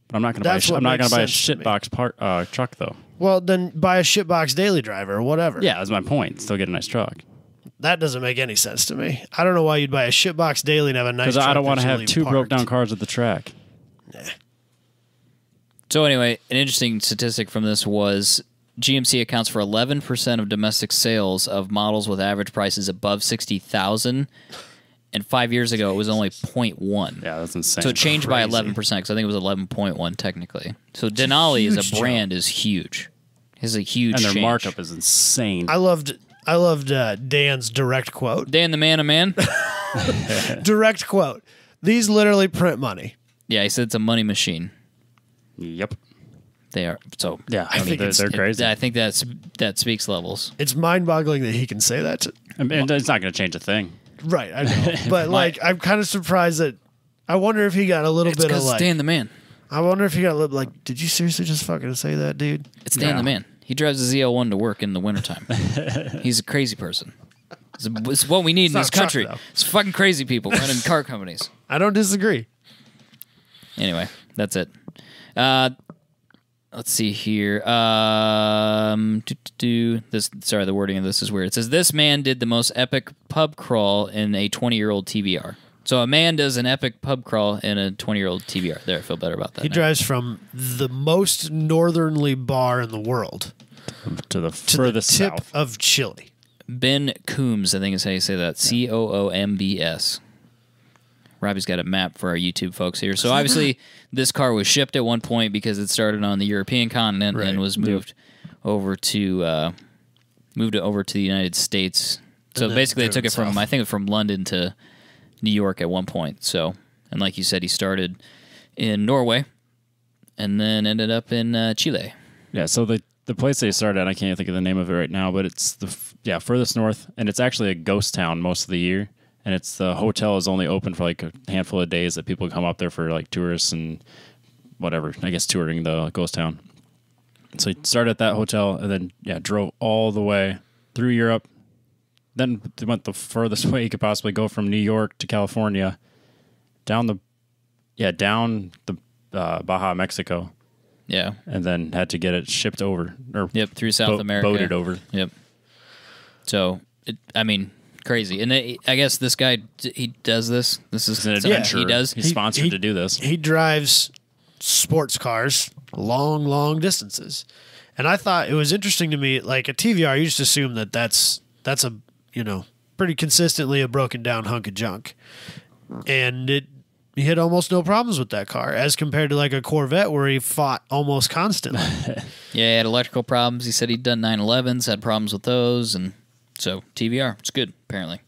But I'm not going to buy a shitbox truck though. Well, then buy a shitbox daily driver or whatever. Yeah, that's my point. Still get a nice truck. That doesn't make any sense to me. I don't know why you'd buy a shitbox daily and have a nice truck. Because I don't want to have two parked. broke down cars at the track. So anyway, an interesting statistic from this was GMC accounts for 11% of domestic sales of models with average prices above $60,000. And 5 years ago, it was only 0.1. Yeah, that's insane. So it changed by 11% because I think it was 11.1 technically. So Denali as a brand is huge. It's a huge and their change. markup is insane. I loved Dan's direct quote. Dan the man. Direct quote. These literally print money. Yeah, he said it's a money machine. Yep. They are. So Yeah, I think they're crazy. I think that speaks levels. It's mind-boggling that he can say that. And it's not going to change a thing. Right, I know. But I'm kind of surprised that. I wonder if he got a little bit of Dan the man. I wonder if he got a little did you seriously just fucking say that, dude? It's Dan the man. He drives a ZL1 to work in the wintertime. He's a crazy person. It's what we need in this country. It's fucking crazy people running car companies. I don't disagree. Anyway, that's it. Let's see here. Sorry, the wording of this is weird. It says, this man did the most epic pub crawl in a 20-year-old TBR. So a man does an epic pub crawl in a 20-year-old TBR. There, I feel better about that. He drives from the most northernly bar in the world To the to furthest the tip south. of Chile. Ben Coombs, I think is how you say that. Coombs. Robbie's got a map for our YouTube folks here. So obviously, this car was shipped at one point because it started on the European continent and was moved over to the United States. So basically, they took it from from London to New York at one point. So, and like you said, he started in Norway and then ended up in Chile. Yeah, so the place they started at, I can't think of the name of it right now, but it's furthest north, and it's actually a ghost town most of the year. And the hotel is only open for like a handful of days that people come up there for like tourists and whatever, I guess touring the ghost town. So he started at that hotel and then drove all the way through Europe. Then they went the furthest way you could possibly go from New York to California, down the Baja, Mexico. Yeah. And then had to get it shipped over. Through South America. Boated over. Yep. So, Crazy. And I guess this guy, he does this. This is It's an something adventure. he does. He's sponsored to do this. He drives sports cars long distances. And I thought it was interesting to me, like a TVR, you just assume that's a, pretty consistently a broken down hunk of junk. And he had almost no problems with that car as compared to like a Corvette where he fought almost constantly. Yeah, he had electrical problems. He said he'd done 911s, had problems with those, and so TVR, it's good, apparently.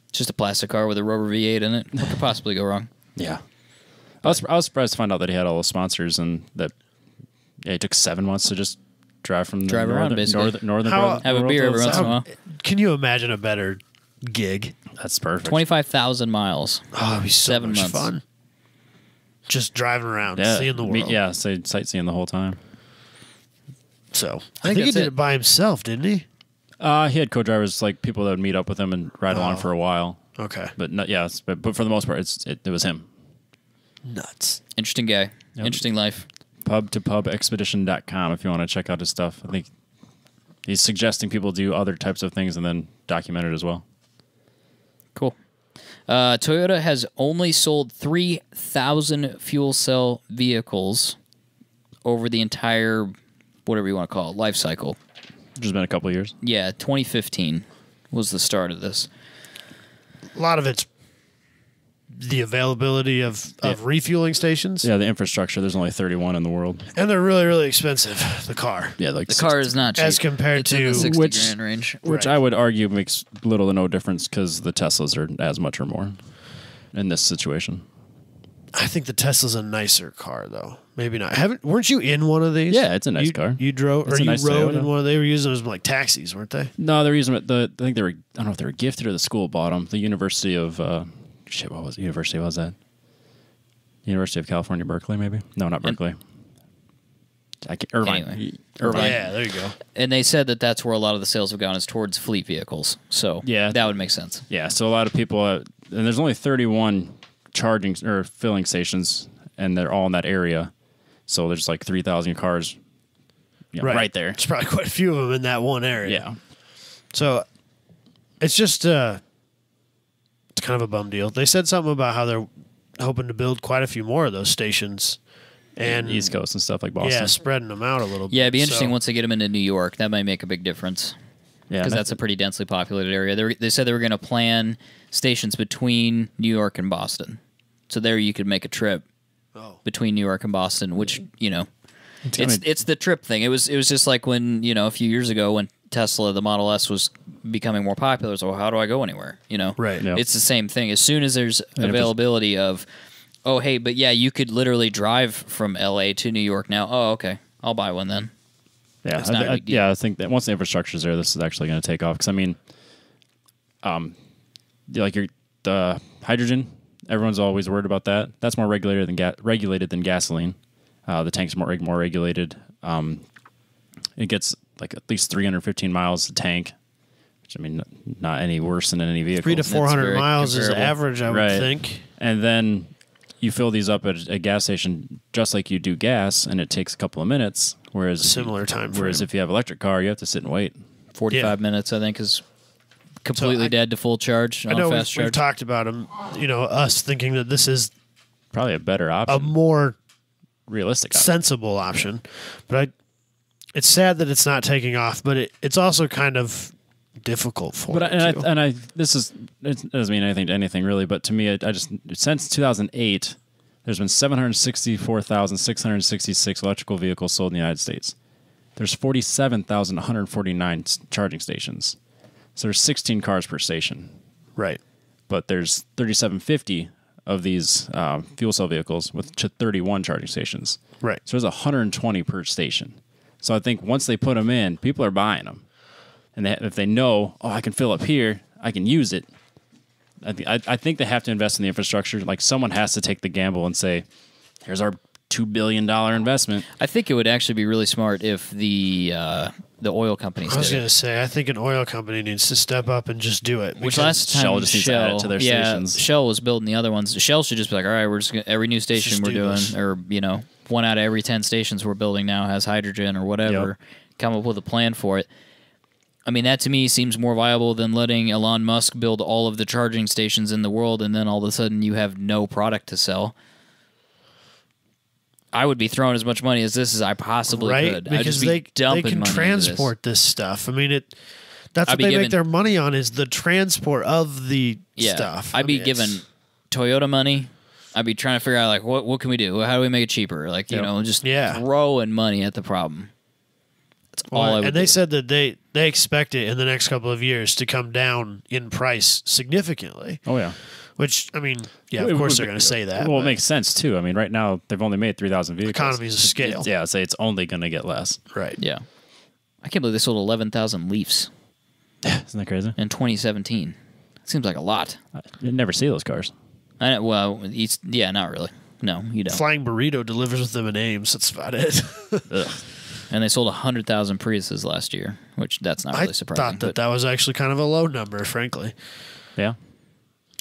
It's just a plastic car with a rubber V8 in it. What could possibly go wrong? Yeah. I was surprised to find out that he had all those sponsors and that it took 7 months to just drive from the Drive around, basically. northern How- part of the Have a world beer to every the once in a south. while. Can you imagine a better gig? That's perfect. 25,000 miles. Oh, it'd be so 7 much months. fun. Just driving around, Yeah, seeing the world. yeah, sightseeing the whole time. So think I think he that's did it. it by himself, didn't he? He had co-drivers, like people that would meet up with him and ride along for a while. Okay. But not, yeah, but for the most part, it was him. Nuts. Interesting guy. Yep. Interesting life. pubtopubexpedition.com if you want to check out his stuff. I think he's suggesting people do other types of things and then document it as well. Cool. Toyota has only sold 3,000 fuel cell vehicles over the entire, whatever you want to call it, life cycle. Which has been a couple of years. Yeah, 2015 was the start of this. A lot of it's the availability of refueling stations. Yeah, the infrastructure. There's only 31 in the world. And they're really, really expensive, the car. Yeah, like The car is not cheap. As compared it's in the to- 60 Which- grand range. which Right. I would argue makes little to no difference because the Teslas are as much or more in this situation. I think the Tesla's a nicer car, though. Maybe not. Weren't you in one of these? Yeah, it's a nice You- car. You drove, It's or a you nice rode Toyota. in one of. They were using them as like taxis, weren't they? No, they're using it. I think they were. I don't know if they were gifted or the school bought them. The University of what was it? University was that? University of California, Berkeley, maybe? No, not Berkeley. Irvine. Anyway. Irvine. Yeah, there you go. And they said that that's where a lot of the sales have gone is towards fleet vehicles. So Yeah. that would make sense. Yeah, so a lot of people, and there's only 31 charging or filling stations, and they're all in that area. So there's like 3,000 cars, right there. There's probably quite a few of them in that one area. Yeah, So it's just it's kind of a bum deal. They said something about how they're hoping to build quite a few more of those stations, and East Coast and stuff like Boston. yeah, spreading them out a little bit. Yeah, it'd be interesting So- once they get them into New York. That might make a big difference Yeah, because that's a pretty densely populated area. They said they were going to plan stations between New York and Boston. So there you could make a trip between New York and Boston, which, it's the trip thing. It was just like when, a few years ago when Tesla, the Model S, was becoming more popular. So how do I go anywhere? Right. Yeah. It's the same thing. As soon as there's availability of, oh, hey, but yeah, you could literally drive from LA to New York now. Oh, okay. I'll buy one then. Yeah, It's not a big deal. I think that once the infrastructure's there, this is actually going to take off. Because I mean, the hydrogen, everyone's always worried about that. That's more regulated than gasoline. The tank's more regulated. It gets like at least 315 miles a tank, which I mean, not any worse than any vehicle. 300 to 400 very miles is comparable. average, I would Right. think. And then you fill these up at a gas station just like you do gas, and it takes a couple of minutes. Whereas Similar time frame. Whereas if you have electric car, you have to sit and wait. 45 minutes, I think, is completely dead to full charge I on know fast we've charge. talked about them, us thinking that this is Probably a better a option, more realistic option. sensible option. But it's sad that it's not taking off, but it's also kind of difficult for But it too. it doesn't mean anything to anything really. But to me, I just since 2008, there's been 764,666 electrical vehicles sold in the United States. There's 47,149 charging stations. So there's 16 cars per station. Right. But there's 3,750 of these fuel cell vehicles with 31 charging stations. Right. So there's 120 per station. So I think once they put them in, people are buying them. And if they know, I can fill up here, I can use it. I think they have to invest in the infrastructure. Like someone has to take the gamble and say, here's our $2 billion investment. I think it would actually be really smart if the oil companies I was did going it. to say, I think an oil company needs to step up and just do it. Which because last time Shell just needs to add it to their stations. Shell was building the other ones. Shell should just be like, all right, we're just gonna, every new station just we're do doing, this. or 1 out of every 10 stations we're building now has hydrogen or whatever. Yep. Come up with a plan for it. I mean, that to me seems more viable than letting Elon Musk build all of the charging stations in the world, and then all of a sudden you have no product to sell. I would be throwing as much money as this as I possibly could. Because I'd just be they dumping can money transport this stuff. I mean, that's I'd what be they giving- make their money on is the transport of the into this. stuff. I'd I be mean, giving Toyota money. I'd be trying to figure out, like, what can we do? How do we make it cheaper? Like, you know, just throwing money at the problem. That's all I would And they do. said that they expect it in the next couple of years to come down in price significantly. Oh yeah. Which, I mean, yeah, of course they're going to say that. Well, it but makes sense too. I mean, right now they've only made 3,000 vehicles. economies of scale. Yeah, I'd say it's only going to get less. Right. Yeah. I can't believe they sold 11,000 Leafs Isn't that crazy? in 2017. Seems like a lot. You never see those cars. I know, well, yeah, not really. No, you don't. Flying Burrito delivers with them in Ames. That's about it. Ugh. And they sold 100,000 Priuses last year, which that's not really I surprising. thought that was actually kind of a low number, frankly. Yeah.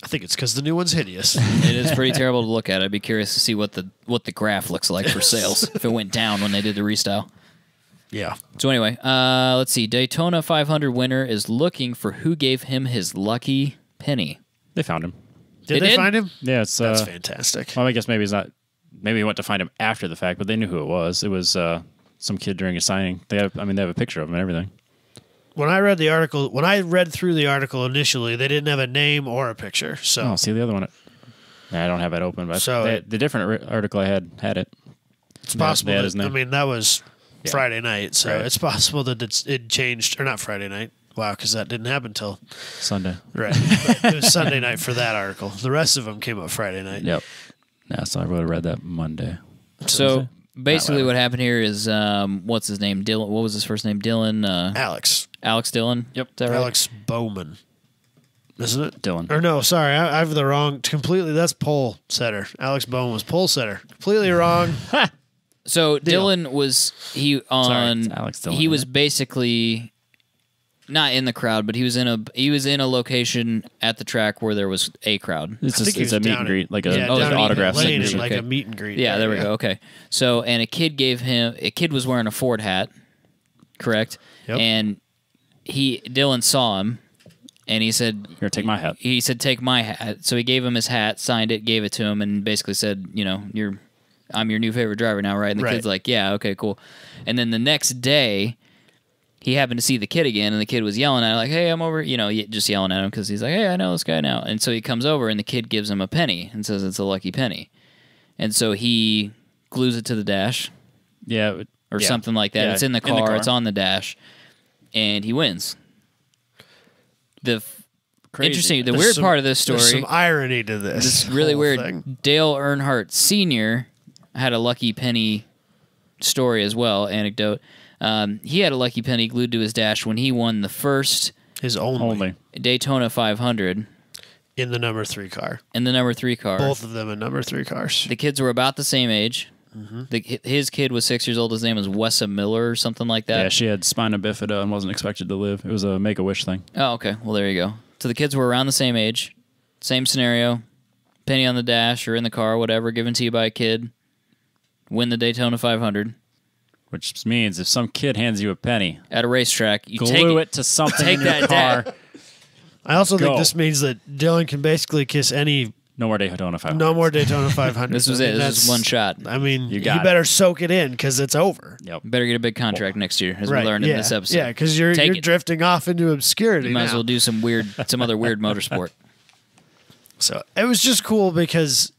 I think it's because the new one's hideous. It is pretty terrible to look at. I'd be curious to see what the graph looks like for sales if it went down when they did the restyle. Yeah. So anyway, let's see. Daytona 500 winner is looking for who gave him his lucky penny. They found him. Did They they did? find him? Yeah, it's That's fantastic. well, I guess maybe it's not. Maybe he went to find him after the fact, but they knew who it was. It was some kid during a signing. They have a picture of him and everything. When I read through the article initially, they didn't have a name or a picture. So Oh, see the other one. Nah, I don't have it open, but So the different article I had it. it's possible. They had That, his name. I mean, that was Friday night, so Right. it's possible that it changed, or not Friday night. Wow, because that didn't happen till Sunday. right. But it was Sunday night for that article. The rest of them came up Friday night. Yep. Yeah, so I would have read that Monday. So basically, whatever. what happened here is what's his name? Dylan. What was his first name? Dylan. Alex Dillon. Yep. Is that right? Alex Bowman, isn't it? Dylan. Or no, sorry, I have the wrong. Completely, that's pole setter. Alex Bowman was pole setter. Completely wrong. So Dylan was it's Alex Dillon, he was isn't basically not in the crowd, but he was in a location at the track where there was a crowd. It's I think he it's was a meet down and in- greet, like yeah, a down in autograph Lane signature. in like Okay. a meet and greet. Yeah, there we area. go. Okay. So, and a kid was wearing a Ford hat, correct? Yep. And Dylan saw him, and he said, Here, take my hat. he said, take my hat. So he gave him his hat, signed it, gave it to him, and basically said, you know, I'm your new favorite driver now, right? And the Right. kid's like, yeah, okay, cool. And then the next day, he happened to see the kid again, and the kid was yelling at him, like, hey, I'm over, just yelling at him because he's like, hey, I know this guy now. And so he comes over, and the kid gives him a penny and says it's a lucky penny. And so he glues it to the dash Yeah. or something like that. Yeah, It's in the car, it's on the dash, and he wins. Interesting. The There's weird some- part of this There's story, some irony to this. this really whole weird. thing. Dale Earnhardt Sr. had a lucky penny story as well, anecdote. He had a lucky penny glued to his dash when he won the first His only Daytona 500 in the number 3 car. in the number 3 car. Both of them in number 3 cars. The kids were about the same age. Mm-hmm. His kid was 6 years old. His name was Wessa Miller or something like that. Yeah, she had spina bifida and wasn't expected to live. It was a Make-A-Wish thing. Oh, okay. Well, there you go. So the kids were around the same age, same scenario, penny on the dash or in the car, whatever, given to you by a kid. Win the Daytona 500 Which means if some kid hands you a penny, at a racetrack. You glue take it to something take in your that car. dad. I also think Go. this means that Dylan can basically kiss any. No more Daytona 500. No more Daytona 500. This was I it. mean, This was that's- one shot. I mean, You you got it. better soak it in because it's over. Yep. Better get a big contract next year, as Right? we learned yeah. in this episode. Yeah, because you're Take it. drifting off into obscurity. You might as now. well do some other weird motorsport. So it was just cool because,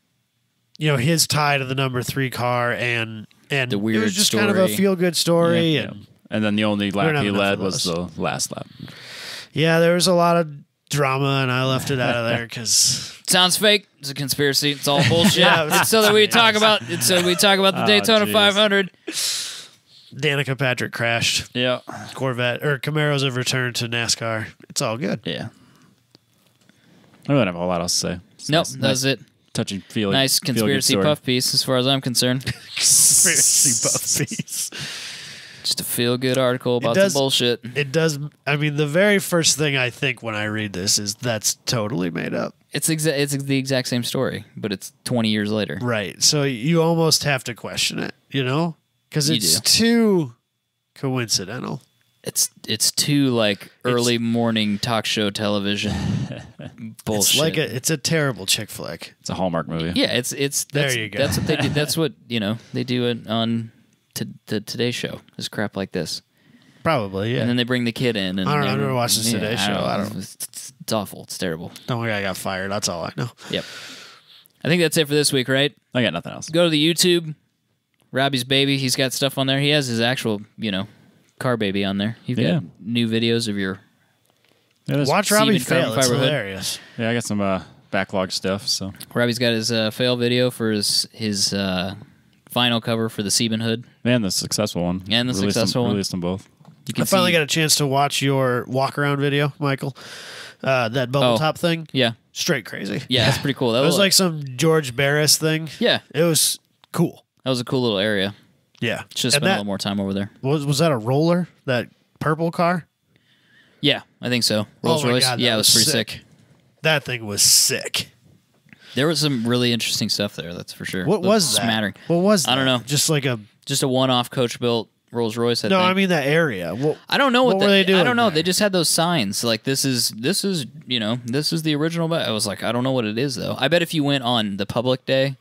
his tie to the number 3 car and The it weird was just kind of a story. feel good story. Yeah. And And then the only don't lap have he enough led of was those. the last lap. yeah, there was a lot of drama and I left it out of there because Sounds fake. It's a conspiracy. It's all bullshit. Yeah, It's so that we talk about. It's so we talk about the Oh, Daytona jeez. 500. Danica Patrick crashed. Yeah. Corvette or Camaros have returned to NASCAR. It's all good. Yeah. I don't have a whole lot else to say. It's Nope. nice- That's it. Touching feeling. Nice conspiracy puff piece, as far as I'm concerned. Conspiracy puppies. Just a feel good article about does- some bullshit. It does. I mean, the very first thing I think when I read this is that's totally made up. It's the exact same story, but it's 20 years later. Right. So you almost have to question it, because You it's do. too coincidental. It's too like early morning talk show television bullshit. It's a terrible chick flick. It's a Hallmark movie. Yeah, there you go. That's what they do. That's what they do it on the Today Show. Is crap like this. Probably, yeah. And then they bring the kid in. And I don't know. I've never watched the Today Show. I don't. It's awful. It's terrible. Don't worry, I got fired. That's all I know. Yep. I think that's it for this week, right? I got nothing else. Go to the YouTube. Robbie's Baby. He's got stuff on there. He has his actual, car baby on there. You've got new videos of your. Watch Robbie Seaman fail. carbon It's fiber hood. hilarious. Yeah, I got some backlog stuff. So Robbie's got his fail video for his vinyl cover for the Seaman hood. and the successful one. And the successful one. Released them both. You can I finally see, got a chance to watch your walk around video, Michael. That bubble top thing. Yeah. Straight crazy. Yeah, that's pretty cool. That It was like some George Barris thing. Yeah. It was cool. That was a cool little area. Yeah. Should have spent a little more time over there. Was that a roller? That purple car? Yeah, I think so. Rolls my Royce. God, that Yeah, it was was pretty sick. That thing was sick. There was some really interesting stuff there, that's for sure. What was that? Smattering. What was that? I don't know. Just like a... Just a one-off coach-built Rolls Royce, I No, think. I mean that area. I don't know what were they doing I don't know. there? They just had those signs like this is this is the original. I was like, I don't know what it is though. I bet if you went on the public day,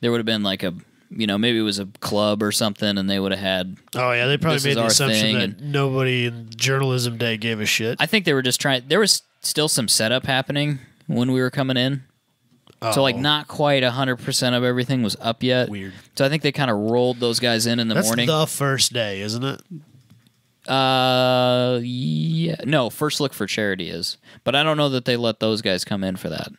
there would have been like a maybe it was a club or something, and they would have had. Oh yeah, they probably This made is the our assumption thing, that nobody in journalism day gave a shit. I think they were just trying. There was still some setup happening when we were coming in. So like not quite 100% of everything was up yet. Weird. So I think they kind of rolled those guys in the That's morning. the first day, isn't it? Yeah. No, first look for charity is. But I don't know that they let those guys come in for that.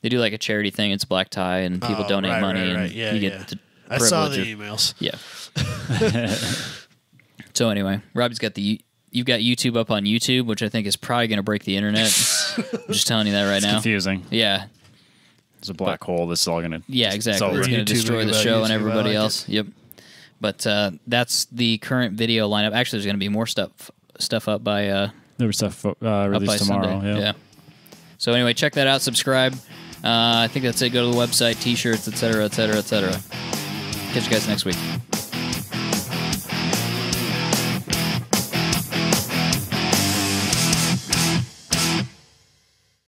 They do like a charity thing. It's black tie and people donate money and Yeah, you yeah. get the I saw the privilege of- emails. Yeah. So anyway, Robbie's got you've got YouTube up on YouTube, which I think is probably going to break the internet. I'm just telling you that right It's now. confusing. Yeah. It's a black hole. This is all gonna. Yeah, exactly. over. It's going to YouTubing destroy the about show YouTube, and I everybody like else. Yep. But that's the current video lineup. Actually, there's going to be more stuff up by There was stuff up by released tomorrow. Sunday. Yeah. So anyway, check that out. Subscribe. I think that's it. Go to the website, T-shirts, etc., etc., etc. Catch you guys next week.